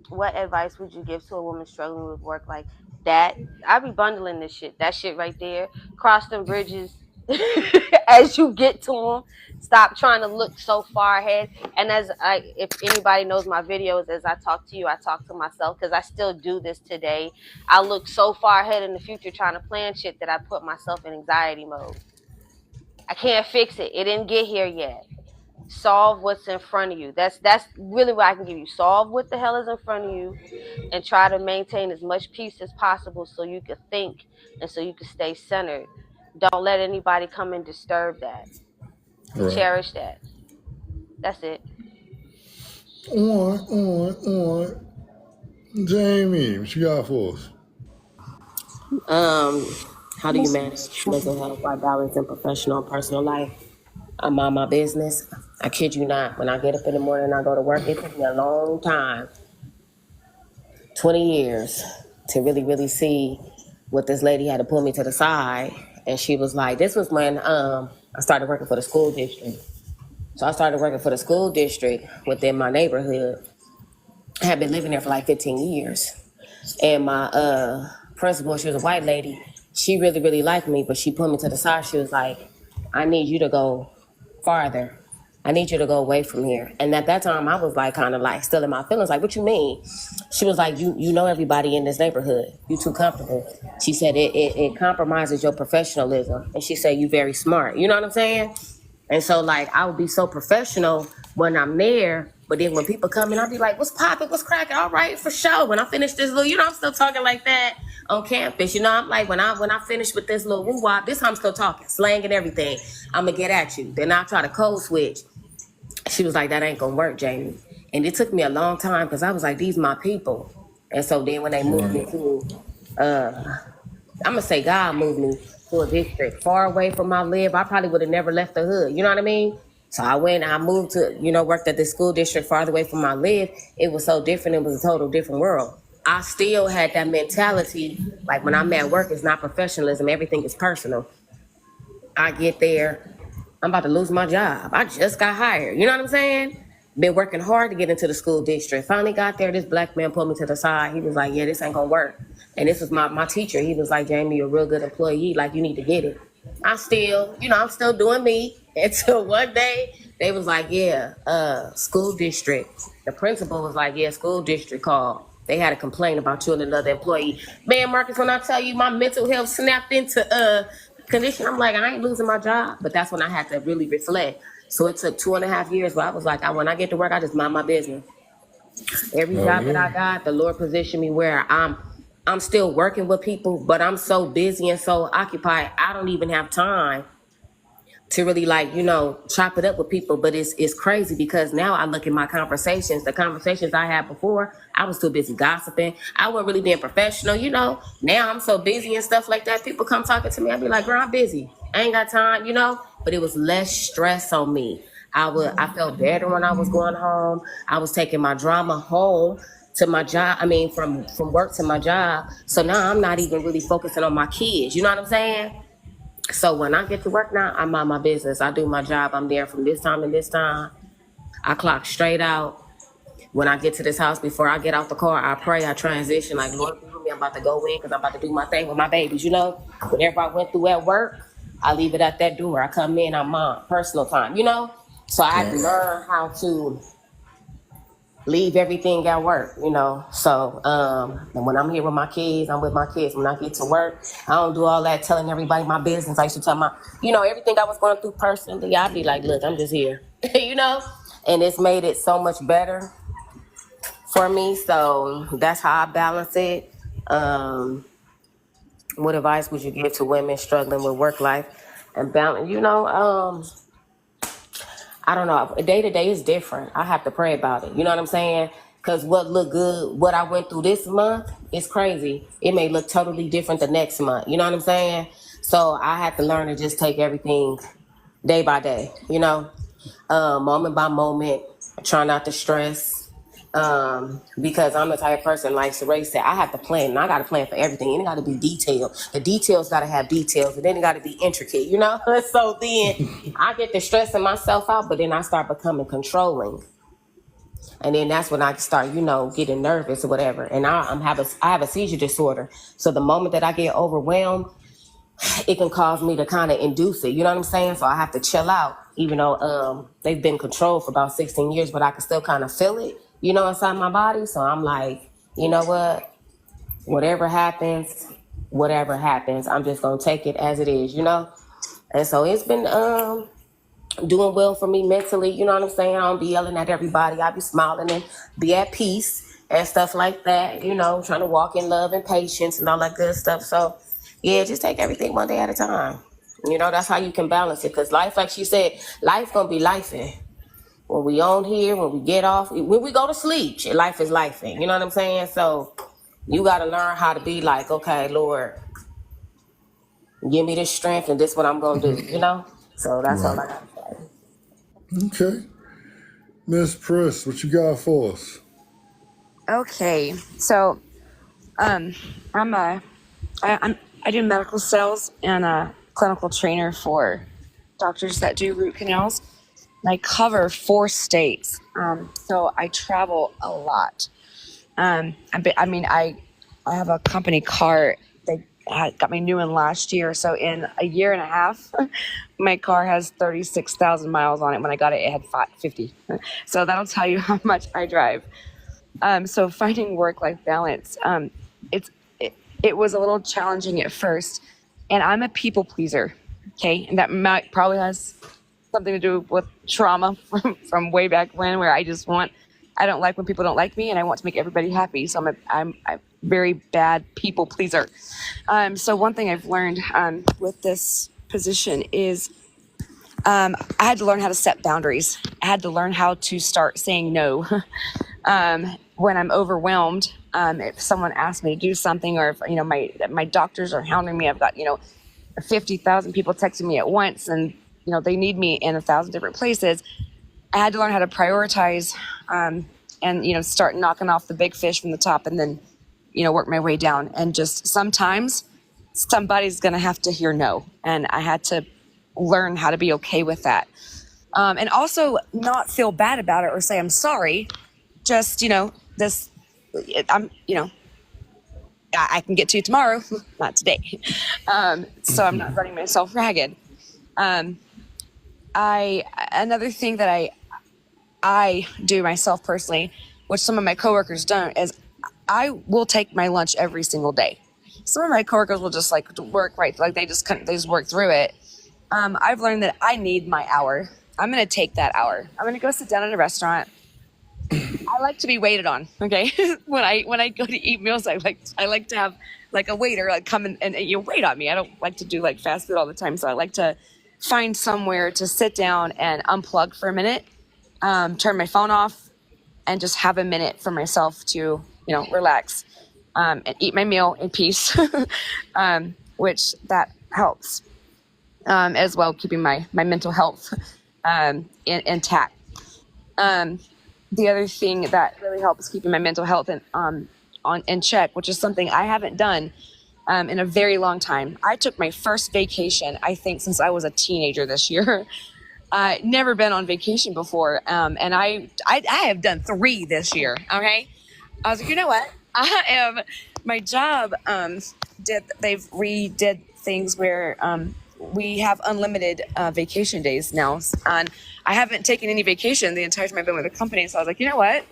what advice would you give to a woman struggling with work like that? I be bundling this shit. That shit right there. Cross them bridges as you get to them. Stop trying to look so far ahead. And if anybody knows my videos, as I talk to you, I talk to myself, because I still do this today. I look so far ahead in the future trying to plan shit that I put myself in anxiety mode. I can't fix it. It didn't get here yet. Solve what's in front of you. That's really what I can give you. Solve what the hell is in front of you and try to maintain as much peace as possible so you can think and so you can stay centered. Don't let anybody come and disturb that. Right. Cherish that. That's it. On. Jamie, what you got for us? How do you manage mental health while balancing professional and personal life? I'm on my business. I kid you not. When I get up in the morning and I go to work, it took me a long time, 20 years, to really, really see what this lady had to pull me to the side. And she was like, this was when I started working for the school district. So I started working for the school district within my neighborhood. I had been living there for like 15 years. And my principal, she was a white lady. She really, really liked me, but she pulled me to the side. She was like, I need you to go farther. I need you to go away from here. And at that time, I was like, kind of like still in my feelings. Like, what you mean? She was like, you know everybody in this neighborhood. You too comfortable. She said, it compromises your professionalism. And she said, you very smart. You know what I'm saying? And so, like, I would be so professional when I'm there. But then when people come in, I'll be like, what's popping? What's cracking? All right, for sure. When I finish this little, I'm still talking like that on campus. I'm like, when I finish with this little woo-wop, this time I'm still talking, slang and everything. I'm going to get at you. Then I'll try to code switch. She was like, that ain't gonna work, Jamie. And it took me a long time because I was like, these my people. And so then when they moved me to, I'm gonna say God moved me to a district far away from my live, I probably would have never left the hood. You know what I mean? So I moved to, worked at this school district farther away from my live. It was so different. It was a total different world. I still had that mentality, like when I'm at work, it's not professionalism. Everything is personal. I get there, I'm about to lose my job. I just got hired. You know what I'm saying? Been working hard to get into the school district. Finally got there. This black man pulled me to the side. He was like, yeah, this ain't gonna work. And this was my teacher. He was like, Jamie, you're a real good employee. Like, you need to get it. I'm still doing me. Until one day, they was like, yeah, school district. The principal was like, yeah, school district called. They had a complaint about you and another employee. Man, Marcus, when I tell you my mental health snapped into condition, I'm like, I ain't losing my job. But that's when I had to really reflect. So it took 2.5 years, but I was like, when I get to work, I just mind my business. Every job that I got, the Lord positioned me where I'm still working with people, but I'm so busy and so occupied, I don't even have time to really chop it up with people. But it's crazy because now I look at my conversations, the conversations I had before, I was too busy gossiping. I wasn't really being professional, Now I'm so busy and stuff like that. People come talking to me, I'd be like, girl, I'm busy. I ain't got time, But it was less stress on me. I felt better when I was going home. I was taking my drama home to my job. I mean, from work to my job. So now I'm not even really focusing on my kids. You know what I'm saying? So when I get to work now, I'm on my business. I do my job. I'm there from this time to this time. I clock straight out. When I get to this house, before I get out the car, I pray, I transition. Like, Lord, be with me. I'm about to go in because I'm about to do my thing with my babies, Whatever I went through at work, I leave it at that door. I come in, I'm on personal time, So I had to learn how to leave everything at work, So and when I'm here with my kids, I'm with my kids. When I get to work, I don't do all that telling everybody my business. I used to tell everything I was going through personally. I'd be like, look, I'm just here, And it's made it so much better for me. So that's how I balance it. What advice would you give to women struggling with work life and balance? I don't know. Day to day is different. I have to pray about it. You know what I'm saying? Because what looked good, what I went through this month is crazy. It may look totally different the next month. You know what I'm saying? So I had to learn to just take everything day by day, moment by moment, try not to stress. Because I'm the type of person, like Saray said, I have to plan, and I got to plan for everything, and it got to be detailed. The details got to have details, and then it got to be intricate, So then I get to stressing myself out, but then I start becoming controlling, and then that's when I start, getting nervous or whatever. And I have a seizure disorder, so the moment that I get overwhelmed, it can cause me to kind of induce it. You know what I'm saying? So I have to chill out, even though they've been controlled for about 16 years, but I can still kind of feel it, inside my body. So I'm like, you know what? Whatever happens, I'm just going to take it as it is, And so it's been doing well for me mentally. You know what I'm saying? I don't be yelling at everybody. I be smiling and be at peace and stuff like that, trying to walk in love and patience and all that good stuff. So yeah, just take everything one day at a time. That's how you can balance it. Because life, like she said, life gonna be lifing. When we on here, when we get off, when we go to sleep, life is lifing. You know what I'm saying? So you got to learn how to be like, okay, Lord, give me this strength and this is what I'm going to do, So that's all I got to say. Okay. Miss Priss, what you got for us? Okay, so I do medical sales and a clinical trainer for doctors that do root canals. And I cover 4 states, so I travel a lot. I have a company car. got my new one last year. So in a year and a half, my car has 36,000 miles on it. When I got it, it had 50. So that'll tell you how much I drive. So finding work-life balance, it was a little challenging at first, and I'm a people pleaser. Okay, and that might probably has something to do with trauma from way back when, where I don't like when people don't like me, and I want to make everybody happy. So I'm a very bad people pleaser. So one thing I've learned with this position is I had to learn how to set boundaries. I had to learn how to start saying no. When I'm overwhelmed, if someone asks me to do something, or if my doctors are hounding me, I've got 50,000 people texting me at once, and they need me in 1,000 different places. I had to learn how to prioritize, and start knocking off the big fish from the top, and then work my way down. And just sometimes somebody's gonna have to hear no, and I had to learn how to be okay with that, and also not feel bad about it or say I'm sorry. Just I can get to you tomorrow, not today. So I'm not running myself ragged. Another thing that I do myself personally, which some of my coworkers don't, is I will take my lunch every single day. Some of my coworkers will just work right, they just work through it. I've learned that I need my hour. I'm gonna take that hour. I'm gonna go sit down at a restaurant. I like to be waited on. Okay, when I go to eat meals, I like to have a waiter come and you wait on me. I don't like to do fast food all the time, so I like to find somewhere to sit down and unplug for a minute, turn my phone off, and just have a minute for myself to relax, and eat my meal in peace, which that helps, as well, keeping my mental health intact. The other thing that really helps keeping my mental health in check, which is something I haven't done in a very long time. I took my first vacation, I think, since I was a teenager this year. Never been on vacation before, and I have done 3 this year. Okay, I was like, you know what? My job they've redid things where we have unlimited vacation days now, and I haven't taken any vacation the entire time I've been with the company. So I was like, you know what?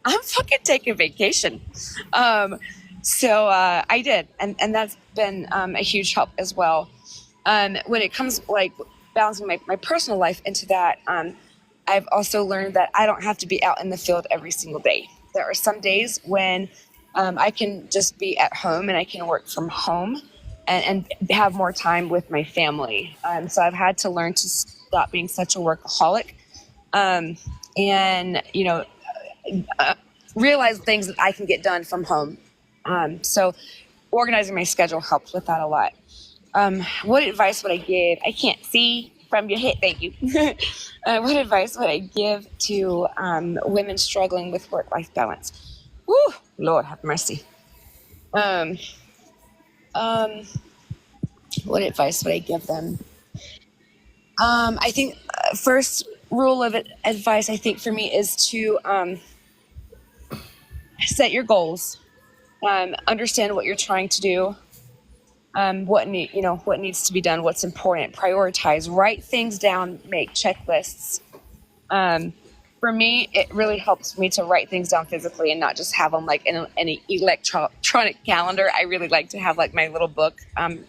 I'm fucking taking vacation. So I did, and that's been a huge help as well. When it comes balancing my personal life into that, I've also learned that I don't have to be out in the field every single day. There are some days when I can just be at home and I can work from home and have more time with my family. So I've had to learn to stop being such a workaholic, and realize things that I can get done from home. So organizing my schedule helps with that a lot. What advice would I give? I can't see from your head. Thank you. What advice would I give to women struggling with work-life balance? Woo, Lord have mercy. What advice would I give them? I think first rule of advice, I think, for me is to set your goals, understand what you're trying to do, what needs to be done, what's important, prioritize, write things down, make checklists. For me, it really helps me to write things down physically and not just have them in an electronic calendar. I really like to have my little book. I'm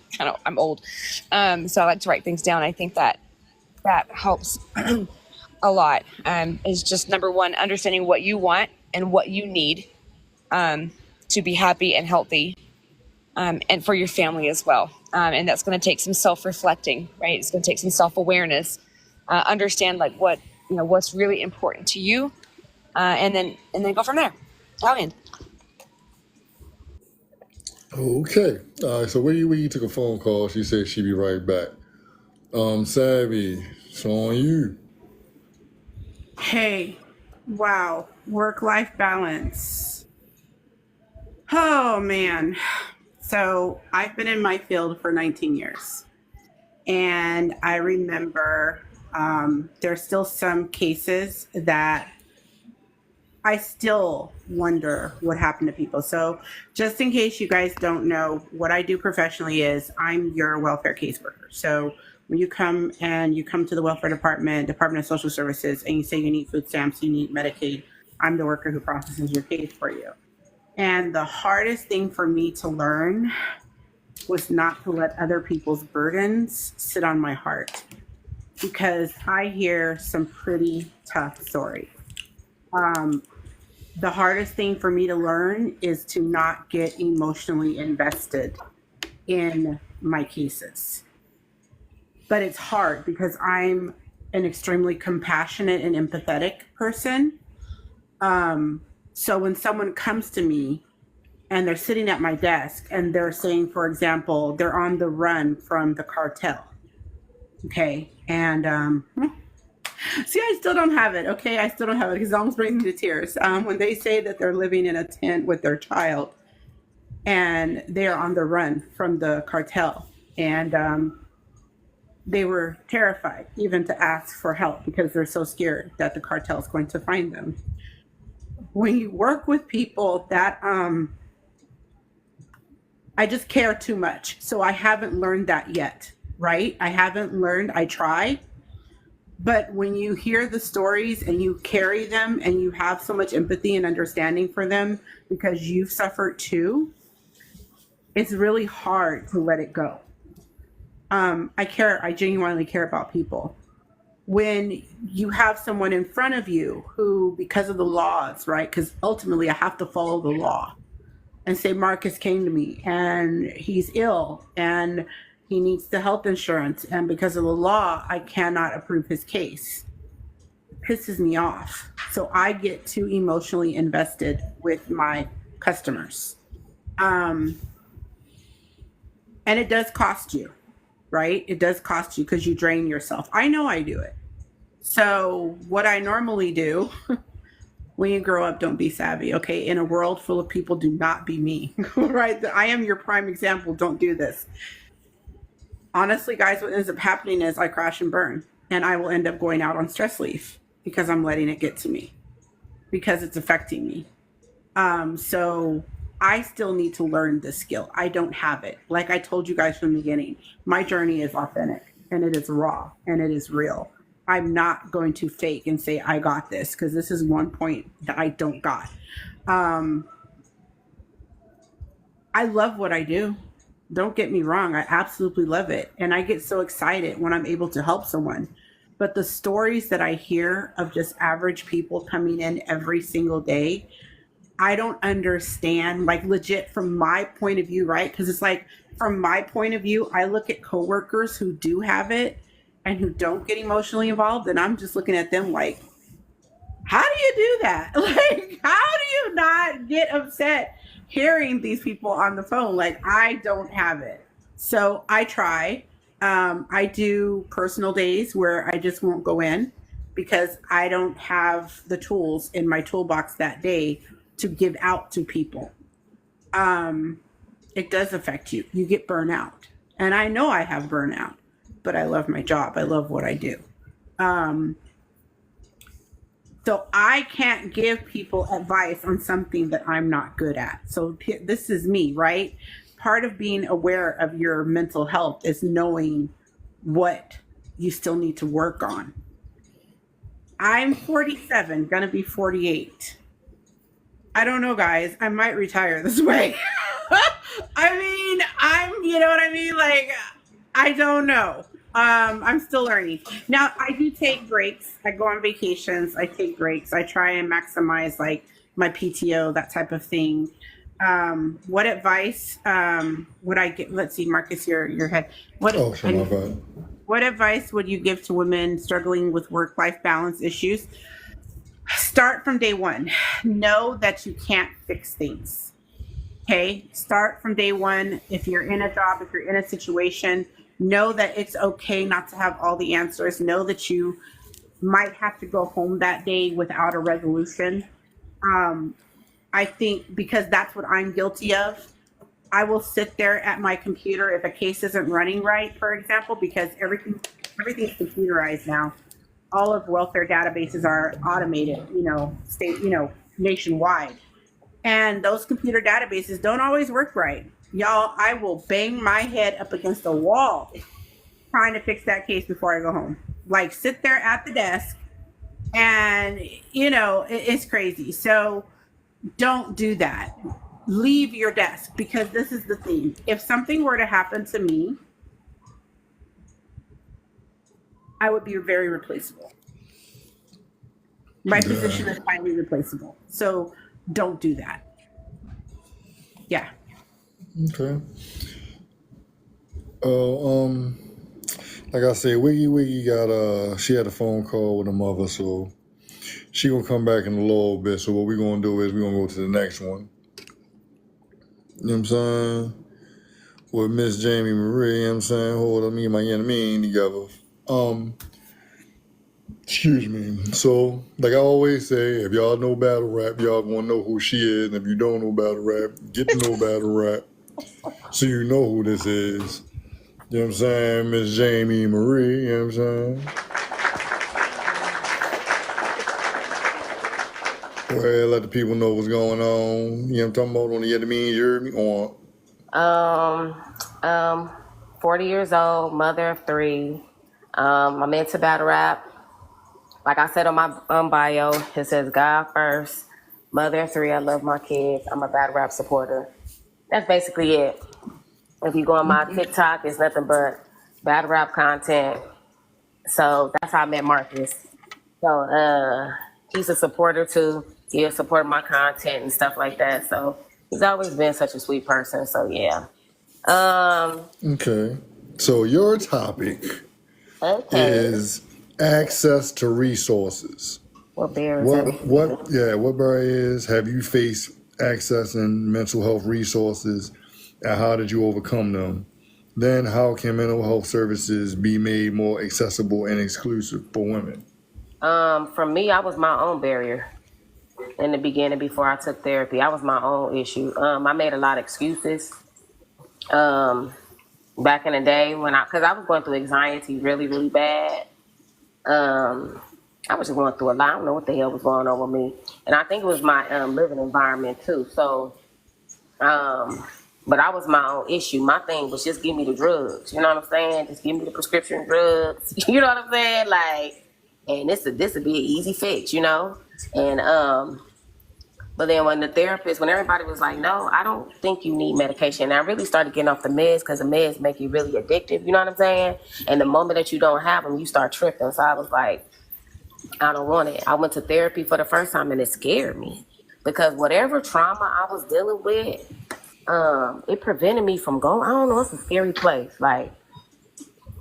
old, so I like to write things down. I think that helps a lot. Is just number one, understanding what you want and what you need to be happy and healthy, and for your family as well. And that's going to take some self-reflecting, right? It's going to take some self-awareness. Understand what's really important to you, and then go from there. I'll end. Okay. So we took a phone call. She said she'd be right back. Savvy, it's on you. Hey, wow, work-life balance. Oh man. So I've been in my field for 19 years, and I remember there's still some cases that I still wonder what happened to people. So just in case you guys don't know, what I do professionally is I'm your welfare caseworker. So when you come to the welfare department, Department of Social Services, and you say you need food stamps, you need Medicaid, I'm the worker who processes your case for you. And the hardest thing for me to learn was not to let other people's burdens sit on my heart, because I hear some pretty tough stories. The hardest thing for me to learn is to not get emotionally invested in my cases. But it's hard because I'm an extremely compassionate and empathetic person. So when someone comes to me and they're sitting at my desk and they're saying, for example, they're on the run from the cartel. Okay. And see, I still don't have it. Okay. I still don't have it because it almost brings me to tears. When they say that they're living in a tent with their child and they're on the run from the cartel, and they were terrified even to ask for help because they're so scared that the cartel is going to find them. When you work with people that I just care too much. So I haven't learned that yet, right? I haven't learned. I try. But when you hear the stories and you carry them and you have so much empathy and understanding for them because you've suffered too, it's really hard to let it go. I genuinely care about people. When you have someone in front of you who, because of the laws, right? Because ultimately I have to follow the law, and say Marcus came to me and he's ill and he needs the health insurance, and because of the law, I cannot approve his case. It pisses me off. So I get too emotionally invested with my customers. And it does cost you, right? It does cost you because you drain yourself. I know I do it. So what I normally do, when you grow up, don't be savvy, okay? In a world full of people, do not be me, right? I am your prime example. Don't do this. Honestly, guys, what ends up happening is I crash and burn, and I will end up going out on stress leave because I'm letting it get to me, because it's affecting me. So I still need to learn this skill. I don't have it. Like I told you guys from the beginning, my journey is authentic and it is raw and it is real. I'm not going to fake and say I got this, because this is one point that I don't got. I love what I do. Don't get me wrong. I absolutely love it. And I get so excited when I'm able to help someone. But the stories that I hear of just average people coming in every single day, I don't understand, like legit from my point of view, right? Because it's like, from my point of view, I look at coworkers who do have it and who don't get emotionally involved, and I'm just looking at them like, how do you do that? Like, how do you not get upset hearing these people on the phone? Like, I don't have it. So I try. I do personal days where I just won't go in because I don't have the tools in my toolbox that day to give out to people. It does affect you. You get burnout. And I know I have burnout, but I love my job. I love what I do. So I can't give people advice on something that I'm not good at. So this is me, right? Part of being aware of your mental health is knowing what you still need to work on. I'm 47, gonna be 48. I don't know, guys. I might retire this way. I mean, you know what I mean? Like, I don't know. I'm still learning. Now, I do take breaks. I go on vacations. I take breaks. I try and maximize like my PTO, that type of thing. What advice would I get? Let's see, Marcus, your head. What advice would you give to women struggling with work-life balance issues? Start from day one. Know that you can't fix things. Okay? Start from day one. If you're in a job, if you're in a situation, know that it's okay not to have all the answers. Know that you might have to go home that day without a resolution. I think because that's what I'm guilty of. I will sit there at my computer if a case isn't running right, for example, because everything's computerized now. All of welfare databases are automated, state, nationwide. And those computer databases don't always work right. Y'all, I will bang my head up against the wall trying to fix that case before I go home. Like, sit there at the desk and, it's crazy. So don't do that. Leave your desk, because this is the thing. If something were to happen to me, I would be very replaceable. My position is highly replaceable. So don't do that. Yeah. Okay. Like I said, Wiggy got she had a phone call with her mother, so she gonna come back in a little bit. So what we gonna do is we gonna go to the next one. You know what I'm saying? With Miss Jamie Marie, you know what I'm saying? Hold on, me and my enemy together. Excuse me. So, like I always say, if y'all know battle rap, y'all gonna know who she is. And if you don't know battle rap, get to know battle rap so you know who this is. You know what I'm saying? Miss Jamie Marie, you know what I'm saying? Go ahead, let the people know what's going on. You know what I'm talking about? On the mean, you heard me? 40 years old, mother of 3. I'm into battle rap. Like I said on my bio, it says God first, mother of 3. I love my kids. I'm a battle rap supporter. That's basically it. If you go on my TikTok, it's nothing but battle rap content. So that's how I met Marcus. So he's a supporter too. He'll support my content and stuff like that. So he's always been such a sweet person. So yeah. Okay. So your topic is access to resources. What barriers? What barriers have you faced accessing mental health resources, and how did you overcome them? Then how can mental health services be made more accessible and exclusive for women? For me, I was my own barrier in the beginning before I took therapy. I was my own issue. I made a lot of excuses. Back in the day because I was going through anxiety really, really bad. I was just going through a lot. I don't know what the hell was going on with me. And I think it was my living environment too. So, but I was my own issue. My thing was just give me the drugs. You know what I'm saying? Just give me the prescription drugs. You know what I'm saying? Like, and this would be an easy fix, And but then when everybody was like, no, I don't think you need medication. And I really started getting off the meds because the meds make you really addictive. You know what I'm saying? And the moment that you don't have them, you start tripping. So I was like, I don't want it. I went to therapy for the first time and it scared me because whatever trauma I was dealing with, it prevented me from going. I don't know. It's a scary place. Like,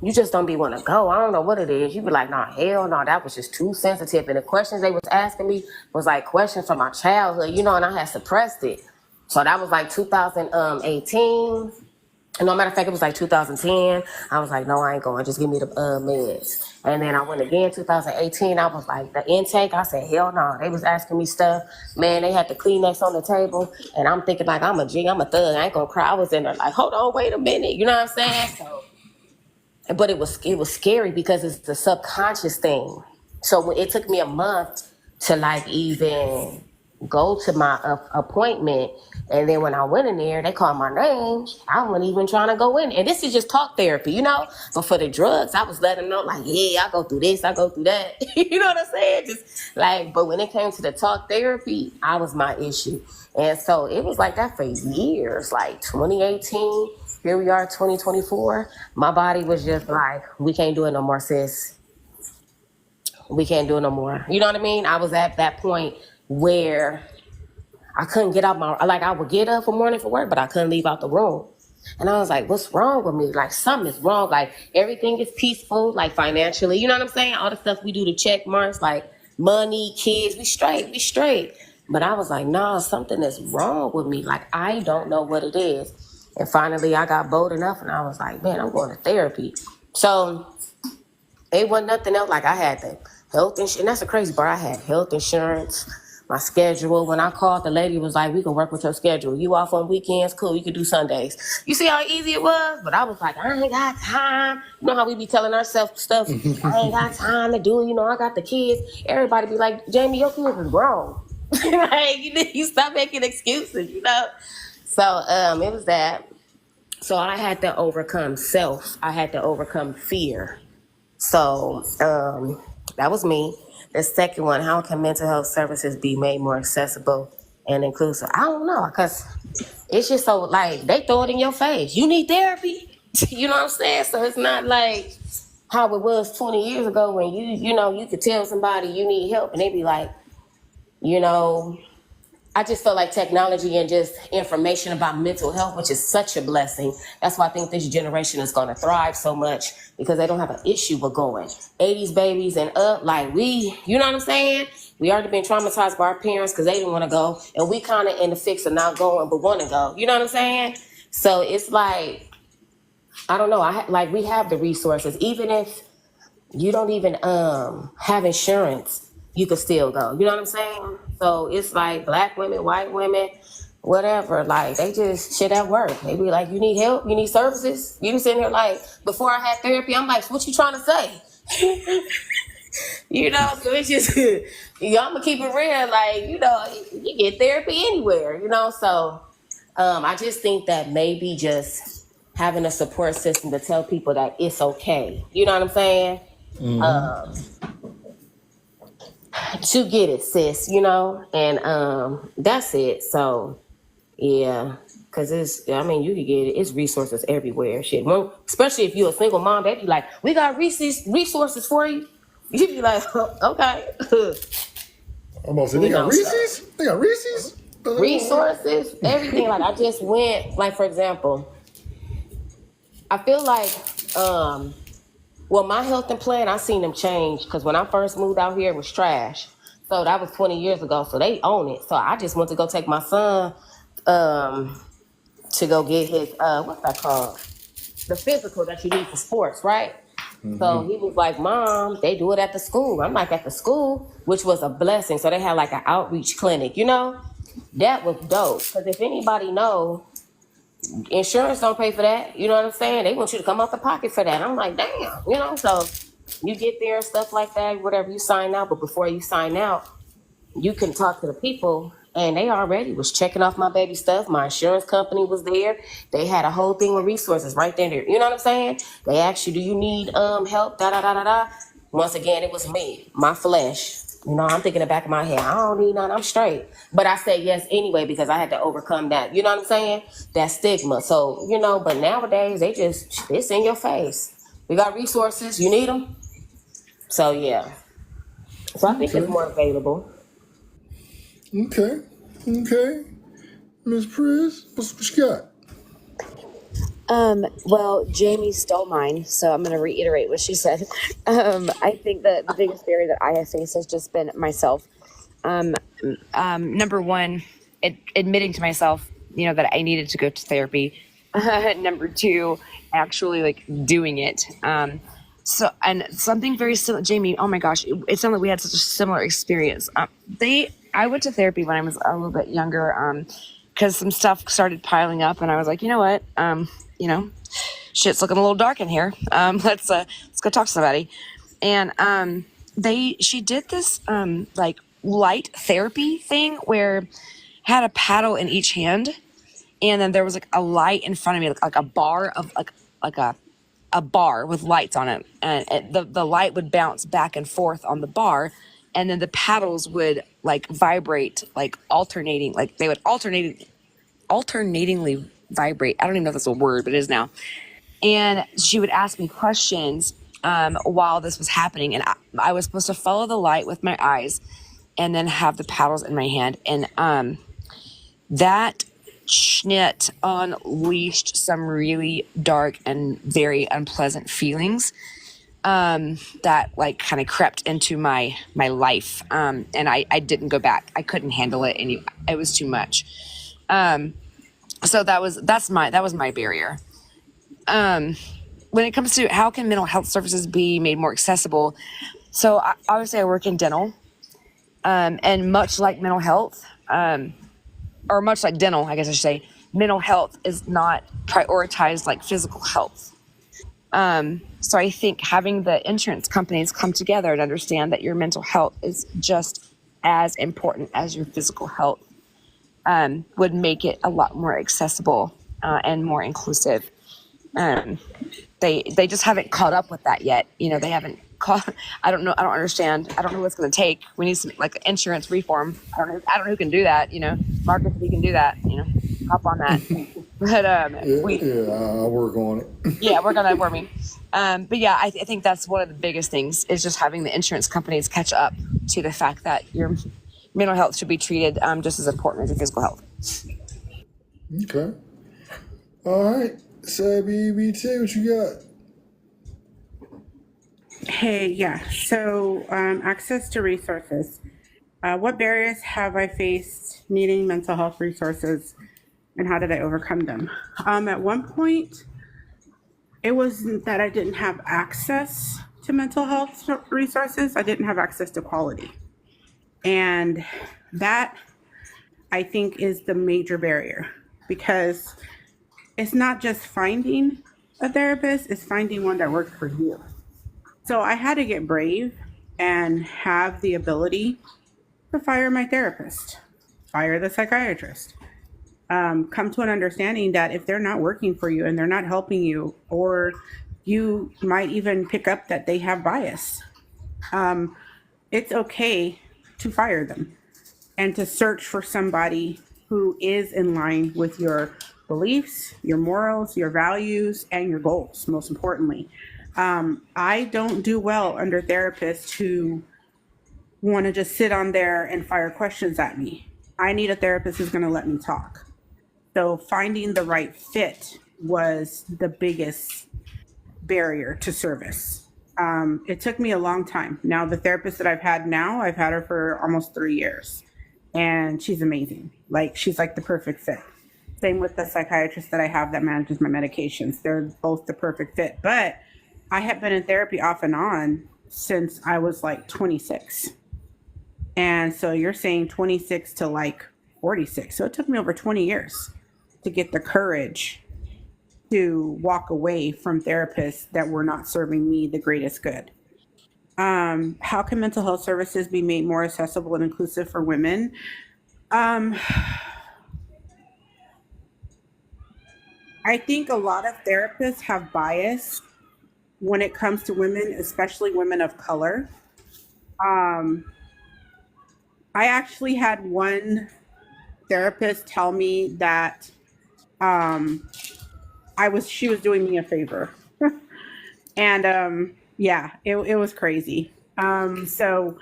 you just don't be want to go. I don't know what it is. You be like, nah, hell no, that was just too sensitive. And the questions they was asking me was like questions from my childhood, and I had suppressed it. So that was like 2018. And no matter of fact, it was like 2010. I was like, no, I ain't going. Just give me the meds. And then I went again 2018. I was like, the intake, I said, hell no. They was asking me stuff. Man, they had the Kleenex on the table. And I'm thinking like, I'm a G, I'm a thug. I ain't going to cry. I was in there like, hold on, wait a minute. You know what I'm saying? So. But it was scary because it's the subconscious thing. So it took me a month to like even go to my appointment. And then when I went in there, they called my name. I wasn't even trying to go in. And this is just talk therapy, But for the drugs, I was letting them know like, yeah, I go through this, I go through that. You know what I'm saying? Just like, but when it came to the talk therapy, I was my issue. And so it was like that for years, like 2018. Here we are, 2024. My body was just like, we can't do it no more, sis. We can't do it no more. You know what I mean? I was at that point where I couldn't get out I would get up for morning for work, but I couldn't leave out the room. And I was like, what's wrong with me? Like, something is wrong. Like, everything is peaceful, like financially. You know what I'm saying? All the stuff we do to check marks, like money, kids, we straight. But I was like, nah, something is wrong with me. Like, I don't know what it is. And finally, I got bold enough and I was like, man, I'm going to therapy. So it wasn't nothing else. Like, I had the health insurance. And that's the crazy part. I had health insurance, my schedule. When I called, the lady was like, we can work with your schedule. You off on weekends? Cool. You can do Sundays. You see how easy it was? But I was like, I ain't got time. You know how we be telling ourselves stuff? I ain't got time to do it. I got the kids. Everybody be like, Jamie, your kids is grown. Like you stop making excuses, you know. So it was that. So I had to overcome self. I had to overcome fear. So that was me. The second one, how can mental health services be made more accessible and inclusive? I don't know, because it's just so like they throw it in your face. You need therapy. You know what I'm saying? So it's not like how it was 20 years ago when you could tell somebody you need help and they'd be like, you know, I just feel like technology and just information about mental health, which is such a blessing. That's why I think this generation is going to thrive so much, because they don't have an issue with going. 80s babies and up, like you know what I'm saying? We already been traumatized by our parents because they didn't want to go. And we kind of in the fix of not going, but want to go. You know what I'm saying? So it's like, I don't know. We have the resources. Even if you don't even have insurance, you could still go. You know what I'm saying? So it's like black women, white women, whatever, like they just shit at work. They be like, you need help? You need services? You sitting here like, before I had therapy, I'm like, what you trying to say? You know, so it's just, I'm gonna keep it real. Like, you know, you get therapy anywhere, you know? So I just think that maybe just having a support system to tell people that it's okay. You know what I'm saying? To get it, sis, you know, and that's it. So yeah, because you could get it. It's resources everywhere. Shit, especially if you're a single mom, they be like, we got resources for you. You be like, okay. Almost. They got Reese's. They got Reese's. Resources, everything. Like I just went. Like for example, I feel like well, my health and plan, I seen them change, because when I first moved out here, it was trash. So that was 20 years ago. So they own it. So I just went to go take my son to go get his what's that called? The physical that you need for sports, right? So he was like, Mom, they do it at the school. I'm like, at the school, which was a blessing. So they had like an outreach clinic, you know? That was dope. Because if anybody know, insurance don't pay for that. You know what I'm saying? They want you to come out the pocket for that. I'm like, damn, you know? So you get there and stuff like that, whatever, you sign out. But before you sign out, you can talk to the people, and they already was checking off my baby stuff. My insurance company was there. They had a whole thing with resources right there. You know what I'm saying? They asked you, do you need help? Da da da da da. Once again, it was me, my flesh. You know, I'm thinking in the back of my head, I don't need none, I'm straight. But I said yes anyway, because I had to overcome that. You know what I'm saying? That stigma. So, you know, but nowadays it's in your face. We got resources, you need them. So yeah. So I think it's more available. Okay. Miss Priz, what you got? Well, Jamie stole mine, so I'm going to reiterate what she said. I think that the biggest barrier that I have faced has just been myself. Number one, admitting to myself, you know, that I needed to go to therapy. Number two, actually like doing it. So, and something very similar, Jamie, oh my gosh, it sounded like we had such a similar experience. I went to therapy when I was a little bit younger, because some stuff started piling up, and I was like, you know what, you know, shit's looking a little dark in here. Let's go talk to somebody. And she did this like light therapy thing where had a paddle in each hand, and then there was like a light in front of me, like a bar of like a bar with lights on it, and the light would bounce back and forth on the bar, and then the paddles would like vibrate, like alternating, like they would alternatingly vibrate. I don't even know if that's a word, but it is now. And she would ask me questions while this was happening, and I was supposed to follow the light with my eyes and then have the paddles in my hand. And that schnit unleashed some really dark and very unpleasant feelings that like kind of crept into my life. And I didn't go back. I couldn't handle it. And it was too much. So that was my barrier. When it comes to how can mental health services be made more accessible? So obviously I work in dental, and much like mental health, or much like dental, I guess I should say, mental health is not prioritized like physical health. So I think having the insurance companies come together and understand that your mental health is just as important as your physical health would make it a lot more accessible and more inclusive. They just haven't caught up with that yet. You know, they haven't caught. I don't know. I don't understand. I don't know what it's going to take. We need some like insurance reform. I don't know who can do that. You know, Marcus, if he can do that, you know, hop on that. But I'll work on it. yeah, we're gonna work me. But yeah, I think that's one of the biggest things is just having the insurance companies catch up to the fact that your mental health should be treated just as important as your physical health. Okay. All right. Sabby BT, what you got? Hey, yeah. So, access to resources. What barriers have I faced needing mental health resources, and how did I overcome them? At one point, it wasn't that I didn't have access to mental health resources. I didn't have access to quality. And that, I think, is the major barrier, because it's not just finding a therapist, it's finding one that works for you. So I had to get brave and have the ability to fire my therapist, fire the psychiatrist, come to an understanding that if they're not working for you and they're not helping you, or you might even pick up that they have bias, it's okay to fire them and to search for somebody who is in line with your beliefs, your morals, your values, and your goals, most importantly. I don't do well under therapists who want to just sit on there and fire questions at me. I need a therapist who's going to let me talk. So finding the right fit was the biggest barrier to service. It took me a long time. Now, the therapist that I've had now, I've had her for almost 3 years, and she's amazing. Like, she's like the perfect fit. Same with the psychiatrist that I have that manages my medications. They're both the perfect fit. But I have been in therapy off and on since I was like 26. And so you're saying 26 to like 46. So it took me over 20 years to get the courage to walk away from therapists that were not serving me the greatest good. How can mental health services be made more accessible and inclusive for women? I think a lot of therapists have bias when it comes to women, especially women of color. I actually had one therapist tell me that she was doing me a favor. And yeah, it was crazy. So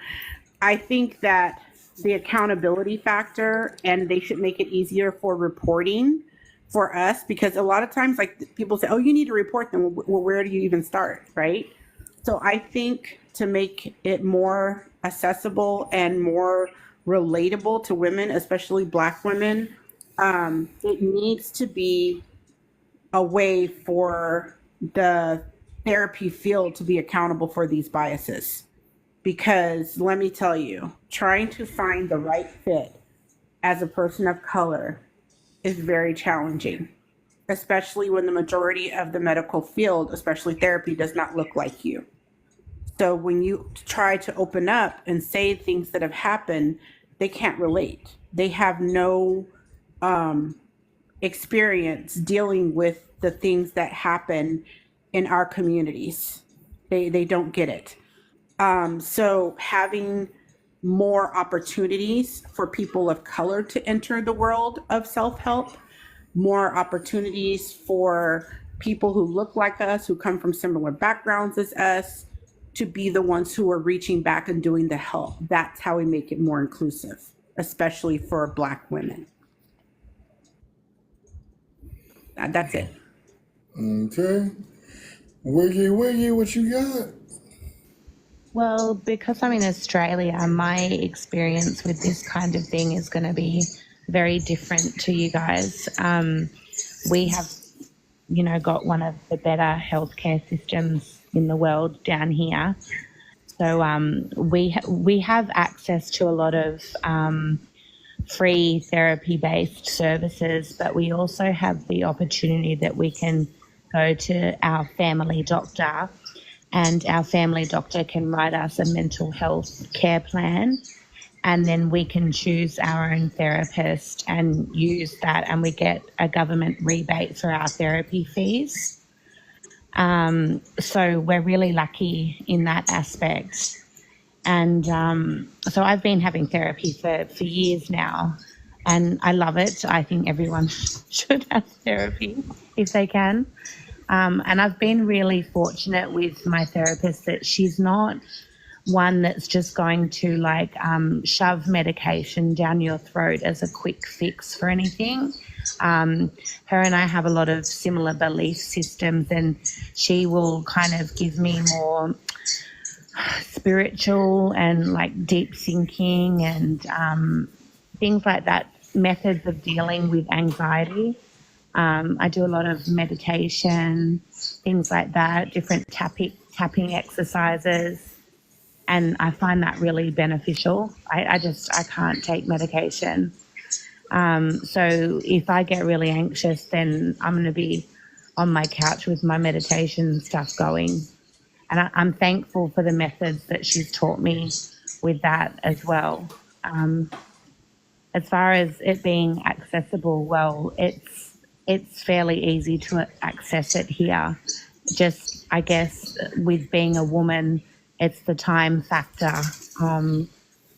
I think that the accountability factor, and they should make it easier for reporting for us, because a lot of times, like, people say, oh, you need to report them. Well, where do you even start, right? So I think to make it more accessible and more relatable to women, especially Black women, it needs to be a way for the therapy field to be accountable for these biases. Because let me tell you, trying to find the right fit as a person of color is very challenging, especially when the majority of the medical field, especially therapy, does not look like you. So when you try to open up and say things that have happened, they can't relate. They have no experience dealing with the things that happen in our communities. They don't get it. So having more opportunities for people of color to enter the world of self-help, more opportunities for people who look like us, who come from similar backgrounds as us, to be the ones who are reaching back and doing the help. That's how we make it more inclusive, especially for Black women. That's it. Okay. Wiggy, what you got? Well, because I'm in Australia, my experience with this kind of thing is going to be very different to you guys. We have, got one of the better healthcare systems in the world down here. So we have access to a lot of free therapy-based services, but we also have the opportunity that we can go to our family doctor, and our family doctor can write us a mental health care plan. and then we can choose our own therapist and use that, and we get a government rebate for our therapy fees. So we're really lucky in that aspect. And so I've been having therapy for years now, and I love it. I think everyone should have therapy if they can. And I've been really fortunate with my therapist that she's not one that's just going to like shove medication down your throat as a quick fix for anything. Her and I have a lot of similar belief systems, and she will kind of give me more spiritual and like deep thinking and things like that, methods of dealing with anxiety. I do a lot of meditation, things like that, different tapping exercises, and I find that really beneficial. I can't take medication. So if I get really anxious, then I'm going to be on my couch with my meditation stuff going. And I'm thankful for the methods that she's taught me with that as well. As far as it being accessible, well, it's fairly easy to access it here. Just, I guess, with being a woman, it's the time factor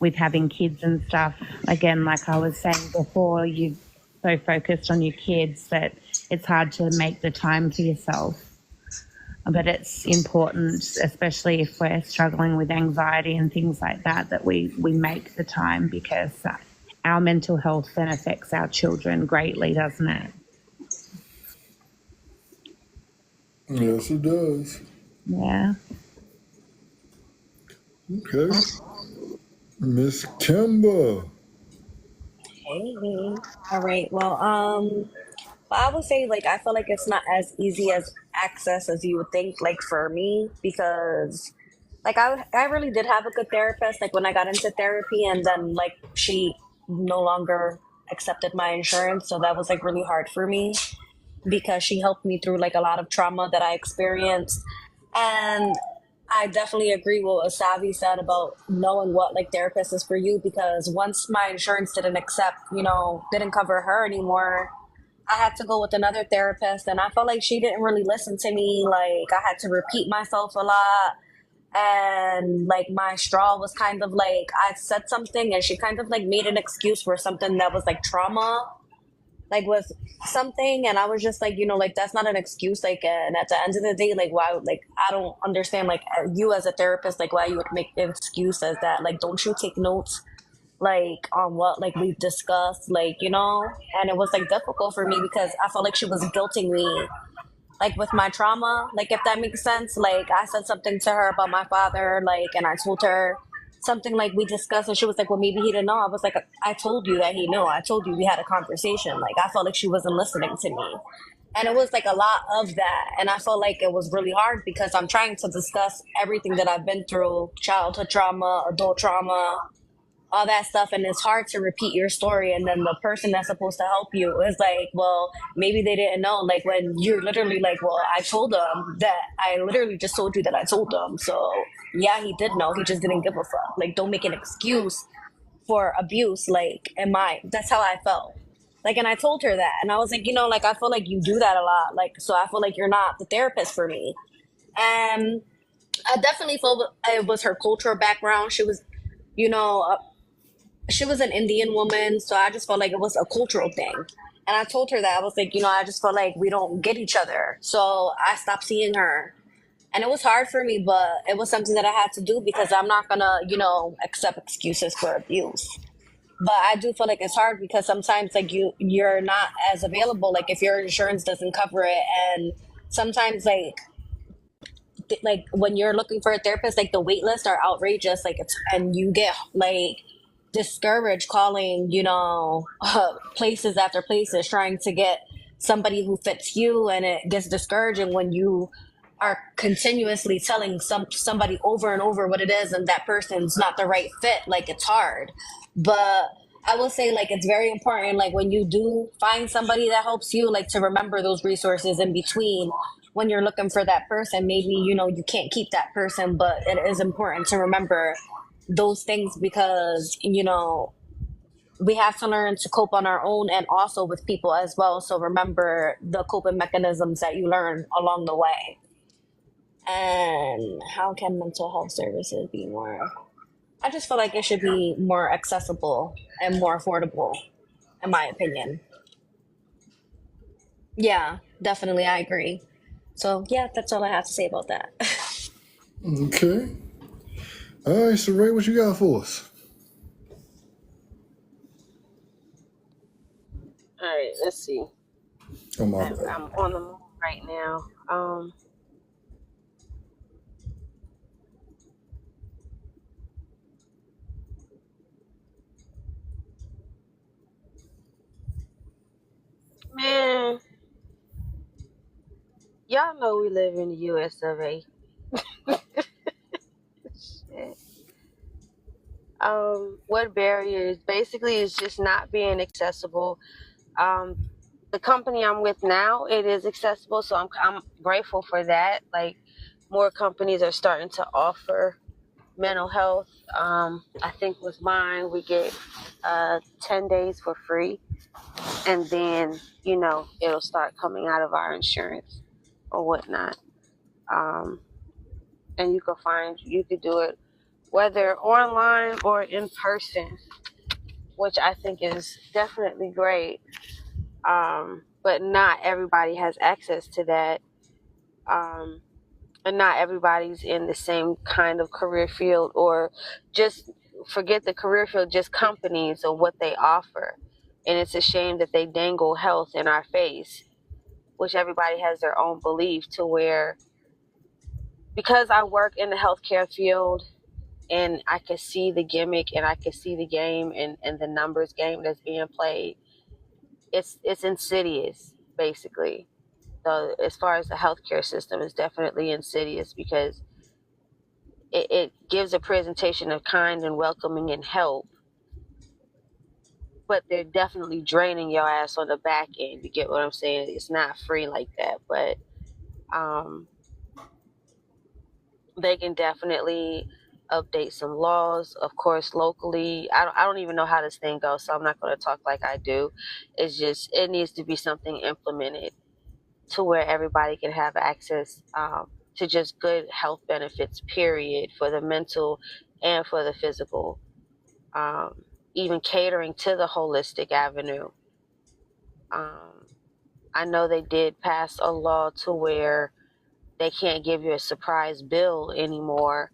with having kids and stuff. Again, like I was saying before, you're so focused on your kids that it's hard to make the time for yourself. But it's important, especially if we're struggling with anxiety and things like that, that we make the time, because our mental health then affects our children greatly, doesn't it? Yes, it does. Yeah. Okay. Miss Kimber. Hey. All right. Well, I would say like I feel like it's not as easy as access as you would think. Like for me, because like I really did have a good therapist. Like when I got into therapy, and then like she no longer accepted my insurance, so that was like really hard for me because she helped me through like a lot of trauma that I experienced. And I definitely agree with what Savi said about knowing what like therapist is for you, because once my insurance didn't didn't cover her anymore, I had to go with another therapist, and I felt like she didn't really listen to me. Like I had to repeat myself a lot, and like my straw was kind of like I said something and she kind of like made an excuse for something that was like trauma, like with something, and I was just like, like that's not an excuse. Like, and at the end of the day, like why? Like I don't understand. Like you as a therapist, like why you would make an excuse as that? Like don't you take notes? Like on what like we've discussed, like and it was like difficult for me because I felt like she was guilting me like with my trauma, like if that makes sense. Like I said something to her about my father, like, and I told her something like we discussed, and she was like, well, maybe he didn't know. I was like, I told you that he knew. I told you we had a conversation. Like I felt like she wasn't listening to me, and it was like a lot of that, and I felt like it was really hard because I'm trying to discuss everything that I've been through, childhood trauma, adult trauma, all that stuff, and it's hard to repeat your story, and then the person that's supposed to help you is like, well, maybe they didn't know, like when you're literally like, well, I told them that I literally just told you that I told them, so yeah, he did know, he just didn't give a fuck. Like don't make an excuse for abuse. Like that's how I felt. Like, and I told her that, and I was like, like I feel like you do that a lot, like, so I feel like you're not the therapist for me. And I definitely felt it was her cultural background. She was she was an Indian woman, so I just felt like it was a cultural thing. And I told her that. I was like, I just felt like we don't get each other. So I stopped seeing her. And it was hard for me, but it was something that I had to do because I'm not going to, accept excuses for abuse. But I do feel like it's hard because sometimes like you're not as available, like if your insurance doesn't cover it. And sometimes like when you're looking for a therapist, like the wait lists are outrageous, like and you get like discouraged calling places after places trying to get somebody who fits you, and it gets discouraging when you are continuously telling somebody over and over what it is and that person's not the right fit. Like it's hard. But I will say like it's very important, like when you do find somebody that helps you, like to remember those resources in between when you're looking for that person. Maybe you can't keep that person, but it is important to remember those things because, you know, we have to learn to cope on our own and also with people as well. So remember the coping mechanisms that you learn along the way. And how can mental health services be more? I just feel like it should be more accessible and more affordable, in my opinion. Yeah, definitely. I agree. So, yeah, that's all I have to say about that. Okay. All right, so Ray, what you got for us? All right, let's see. Oh, my bad. I'm on the move right now. Man, y'all know we live in the U.S. of A. Shit. What barriers? Basically, it's just not being accessible. The company I'm with now, it is accessible, so I'm grateful for that. Like, more companies are starting to offer mental health. I think with mine, we get 10 days for free, and then, you know, it'll start coming out of our insurance or whatnot. And you could do it whether online or in person, which I think is definitely great. But not everybody has access to that. And not everybody's in the same kind of career field, or just forget the career field, just companies or what they offer. And it's a shame that they dangle health in our face, which everybody has their own belief to where, because I work in the healthcare field and I can see the gimmick and I can see the game and the numbers game that's being played, it's insidious, basically. So as far as the healthcare system, is definitely insidious because it gives a presentation of kind and welcoming and help, but they're definitely draining your ass on the back end. You get what I'm saying? It's not free like that, but they can definitely update some laws, of course, locally. I don't even know how this thing goes, so I'm not going to talk like I do. It's just, it needs to be something implemented to where everybody can have access to just good health benefits, period, for the mental and for the physical. Even catering to the holistic avenue. I know they did pass a law to where they can't give you a surprise bill anymore.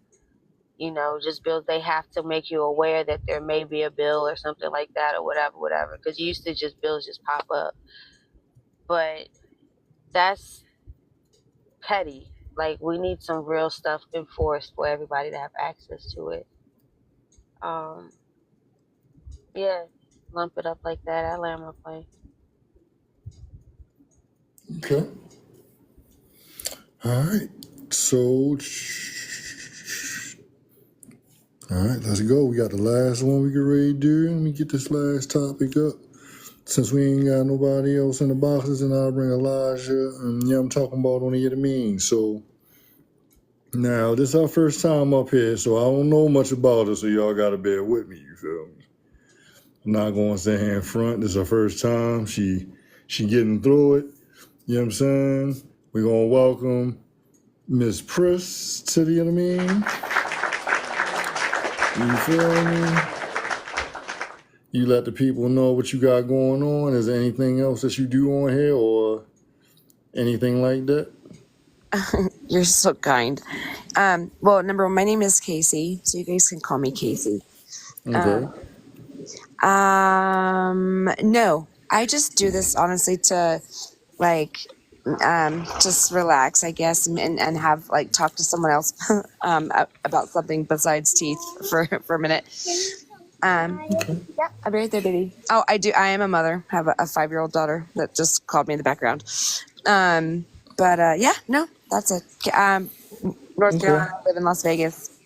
You know, just bills, they have to make you aware that there may be a bill or something like that, or whatever. Because used to just bills just pop up. But that's petty. Like, we need some real stuff enforced for everybody to have access to it. Yeah, lump it up like that. I land my plane. Okay. All right. So, all right, let's go. We got the last one we can ready to do. Let me get this last topic up. Since we ain't got nobody else in the boxes, and I'll bring Elijah. And yeah, I'm talking about on the mean. So, now, this is our first time up here, so I don't know much about her, so y'all got to bear with me, you feel me? I'm not going to stand here in front. This is her first time. She getting through it. You know what I'm saying? We're going to welcome Miss Priss to the mean. You feel me? You let the people know what you got going on. Is there anything else that you do on here or anything like that? You're so kind. Well, number one, my name is Casey, so you guys can call me Casey. Okay. No, I just do this honestly to like just relax, I guess, and have like talk to someone else about something besides teeth for a minute. Yeah, I'll be right there, baby. Oh, I do. I am a mother. I have a 5-year-old daughter that just called me in the background. Yeah, no, that's it. North Carolina, I live in Las Vegas.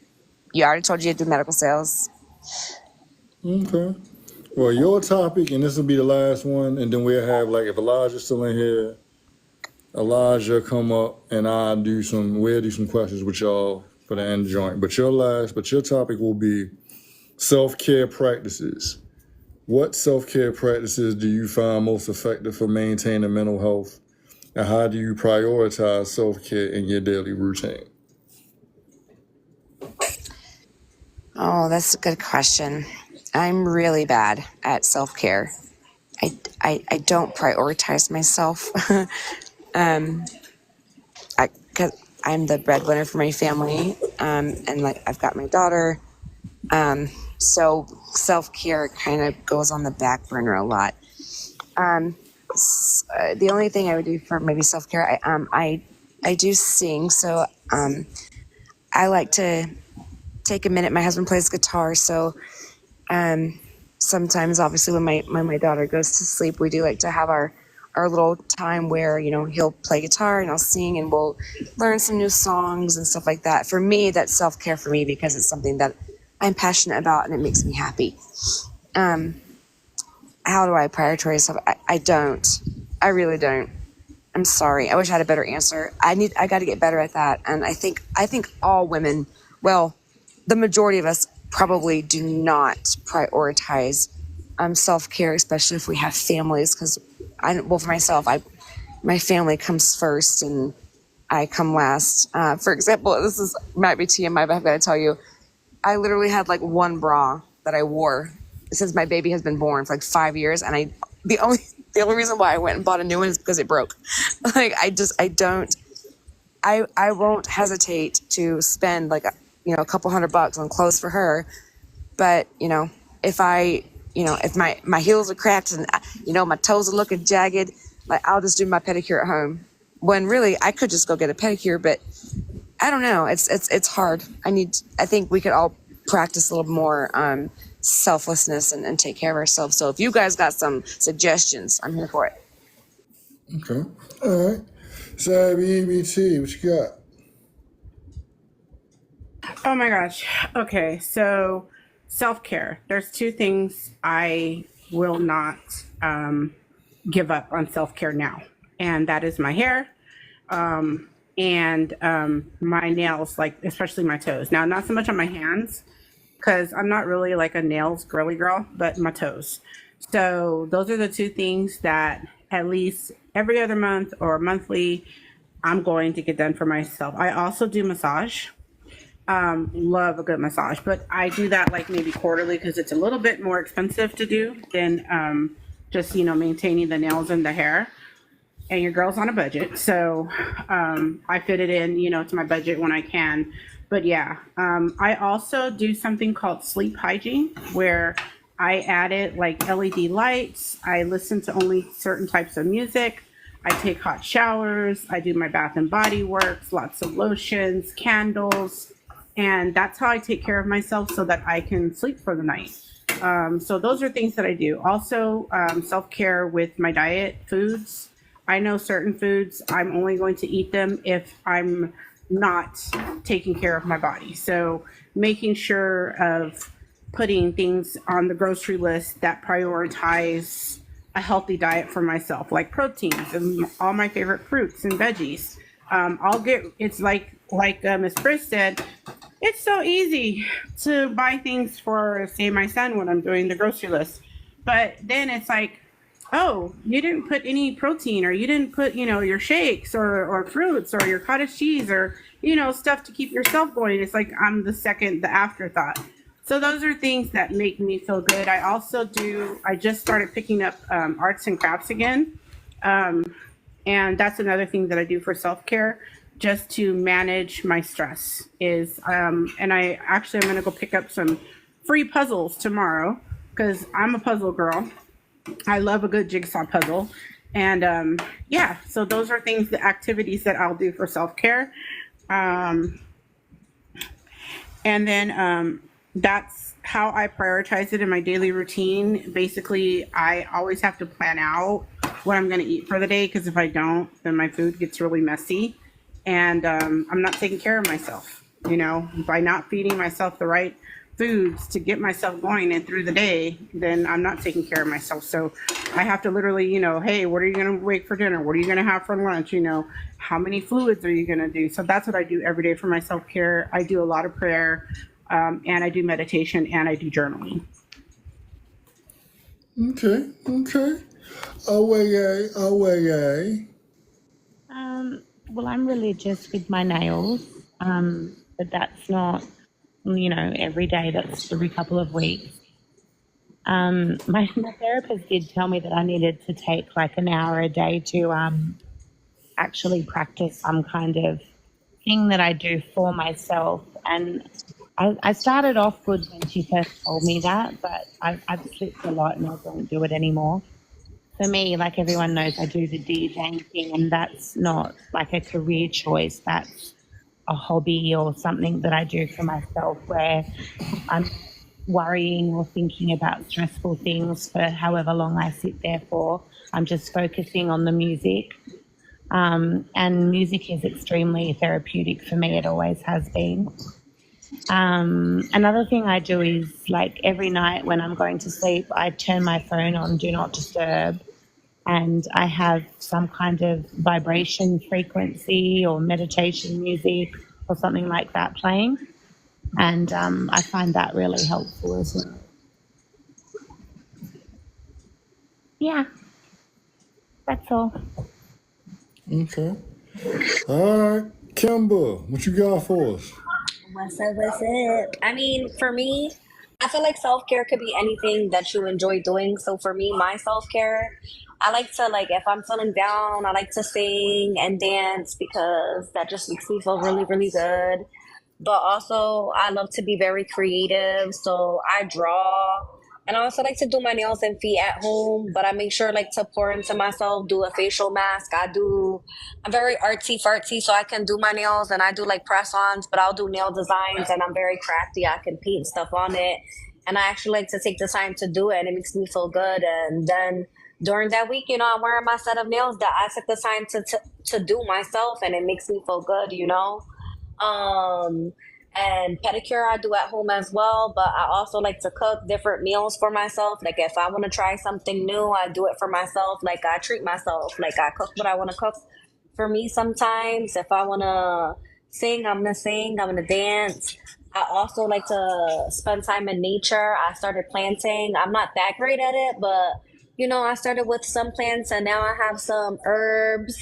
You already told you to do medical sales. Okay. Well, your topic, and this will be the last one, and then we'll have, like, if Elijah's still in here, Elijah come up, and we'll do some questions with y'all for the end joint. But your topic will be Self-care practices. What self-care practices do you find most effective for maintaining mental health? And how do you prioritize self-care in your daily routine? Oh, that's a good question. I'm really bad at self-care. I don't prioritize myself. Cause I'm the breadwinner for my family. And like I've got my daughter. So self-care kind of goes on the back burner a lot. The only thing I would do for maybe self-care, I do sing. So, I like to take a minute. My husband plays guitar. So, sometimes obviously when my daughter goes to sleep, we do like to have our little time where, he'll play guitar and I'll sing and we'll learn some new songs and stuff like that. For me, that's self-care for me because it's something that I'm passionate about and it makes me happy. How do I prioritize stuff? I don't. I really don't. I'm sorry. I wish I had a better answer. I got to get better at that. And I think all women, well, the majority of us probably do not prioritize self-care, especially if we have families. Because for myself, my family comes first and I come last. For example, might be TMI, but I've got to tell you, I literally had like one bra that I wore since my baby has been born for like 5 years, and the only reason why I went and bought a new one is because it broke. Like I won't hesitate to spend like a couple $100 on clothes for her, but if if my heels are cracked and my toes are looking jagged, like I'll just do my pedicure at home. When really I could just go get a pedicure, but I don't know. It's hard. I think we could all practice a little more selflessness and take care of ourselves. So if you guys got some suggestions, I'm here for it. Okay. All right. Savvy EBT, what you got? Oh my gosh. Okay, so self-care. There's two things I will not give up on self-care now, and that is my hair and my nails, like especially my toes. Now, not so much on my hands because I'm not really like a nails girly girl, but my toes. So those are the two things that at least every other month or monthly, I'm going to get done for myself. I also do massage. Love a good massage, but I do that like maybe quarterly because it's a little bit more expensive to do than just maintaining the nails and the hair. And your girl's on a budget, so I fit it in to my budget when I can. But yeah, I also do something called sleep hygiene where I added like LED lights. I listen to only certain types of music. I take hot showers. I do my Bath and Body Works, lots of lotions, candles. And that's how I take care of myself so that I can sleep for the night. So those are things that I do. Also, self-care with my diet, foods. I know certain foods, I'm only going to eat them if I'm not taking care of my body. So making sure of putting things on the grocery list that prioritize a healthy diet for myself, like proteins and all my favorite fruits and veggies. It's like Miss Briss said, it's so easy to buy things for, say, my son when I'm doing the grocery list. But then it's like, oh, you didn't put any protein, or you didn't put, your shakes or fruits or your cottage cheese or, stuff to keep yourself going. It's like I'm the afterthought. So those are things that make me feel good. I just started picking up arts and crafts again. And that's another thing that I do for self-care, just to manage my stress is, and I'm going to go pick up some free puzzles tomorrow because I'm a puzzle girl. I love a good jigsaw puzzle. And yeah, so those are the activities that I'll do for self-care. And then that's how I prioritize it in my daily routine. Basically, I always have to plan out what I'm going to eat for the day, because if I don't, then my food gets really messy. And I'm not taking care of myself, by not feeding myself the right foods to get myself going and through the day, then I'm not taking care of myself. So I have to literally, hey, what are you going to make for dinner? What are you going to have for lunch? How many fluids are you going to do? So that's what I do every day for my self-care. I do a lot of prayer. and I do meditation and I do journaling. Okay. Away. Well, I'm religious with my nails, but that's not, every day. That's every couple of weeks. My therapist did tell me that I needed to take like an hour a day to actually practice some kind of thing that I do for myself. And I started off good when she first told me that, but I've slipped a lot and I don't do it anymore. For me, like everyone knows, I do the DJing thing, and that's not like a career choice. That's a hobby or something that I do for myself where I'm worrying or thinking about stressful things for however long I sit there for. I'm just focusing on the music. And music is extremely therapeutic for me. It always has been. Another thing I do is like every night when I'm going to sleep, I turn my phone on Do Not Disturb, and I have some kind of vibration frequency or meditation music or something like that playing. And I find that really helpful as well. Yeah, that's all. Okay. All right. Kimber, what you got for us? What's up? I mean, for me, I feel like self care could be anything that you enjoy doing. So for me, my self care, I like to if I'm feeling down, I like to sing and dance because that just makes me feel really, really good. But also, I love to be very creative, so I draw. And I also like to do my nails and feet at home, but I make sure to pour into myself, do a facial mask. I'm very artsy fartsy, so I can do my nails and I do press-ons, but I'll do nail designs and I'm very crafty. I can paint stuff on it. And I actually like to take the time to do it and it makes me feel good. And then during that week, I'm wearing my set of nails that I took the time to do myself and it makes me feel good. And pedicure I do at home as well, but I also like to cook different meals for myself. Like if I want to try something new, I do it for myself. Like I treat myself. Like I cook what I want to cook for me sometimes. If I want to sing, I'm going to sing. I'm going to dance. I also like to spend time in nature. I started planting. I'm not that great at it, but I started with some plants and now I have some herbs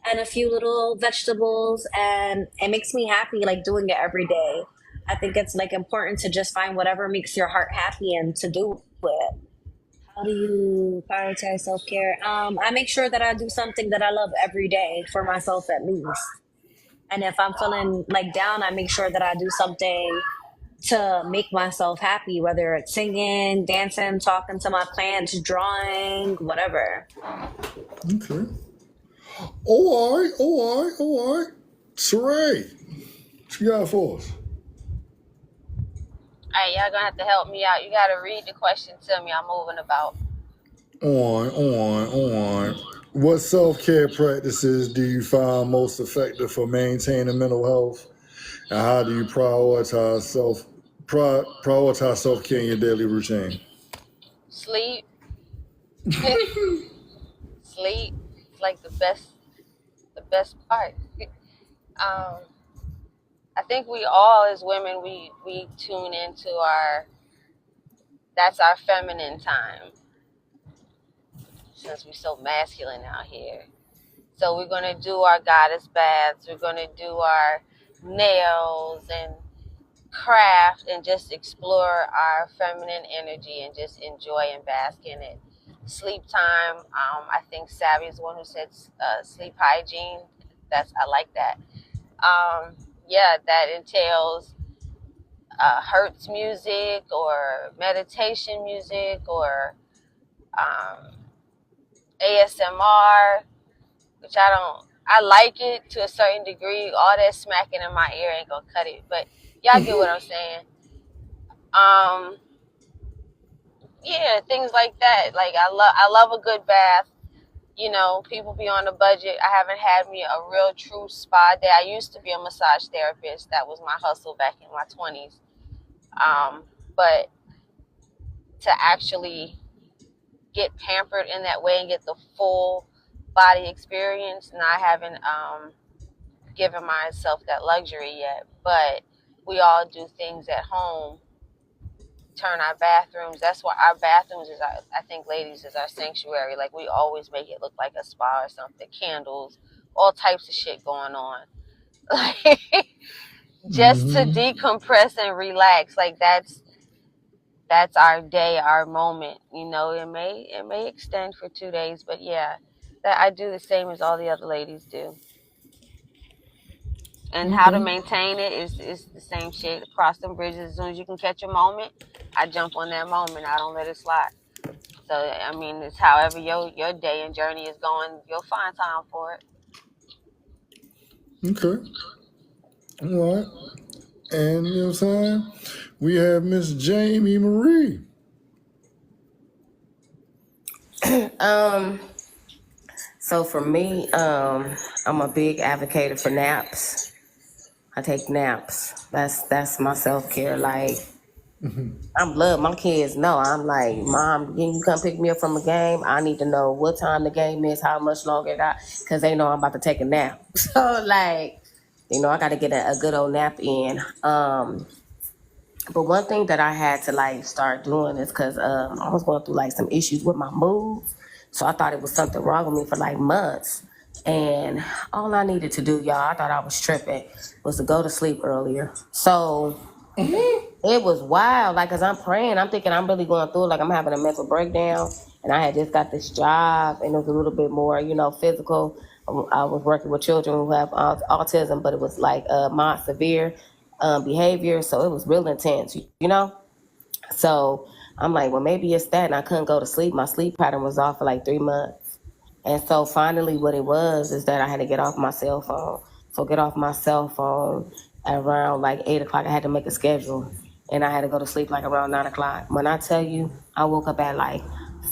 and a few little vegetables, and it makes me happy doing it every day. I think it's important to just find whatever makes your heart happy and to do it. How do you prioritize self-care? I make sure that I do something that I love every day for myself at least. And if I'm feeling down, I make sure that I do something to make myself happy, whether it's singing, dancing, talking to my plants, drawing, whatever. Okay. All right. Saray, what you got for us? All right, y'all gonna have to help me out. You gotta read the question to me. I'm moving about. On. What self-care practices do you find most effective for maintaining mental health? And how do you prioritize self-care in your daily routine? Sleep. Sleep is like the best part. I think we all as women we tune into that's our feminine time since we're so masculine out here. So we're gonna do our goddess baths, we're gonna do our nails and craft and just explore our feminine energy and just enjoy and bask in it. Sleep time, I think Savvy is the one who said sleep hygiene. I like that. That entails Hertz music or meditation music or ASMR, which I like it to a certain degree. All that smacking in my ear ain't gonna cut it, but y'all get what I'm saying. Things like that. I love a good bath. People be on a budget. I haven't had me a real true spa day. I used to be a massage therapist. That was my hustle back in my 20s. But to actually get pampered in that way and get the full body experience, and I haven't given myself that luxury yet. But we all do things at home, turn our bathrooms. That's why our bathrooms is our, I think, ladies, is our sanctuary. Like, we always make it look like a spa or something. Candles, all types of shit going on. Like, just to decompress and relax. Like, that's our day, our moment. You know, it may extend for 2 days, but yeah, that I do the same as all the other ladies do. And how to maintain it is the same shit. Cross them bridges as soon as you can catch a moment. I jump on that moment. I don't let it slide. So I mean, it's however your day and journey is going. You'll find time for it. Okay. All right. And you know what I'm saying? We have Miss Jamie Marie. So for me, I'm a big advocate for naps. I take naps. That's my self-care. Like, I'm love my kids know. I'm like, Mom, can you come pick me up from a game? I need to know what time the game is, how much longer it got, because they know I'm about to take a nap. So like, you know, I got to get a good old nap in. But one thing that I had to like start doing is because I was going through like some issues with my mood. So I thought it was something wrong with me for like months. And all I needed to do, y'all, I thought I was tripping, was to go to sleep earlier. So it was wild. Like, cause I'm praying, I'm thinking I'm really going through it. Like, I'm having a mental breakdown. And I had just got this job and it was a little bit more, you know, physical. I was working with children who have autism, but it was like mild severe behavior. So it was real intense, you know? So I'm like, well, maybe it's that. And I couldn't go to sleep. My sleep pattern was off for like 3 months. And so finally what it was is that I had to get off my cell phone. So get off my cell phone around like 8 o'clock. I had to make a schedule. And I had to go to sleep like around 9 o'clock. When I tell you, I woke up at like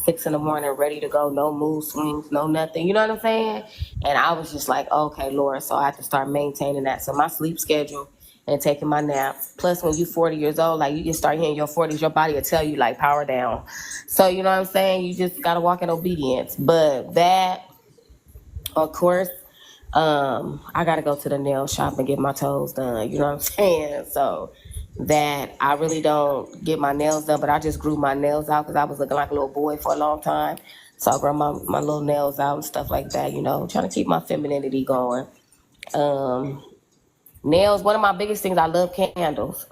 6 in the morning, ready to go, no mood swings, no nothing. You know what I'm saying? And I was just like, okay, Lord. So I had to start maintaining that. So my sleep schedule and taking my naps. Plus, when you're 40 years old, like, you just start hitting your 40s, your body will tell you, like, power down. So, you know what I'm saying? You just got to walk in obedience. But that, of course, I got to go to the nail shop and get my toes done. You know what I'm saying? So that I really don't get my nails done, but I just grew my nails out because I was looking like a little boy for a long time. So I grew my little nails out and stuff like that, you know, trying to keep my femininity going. Nails, one of my biggest things, I love candles.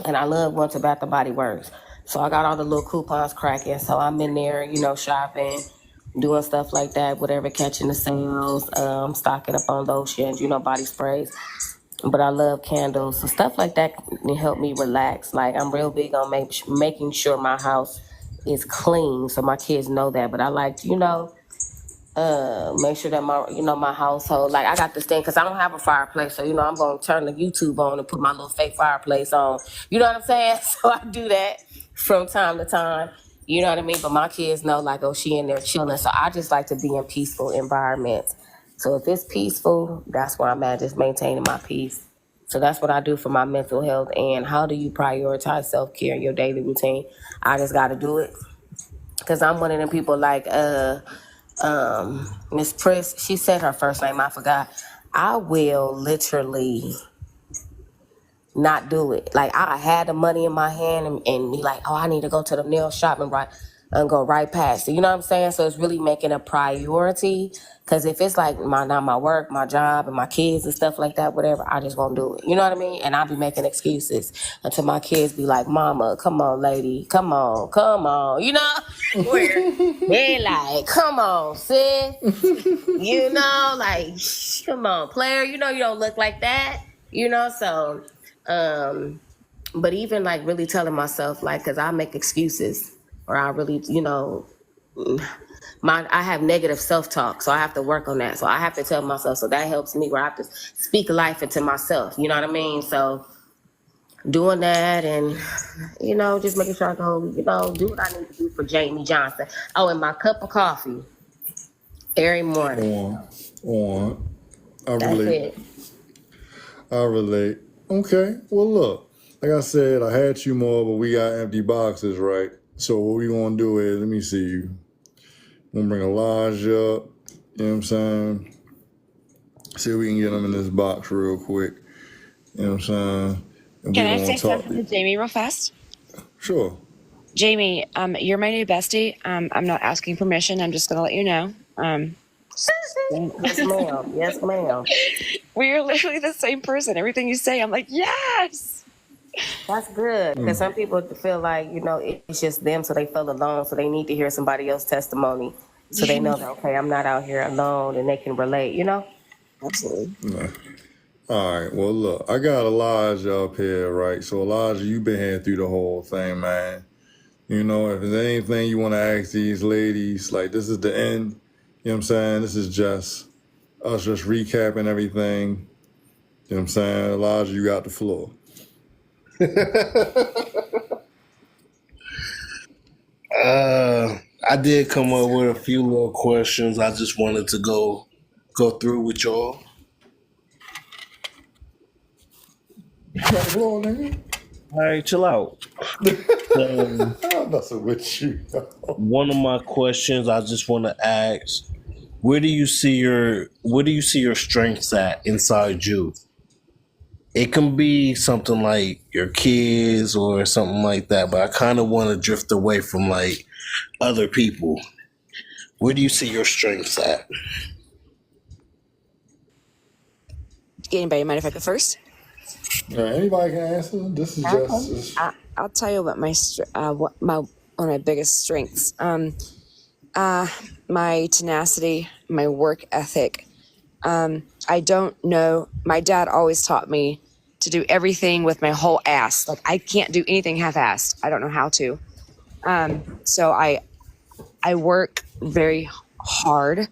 And I love going to Bath & Body Works. So I got all the little coupons cracking. So I'm in there, you know, shopping, doing stuff like that, whatever, catching the sales, stocking up on lotions, you know, body sprays. But I love candles. So stuff like that can help me relax. Like, I'm real big on making sure my house is clean. So my kids know that. But I like to, you know, make sure that my household, like, I got this thing because I don't have a fireplace, so, you know, I'm gonna turn the YouTube on and put my little fake fireplace on, you know what I'm saying? So I do that from time to time, you know what I mean? But my kids know, like, oh, she in there chilling. So I just like to be in peaceful environments. So if it's peaceful, that's where I'm at, just maintaining my peace. So that's what I do for my mental health. And how do you prioritize self-care in your daily routine? I just got to do it because I'm one of them people, like, Miss Priss, she said her first name, I forgot. I will literally not do it. Like, I had the money in my hand and be like, oh, I need to go to the nail shop and go right past it. You know what I'm saying? So it's really making a priority. Because if it's like not my work, my job, and my kids and stuff like that, whatever, I just won't do it. You know what I mean? And I'll be making excuses until my kids be like, Mama, come on, lady. Come on. You know? Where they're like, come on, sis. You know, like, come on, player. You know you don't look like that. You know, so... but even like really telling myself, like, because I make excuses or I really, you know, I have negative self-talk, so I have to work on that. So I have to tell myself, so that helps me where I have to speak life into myself, you know what I mean? So doing that and, you know, just making sure I go, you know, do what I need to do for Jamie Johnson. Oh, and my cup of coffee every morning. On. I That's relate. it. I relate. Okay. Well, look, like I said, I had you more, but we got empty boxes, right? So what we gonna do is, let me see. I'm gonna bring Elijah up. You know what I'm saying? See if we can get them in this box real quick. You know what I'm saying? and Can we I gonna say talk. something to Jamie real fast? Sure. Jamie, you're my new bestie. I'm not asking permission. I'm just gonna let you know. Yes, ma'am. Yes, ma'am. We are literally the same person. Everything you say, I'm like, yes. That's good because some people feel like, you know, it's just them, so they feel alone, so they need to hear somebody else's testimony so they know that, okay, I'm not out here alone and they can relate, you know? Absolutely. No. All right. Well, look, I got Elijah up here, right? So, Elijah, you've been here through the whole thing, man. You know, if there's anything you want to ask these ladies, like this is the end. You know what I'm saying? This is just us just recapping everything. You know what I'm saying? Elijah, you got the floor. I did come up with a few little questions. I just wanted to go through with y'all. You got the floor, nigga. All right, chill out. I'm messing with you. One of my questions I just want to ask: where do you see your strengths at inside you? It can be something like your kids or something like that, but I kind of want to drift away from like other people. Where do you see your strengths at? Anybody mind if I go first? Anybody can answer. This is just. I'll tell you about one of my biggest strengths. My tenacity, my work ethic. I don't know. My dad always taught me to do everything with my whole ass. Like I can't do anything half-assed. I don't know how to. So I work very hard,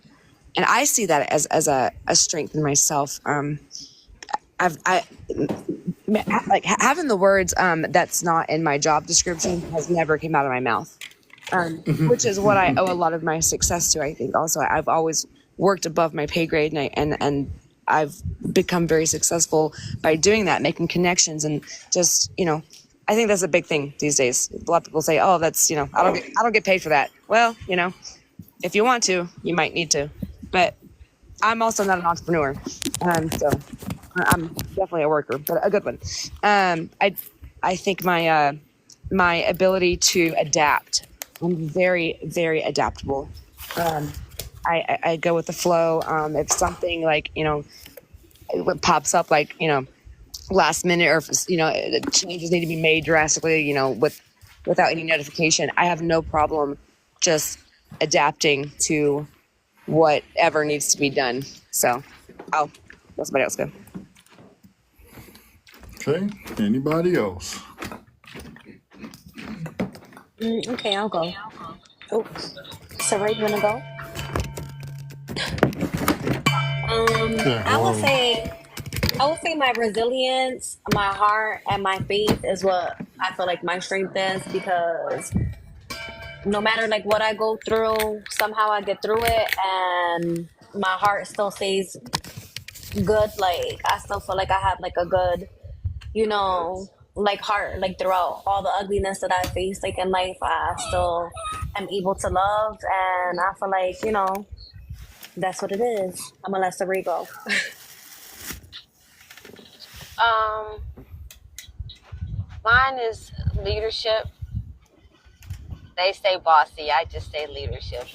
and I see that as a strength in myself. Having the words that's not in my job description has never came out of my mouth, which is what I owe a lot of my success to. I think also I've always worked above my pay grade, and I've become very successful by doing that, making connections, and just I think that's a big thing these days. A lot of people say, "Oh, that's I don't get paid for that." Well, if you want to, you might need to, but I'm also not an entrepreneur, so I'm definitely a worker, but a good one. I think my ability to adapt. I'm very, very adaptable. I go with the flow. If something like it pops up like last minute, or if changes need to be made drastically, without any notification, I have no problem just adapting to whatever needs to be done. So I'll let somebody else go. Okay. Anybody else? Okay, I'll go. Oh, Sarah, you wanna go? I would say my resilience, my heart, and my faith is what I feel like my strength is, because no matter like what I go through, somehow I get through it, and my heart still stays good. Like I still feel like I have like a good, like heart, like throughout all the ugliness that I face, like in life, I still am able to love, and I feel like that's what it is. I'm gonna let Sabrina go. Mine is leadership. They say bossy. I just say leadership.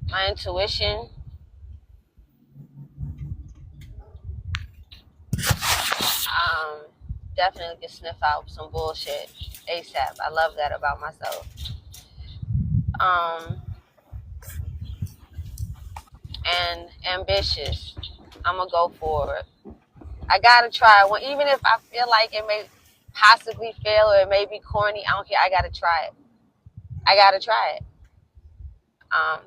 My intuition. Definitely can sniff out some bullshit ASAP. I love that about myself. And ambitious. I'm gonna go for it. I gotta try it. Even if I feel like it may possibly fail or it may be corny, I don't care. I gotta try it. I gotta try it.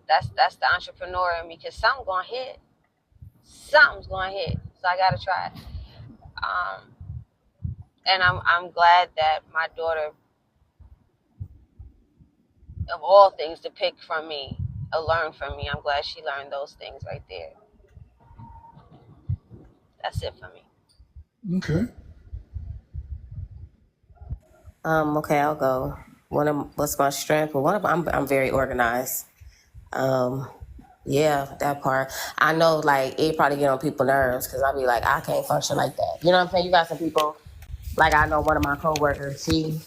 That's the entrepreneur in me, because something's gonna hit. Something's gonna hit. So I gotta try it. And I'm glad that my daughter, of all things to pick from me, or learn from me, I'm glad she learned those things right there. That's it for me. Okay. Okay, I'll go. What's my strength? Well, I'm very organized. Yeah, that part. I know, like, it probably get on people's nerves because I be like, I can't function like that. You know what I'm saying? You got some people, like, I know one of my coworkers, she,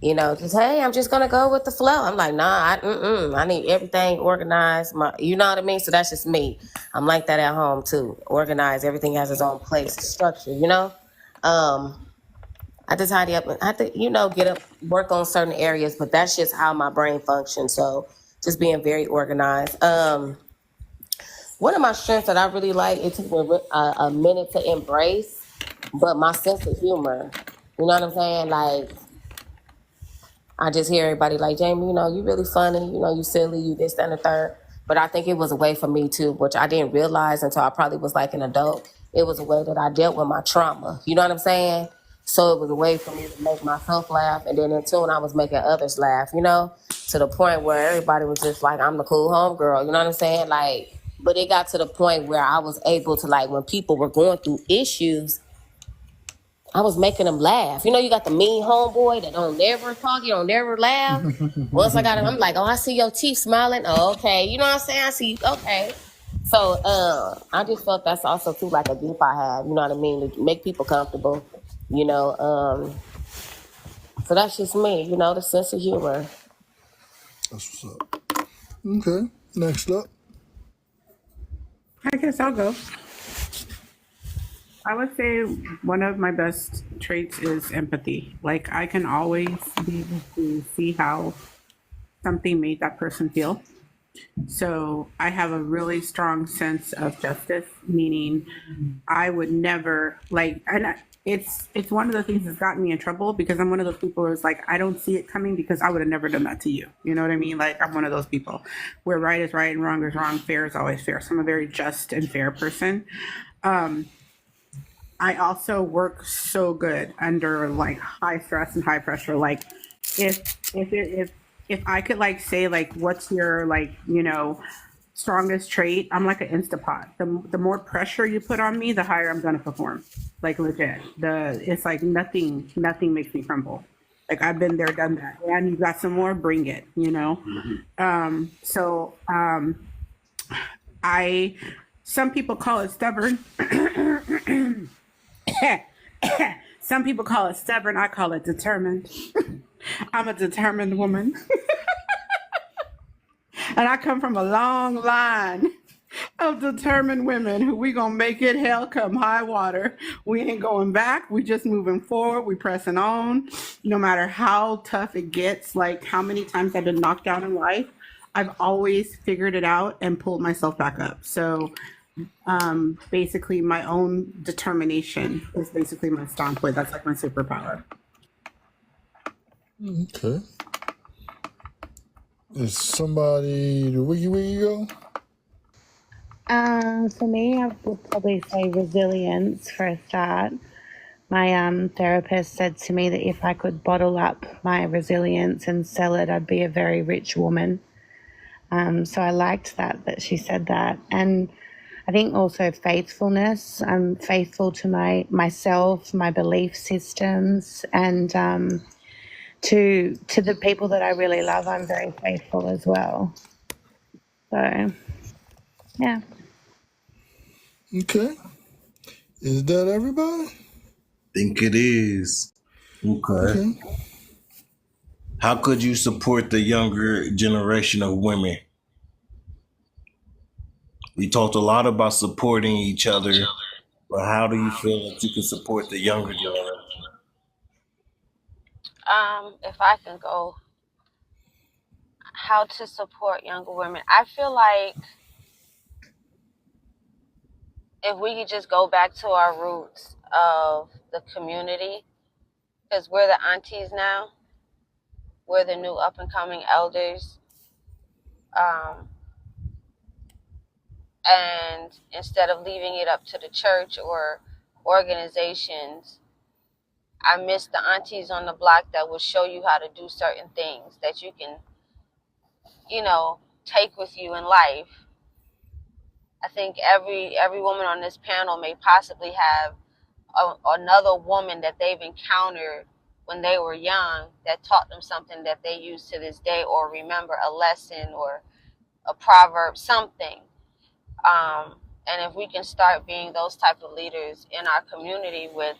just, hey, I'm just gonna go with the flow. I'm like, nah, I need everything organized. You know what I mean? So that's just me. I'm like that at home too. Organized, everything has its own place, structure. I just tidy up and I have to, get up, work on certain areas, but that's just how my brain functions. So just being very organized. One of my strengths that I really like, it took me a minute to embrace, but my sense of humor. You know what I'm saying? Like, I just hear everybody like, Jamie, you really funny, you silly, you this, that, and the third. But I think it was a way for me too, which I didn't realize until I probably was like an adult. It was a way that I dealt with my trauma. You know what I'm saying? So it was a way for me to make myself laugh. And then in tune, I was making others laugh, to the point where everybody was just like, I'm the cool homegirl. You know what I'm saying? Like, but it got to the point where I was able to, like, when people were going through issues, I was making them laugh. You got the mean homeboy that don't never talk, you don't never laugh. Once I got him, I'm like, oh, I see your teeth smiling. Oh, okay. You know what I'm saying? I see, okay. So I just felt that's also too like a gift I have, you know what I mean, to make people comfortable, so that's just me, the sense of humor. That's what's up. Okay, next up. I guess I'll go. I would say one of my best traits is empathy. Like, I can always be able to see how something made that person feel. So I have a really strong sense of justice, meaning I would never it's one of the things that's gotten me in trouble because I'm one of those people who's like, I don't see it coming because I would have never done that to you. You know what I mean? Like, I'm one of those people where right is right and wrong is wrong, fair is always fair. So I'm a very just and fair person. I also work so good under like high stress and high pressure. Like, if I could like say like, what's your like, strongest trait? I'm like an Instapot. The more pressure you put on me, the higher I'm gonna perform. Like, legit. It's like nothing makes me crumble. Like, I've been there, done that. And you got some more, bring it. Some people call it stubborn. Some people call it stubborn. I call it determined. I'm a determined woman. And I come from a long line of determined women who we gonna make it hell come high water. We ain't going back. We just moving forward. We pressing on. No matter how tough it gets, like how many times I've been knocked down in life, I've always figured it out and pulled myself back up. So basically my own determination is basically my strong point. That's like my superpower. Okay. Is somebody the wiggy go? For me, I would probably say resilience for a start. My therapist said to me that if I could bottle up my resilience and sell it, I'd be a very rich woman. So I liked that she said that. And I think also faithfulness. I'm faithful to myself, my belief systems, and to the people that I really love, I'm very faithful as well. So, yeah. Okay. Is that everybody? Think it is. Okay. How could you support the younger generation of women? We talked a lot about supporting each other, but how do you feel that you can support the younger generation? If I can go, how to support younger women. I feel like if we could just go back to our roots of the community, because we're the aunties now, we're the new up and coming elders. And instead of leaving it up to the church or organizations, I miss the aunties on the block that will show you how to do certain things that you can, take with you in life. I think every woman on this panel may possibly have another woman that they've encountered when they were young that taught them something that they use to this day, or remember a lesson, or a proverb, something. And if we can start being those type of leaders in our community with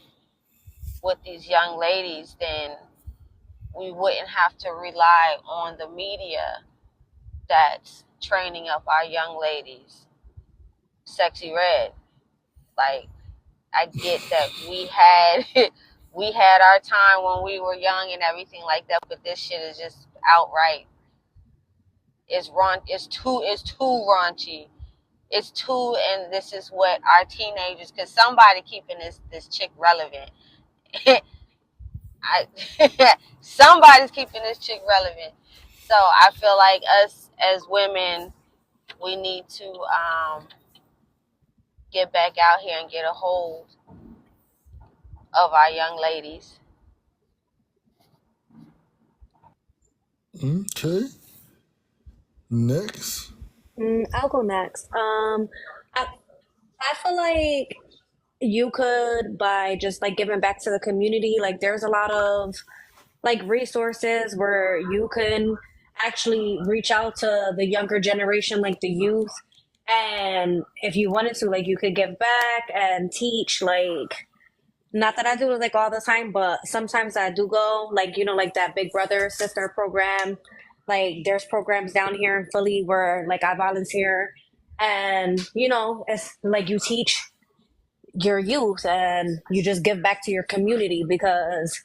these young ladies, then we wouldn't have to rely on the media that's training up our young ladies. Sexy Red, like, I get that we had we had our time when we were young and everything like that, but this shit is just outright, it's too raunchy. It's too, and this is what our teenagers, because somebody keeping this chick relevant. Somebody's keeping this chick relevant. So I feel like us as women, we need to get back out here and get a hold of our young ladies. Okay. Next. I'll go next. I feel like you could, by just like giving back to the community, like there's a lot of like resources where you can actually reach out to the younger generation, like the youth. And if you wanted to, like you could give back and teach, like not that I do it like all the time, but sometimes I do go, like, you know, like that Big Brother Sister program. Like there's programs down here in Philly where like I volunteer, and you know, it's like you teach your youth and you just give back to your community, because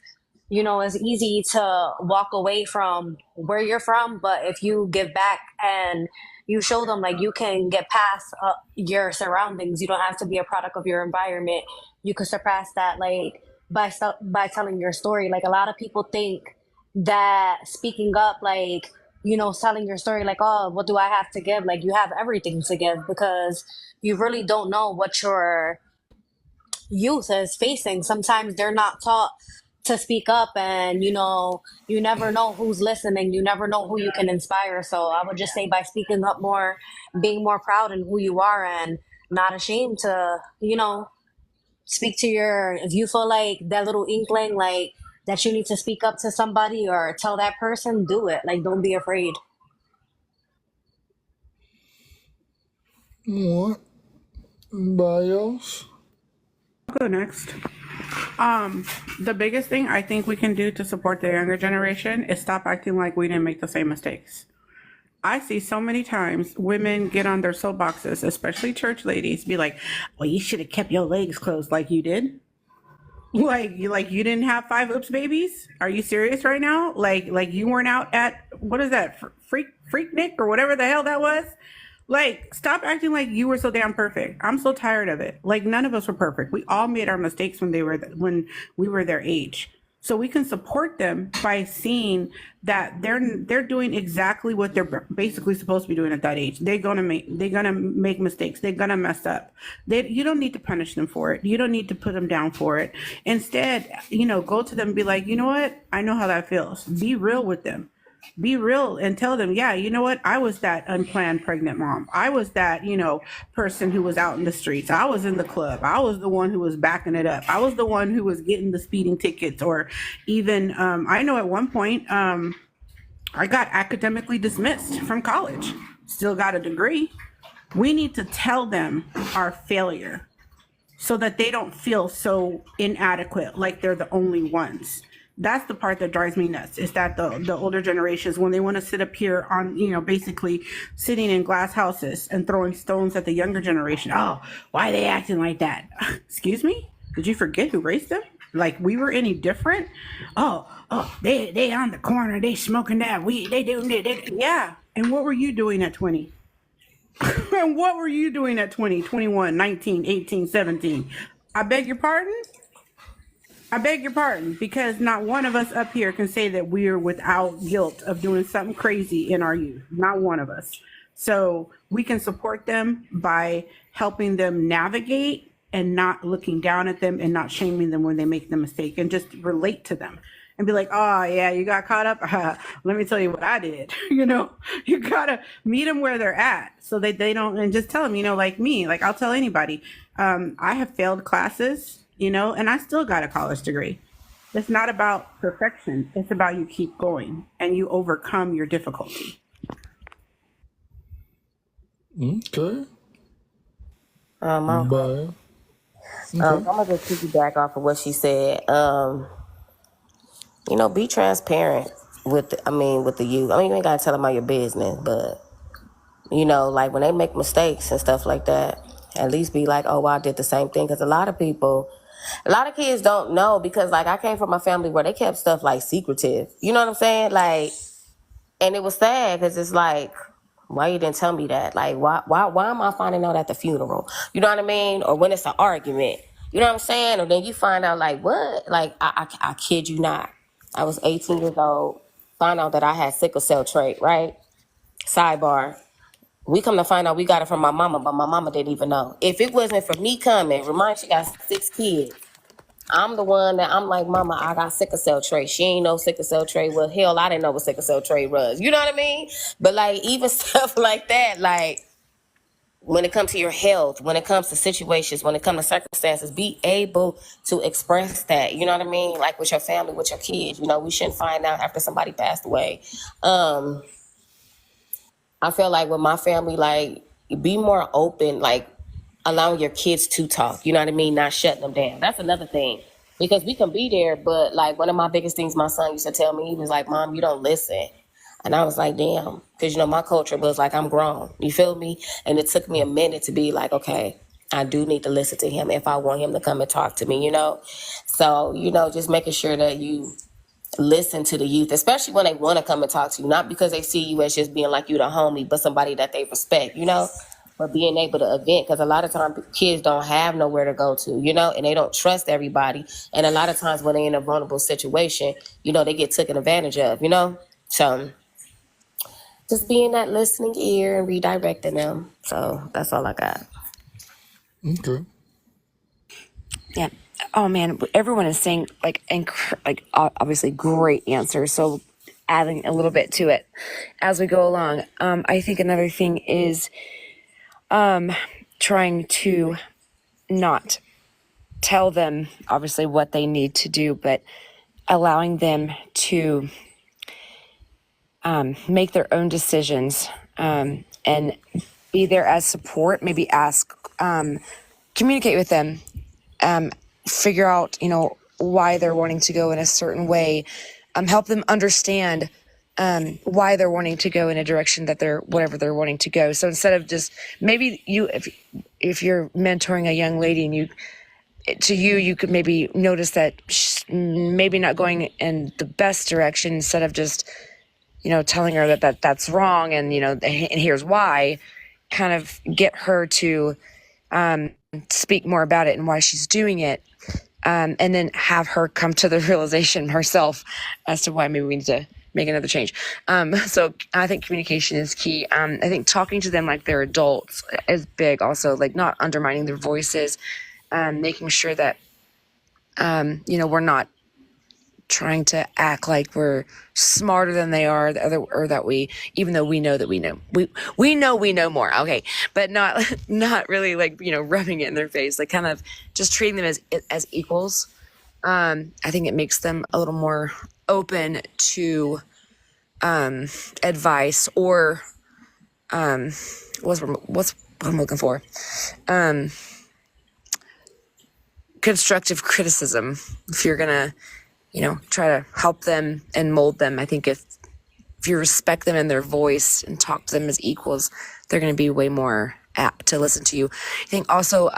you know it's easy to walk away from where you're from, but if you give back and you show them like you can get past your surroundings, you don't have to be a product of your environment, you could surpass that, like by telling your story. Like a lot of people think that speaking up, like, you know, telling your story, like, oh, what do I have to give, like you have everything to give, because you really don't know what your youth is facing. Sometimes they're not taught to speak up, and you know, you never know who's listening, you never know who you can inspire. So I would just say, by speaking up more, being more proud in who you are, and not ashamed to, you know, speak to your, if you feel like that little inkling, like that you need to speak up to somebody or tell that person, do it. Like don't be afraid. What? Anybody else? I'll go next. The biggest thing I think we can do to support the younger generation is stop acting like we didn't make the same mistakes. I see so many times women get on their soapboxes, especially church ladies, be like, well, you should have kept your legs closed like you did. Like you didn't have 5 oops babies? Are you serious right now? Like you weren't out at, what is that, Freaknik or whatever the hell that was? Like, stop acting like you were so damn perfect. I'm so tired of it. Like, none of us were perfect. We all made our mistakes when we were their age. So we can support them by seeing that they're doing exactly what they're basically supposed to be doing at that age. They're gonna make mistakes. They're gonna mess up. You don't need to punish them for it. You don't need to put them down for it. Instead, you know, go to them and be like, you know what? I know how that feels. Be real with them. Be real and tell them, yeah, you know what? I was that unplanned pregnant mom. I was that, you know, person who was out in the streets. I was in the club. I was the one who was backing it up. I was the one who was getting the speeding tickets, or even, I know at one point, I got academically dismissed from college, still got a degree. We need to tell them our failure so that they don't feel so inadequate, like they're the only ones. That's the part that drives me nuts, is that the older generations, when they want to sit up here on, you know, basically sitting in glass houses and throwing stones at the younger generation. Oh, why are they acting like that? Excuse me? Did you forget who raised them? Like we were any different? Oh, they on the corner, they smoking that weed, they doing it. Yeah. And what were you doing at 20? And what were you doing at 20, 21, 19, 18, 17? I beg your pardon? I beg your pardon, because not one of us up here can say that we're without guilt of doing something crazy in our youth. Not one of us. So we can support them by helping them navigate and not looking down at them and not shaming them when they make the mistake, and just relate to them and be like, oh yeah, you got caught up. Let me tell you what I did. You know, you gotta meet them where they're at so that they don't, and just tell them, you know, like me, like I'll tell anybody, I have failed classes, you know, and I still got a college degree. It's not about perfection. It's about you keep going and you overcome your difficulty. Okay. I'm Bye. I'm Okay. gonna just piggyback off of what she said. Be transparent with the youth. I mean, you ain't gotta tell them all your business, but like when they make mistakes and stuff like that, at least be like, oh, well, I did the same thing. Because a lot of kids don't know, because like I came from a family where they kept stuff like secretive. You know what I'm saying? Like, and it was sad because it's like, why you didn't tell me that? Like, why am I finding out at the funeral? You know what I mean? Or when it's an argument. You know what I'm saying? Or then you find out like, what? Like, I kid you not. I was 18 years old, found out that I had sickle cell trait, right? Sidebar. We come to find out we got it from my mama, but my mama didn't even know. If it wasn't for me coming, remind she got 6 kids. I'm the one that I'm like, mama, I got sickle cell trait. She ain't know sickle cell trait. Well, hell, I didn't know what sickle cell trait was. You know what I mean? But like even stuff like that, like when it comes to your health, when it comes to situations, when it comes to circumstances, be able to express that. You know what I mean? Like with your family, with your kids. We shouldn't find out after somebody passed away. I feel like with my family, like, be more open, like allowing your kids to talk. You know what I mean? Not shutting them down. That's another thing. Because we can be there, but like one of my biggest things my son used to tell me, he was like, Mom, you don't listen. And I was like, damn. Because, my culture was like, I'm grown. You feel me? And it took me a minute to be like, okay, I do need to listen to him if I want him to come and talk to me, So, just making sure that you listen to the youth, especially when they want to come and talk to you, not because they see you as just being like you the homie, but somebody that they respect, but being able to vent, because a lot of times kids don't have nowhere to go to, and they don't trust everybody. And a lot of times when they're in a vulnerable situation, they get taken advantage of, So just being that listening ear and redirecting them. So that's all I got. Okay. Yeah. Oh man, everyone is saying obviously great answers. So adding a little bit to it as we go along. I think another thing is trying to not tell them obviously what they need to do, but allowing them to make their own decisions and be there as support. Maybe communicate with them, figure out why they're wanting to go in a certain way, help them understand why they're wanting to go in a direction that whatever they're wanting to go. So instead of just maybe if you're mentoring a young lady and you could maybe notice that she's maybe not going in the best direction, instead of just telling her that's wrong and and here's why, kind of get her to speak more about it and why she's doing it, and then have her come to the realization herself as to why maybe we need to make another change. So I think communication is key. I think talking to them like they're adults is big also, like not undermining their voices, making sure that we're not trying to act like we're smarter than they are, or that even though we know that we know more, okay, but not really like rubbing it in their face, like kind of just treating them as equals. I think it makes them a little more open to advice, or what's what I'm looking for, constructive criticism. If you're gonna try to help them and mold them, I think if you respect them in their voice and talk to them as equals, they're going to be way more apt to listen to you. I think also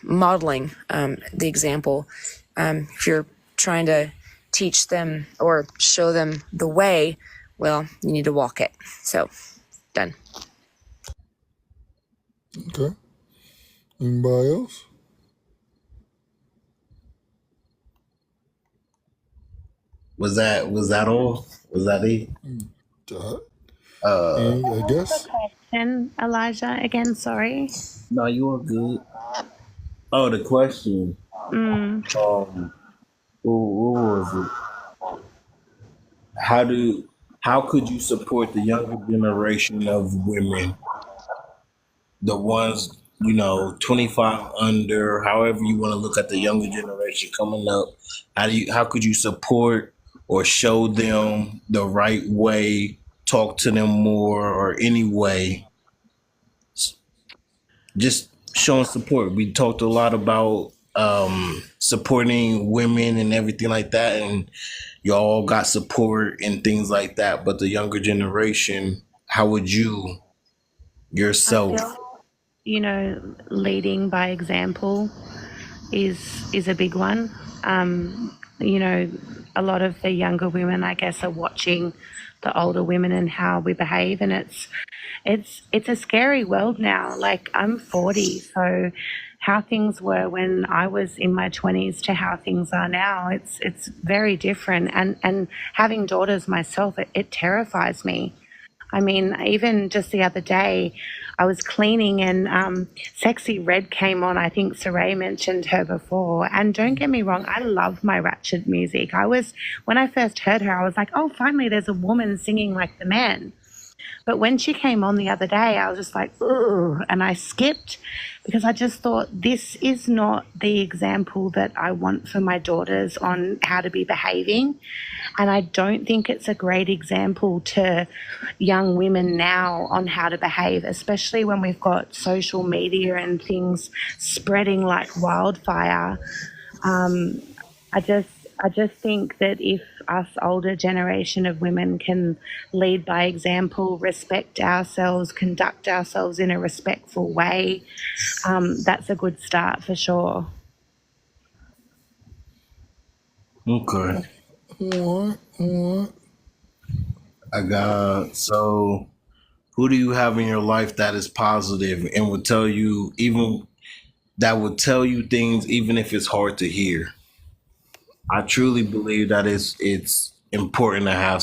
modeling the example. If you're trying to teach them or show them the way, well, you need to walk it. So, done. Okay. Anybody else? Was that all? Was that it? I guess. Question, Elijah, again, sorry. No, you are good. Oh, the question. What was it? How could you support the younger generation of women, the ones 25 under, however you want to look at the younger generation coming up? How could you support or show them the right way, talk to them more, or any way just showing support. We talked a lot about supporting women and everything like that, and y'all got support and things like that. But the younger generation, how would you I yourself? feel, leading by example is a big one. A lot of the younger women, I guess, are watching the older women and how we behave, and it's a scary world now. Like, I'm 40, so how things were when I was in my 20s to how things are now, it's very different. And having daughters myself, it terrifies me. I mean, even just the other day, I was cleaning and Sexy Red came on. I think Saray mentioned her before. And don't get me wrong, I love my ratchet music. When I first heard her, I was like, oh, finally there's a woman singing like the men. But when she came on the other day, I was just like, ugh, and I skipped because I just thought this is not the example that I want for my daughters on how to be behaving. And I don't think it's a great example to young women now on how to behave, especially when we've got social media and things spreading like wildfire. I just think that if us older generation of women can lead by example, respect ourselves, conduct ourselves in a respectful way, that's a good start for sure. Okay. So who do you have in your life that is positive and will tell you things even if it's hard to hear? I truly believe that it's important to have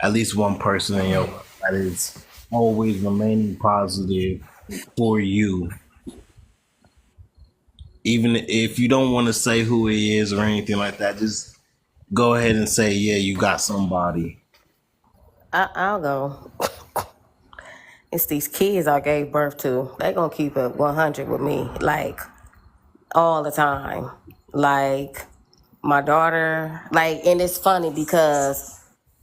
at least one person in your life that is always remaining positive for you. Even if you don't want to say who he is or anything like that, just go ahead and say, yeah, you got somebody. I'll go. It's these kids I gave birth to. They gonna keep it 100 with me, like all the time. Like my daughter, and it's funny because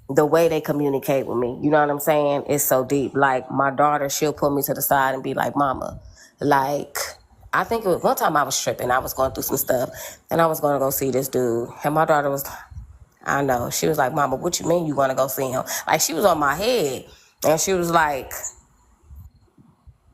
the way they communicate with me, you know what I'm saying? It's so deep. Like my daughter, she'll pull me to the side and be like, Mama, like, I think it was one time I was tripping. I was going through some stuff and I was going to go see this dude. And my daughter was, I know, she was like, Mama, what you mean you want to go see him? Like, she was on my head and she was like,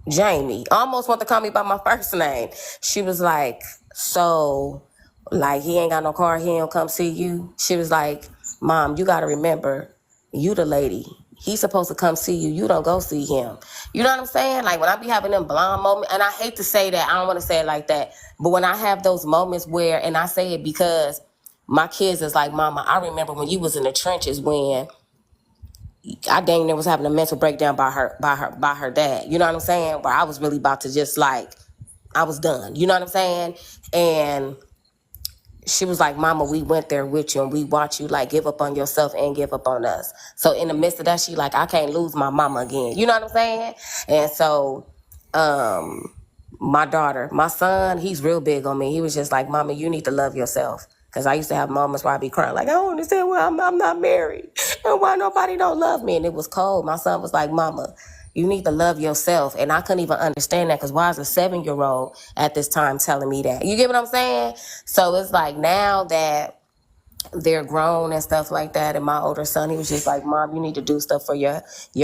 Jamie, almost want to call me by my first name. She was like, so, like, he ain't got no car, he ain't come see you. She was like, Mom, you got to remember, you the lady. He's supposed to come see you. You don't go see him. You know what I'm saying? Like, when I be having them blonde moments, and I hate to say that, I don't want to say it like that, but when I have those moments where, and I say it because my kids is like, Mama, I remember when you was in the trenches when I dang near was having a mental breakdown by her dad. You know what I'm saying? Where I was really about to just like, I was done. You know what I'm saying? And she was like, Mama, we went there with you and we watched you like give up on yourself and give up on us. So in the midst of that, she like, I can't lose my mama again. You know what I'm saying? And so my son, he's real big on me. He was just like, Mama, you need to love yourself. Because I used to have moments where I'd be crying, like, I don't understand why I'm not married and why nobody don't love me. And it was cold. My son was like, Mama, you need to love yourself. And I couldn't even understand that because why is a 7-year-old at this time telling me that? You get what I'm saying? So it's like now that they're grown and stuff like that, and my older son, he was just like, Mom, you need to do stuff for your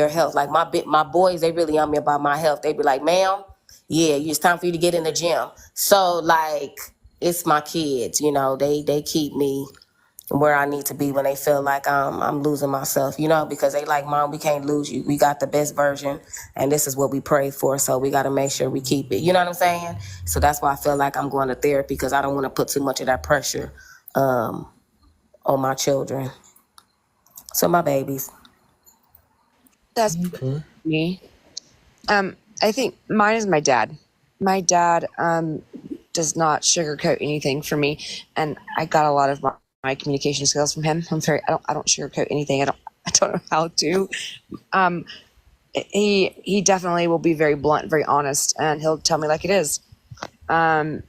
health. Like my boys, they really on me about my health. They be like, ma'am, yeah, it's time for you to get in the gym. So like, it's my kids, you know, they keep me where I need to be when they feel like I'm losing myself, you know, because they like, Mom, we can't lose you. We got the best version and this is what we pray for. So we got to make sure we keep it. You know what I'm saying? So that's why I feel like I'm going to therapy, because I don't want to put too much of that pressure on my children. So my babies. That's me. I think mine is my dad. My dad does not sugarcoat anything for me, and I got a lot of my communication skills from him. I don't sugarcoat anything. I don't know how to. He definitely will be very blunt, very honest, and he'll tell me like it is. I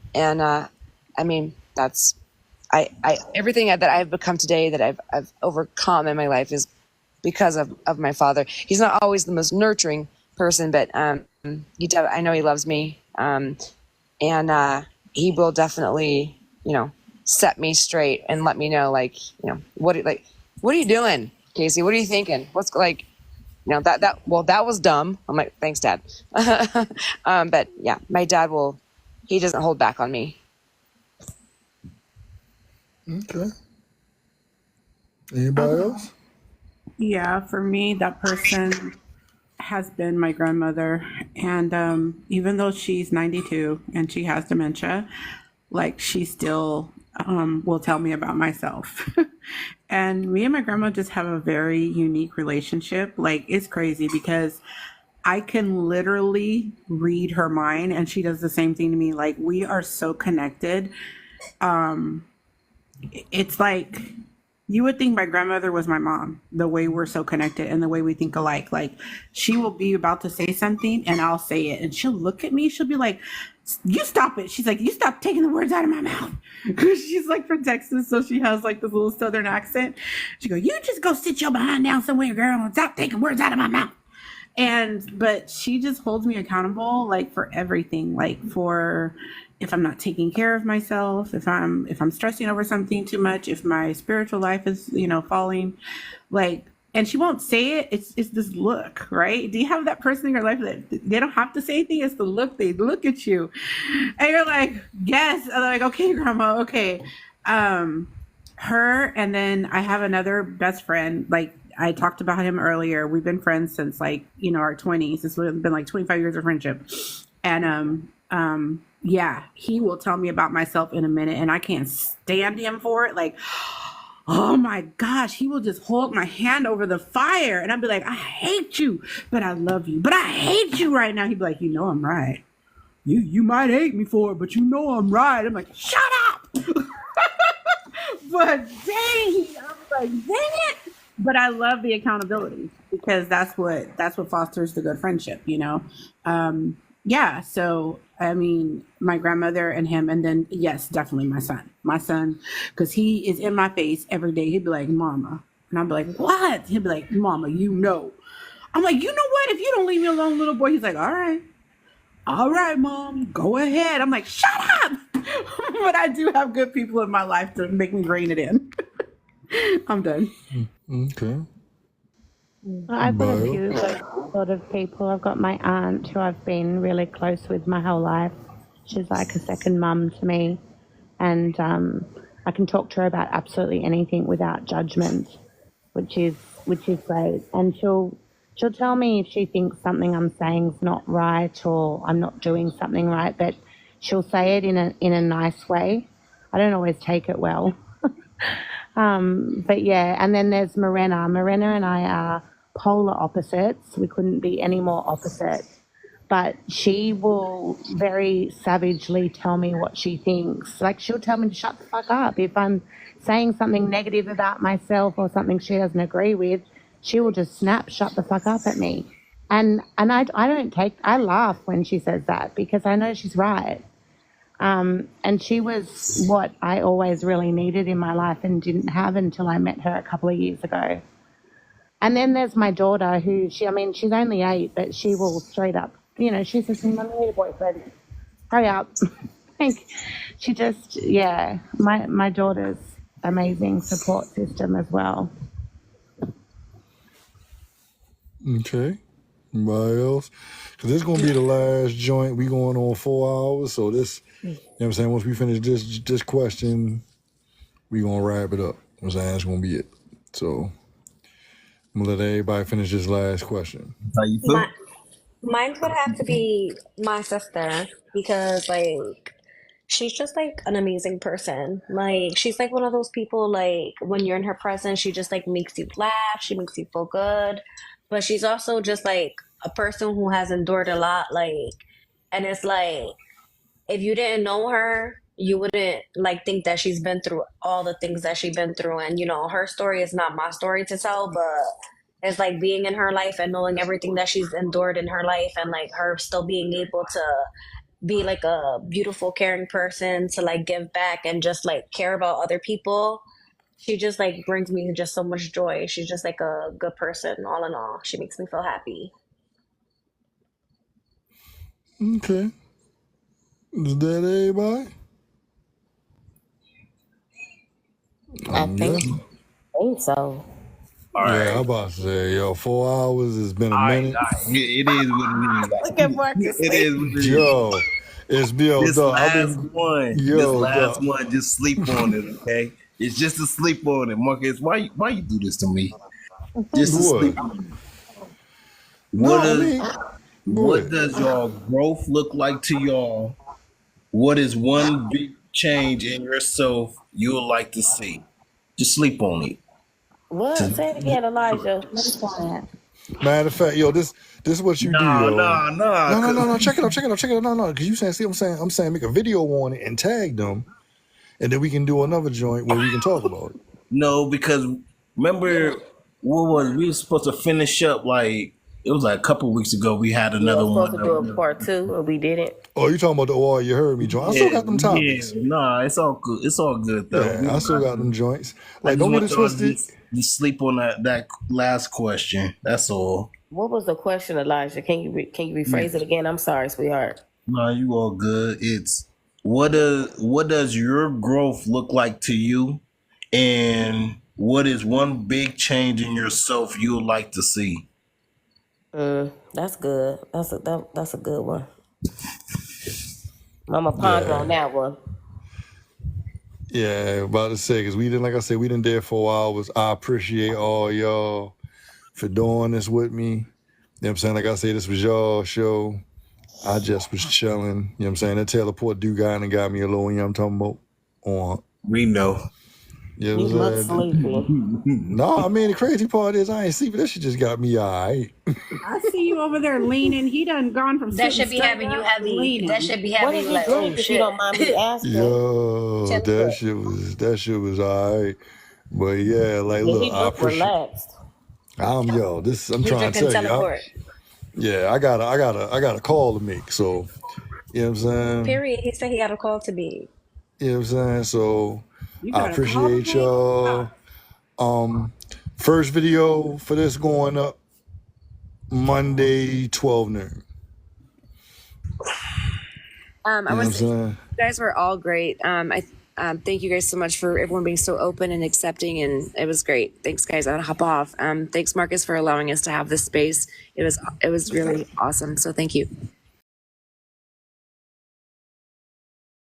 mean, that's everything that I've become today, that I've overcome in my life, is because of my father. He's not always the most nurturing person, but I know he loves me. And he will definitely, set me straight and let me know, what are you doing, Casey? What are you thinking? What's like, that was dumb. I'm like, thanks, Dad. But yeah, my dad he doesn't hold back on me. Okay. Anybody else? Yeah, for me, that person has been my grandmother. And even though she's 92 and she has dementia, like she still will tell me about myself. And me and my grandma just have a very unique relationship. Like it's crazy because I can literally read her mind and she does the same thing to me. Like we are so connected. It's like you would think my grandmother was my mom, the way we're so connected and the way we think alike. Like she will be about to say something and I'll say it and she'll look at me. She'll be like, you stop it. She's like, you stop taking the words out of my mouth. She's like from Texas. So she has like this little Southern accent. She go, you just go sit your behind down somewhere, girl, and stop taking words out of my mouth. But she just holds me accountable, like for everything, like for if I'm not taking care of myself, if I'm stressing over something too much, if my spiritual life is, falling, like, and she won't say it. It's this look, right? Do you have that person in your life that they don't have to say anything? It's the look. They look at you and you're like, yes. And they're like, okay, grandma. Okay. Her. And then I have another best friend. Like I talked about him earlier. We've been friends since like, our 20s. It's been like 25 years of friendship. And, yeah, he will tell me about myself in a minute and I can't stand him for it. Like, oh my gosh, he will just hold my hand over the fire and I'll be like, I hate you, but I love you, but I hate you right now. He'd be like, I'm right. You might hate me for it, but I'm right. I'm like, shut up. But dang, I'm like, dang it. But I love the accountability because that's what fosters the good friendship, Yeah, so I mean, my grandmother and him, and then yes, definitely my son, because he is in my face every day. He'd be like, "Mama," and I'd be like, "What?" He'd be like, "Mama, I'm like, "You know what? If you don't leave me alone, little boy," he's like, "All right, Mom, go ahead." I'm like, "Shut up!" But I do have good people in my life to make me rein it in. I'm done. Okay. I've got a few Bio. of those sort of people. I've got my aunt who I've been really close with my whole life. She's like a second mum to me. And I can talk to her about absolutely anything without judgment, which is great. And she'll tell me if she thinks something I'm saying is not right or I'm not doing something right, but she'll say it in a nice way. I don't always take it well. But yeah, and then there's Morena. Morena and I are polar opposites. We couldn't be any more opposite. But she will very savagely tell me what she thinks. Like she'll tell me to shut the fuck up. If I'm saying something negative about myself or something she doesn't agree with, she will just shut the fuck up at me. And I laugh when she says that because I know she's right. And she was what I always really needed in my life and didn't have until I met her a couple of years ago. And then there's my daughter who she's only 8, but she will straight up, she says, "Mum, I need a boyfriend. Hurry up." Like, she just, yeah, my daughter's amazing support system as well. Okay. Anybody else? Because this is going to be the last joint. We going on 4 hours. So this, what I'm saying? Once we finish this question, we going to wrap it up. I'm saying? That's going to be it. So I'm going to let everybody finish this last question. How you feel? Mine would have to be my sister because, like, she's just like an amazing person. Like, she's like one of those people, like, when you're in her presence, she just like makes you laugh, she makes you feel good. But she's also just like a person who has endured a lot, like, and it's like if you didn't know her, you wouldn't like think that she's been through all the things that she's been through. And her story is not my story to tell, but it's like being in her life and knowing everything that she's endured in her life and like her still being able to be like a beautiful, caring person, to like give back and just like care about other people. She just like brings me just so much joy. She's just like a good person, all in all. She makes me feel happy. Okay. Is that everybody? I I'm think guessing. so. All Yeah, right. I'm about to say, yo, 4 hours has been a All right. minute. It is what it is. Look at Marcus. It is what it is. Yo, it's yo, This dog. I've last been one. yo, dog. Just sleep on it, okay? It's just to sleep on it, Marcus. Why you do this to me? Just to What? sleep on it. No, What I does mean, go what ahead. does y'all growth look like to y'all? What is one big change in yourself you would like to see? Just sleep on it. What? Just- Say it again, Elijah. Matter of fact, yo, this is what you do, No, yo. no, no. No. Check it out. No. Because you saying, see, I'm saying, make a video on it and tag them, and then we can do another joint where we can talk about it. No, because remember we were supposed to finish up like it was like a couple weeks ago. We had We another were one. supposed to do a part 2, and we didn't. Oh, you talking about the oh, you heard me joint? I still got them topics. Yeah, nah, it's all good. It's all good though. Yeah, I still got them joints. I Like, just don't get want it y'all twisted. just sleep on that last question. That's all. What was the question, Elijah? Can you rephrase it again? I'm sorry, sweetheart. No, you all good. It's what does your growth look like to you, and what is one big change in yourself you would like to see? That's good. That's a good one. Mama ponder on that one. Yeah, about to say, because we didn't, like I said, we didn't did 4 hours. I appreciate all y'all for doing this with me. You know what I'm saying? Like I say, this was y'all show. I just was chilling. You know what I'm saying? That teleport dude guy and got me a little, you know what I'm talking about? On. We know. You know You what look I'm saying? sleepy. No, I mean, the crazy part is I ain't sleeping. That shit just got me all right. I see you over there leaning. He done gone from That sitting should be straight having you up, heavy. leaning. That should be What having did you he like, oh drink, if you shit. don't mind me asking? Yo, Tell me that shit was all right. But yeah, like, Yeah, look, he I looked appreciate. relaxed. I'm He's trying to drinking tell you. teleport. Yeah, I got a call to make. So, you know what I'm saying? Period. He said he got a call to be. You know what I'm saying? So, You I got a call to appreciate make? y'all. First video for this going up Monday, 12 noon. I You know what I'm was. saying? You guys were all great. I thank you guys so much for everyone being so open and accepting, and it was great. Thanks, guys. I'm gonna hop off. Thanks, Marcus, for allowing us to have this space. It was really awesome. So thank you.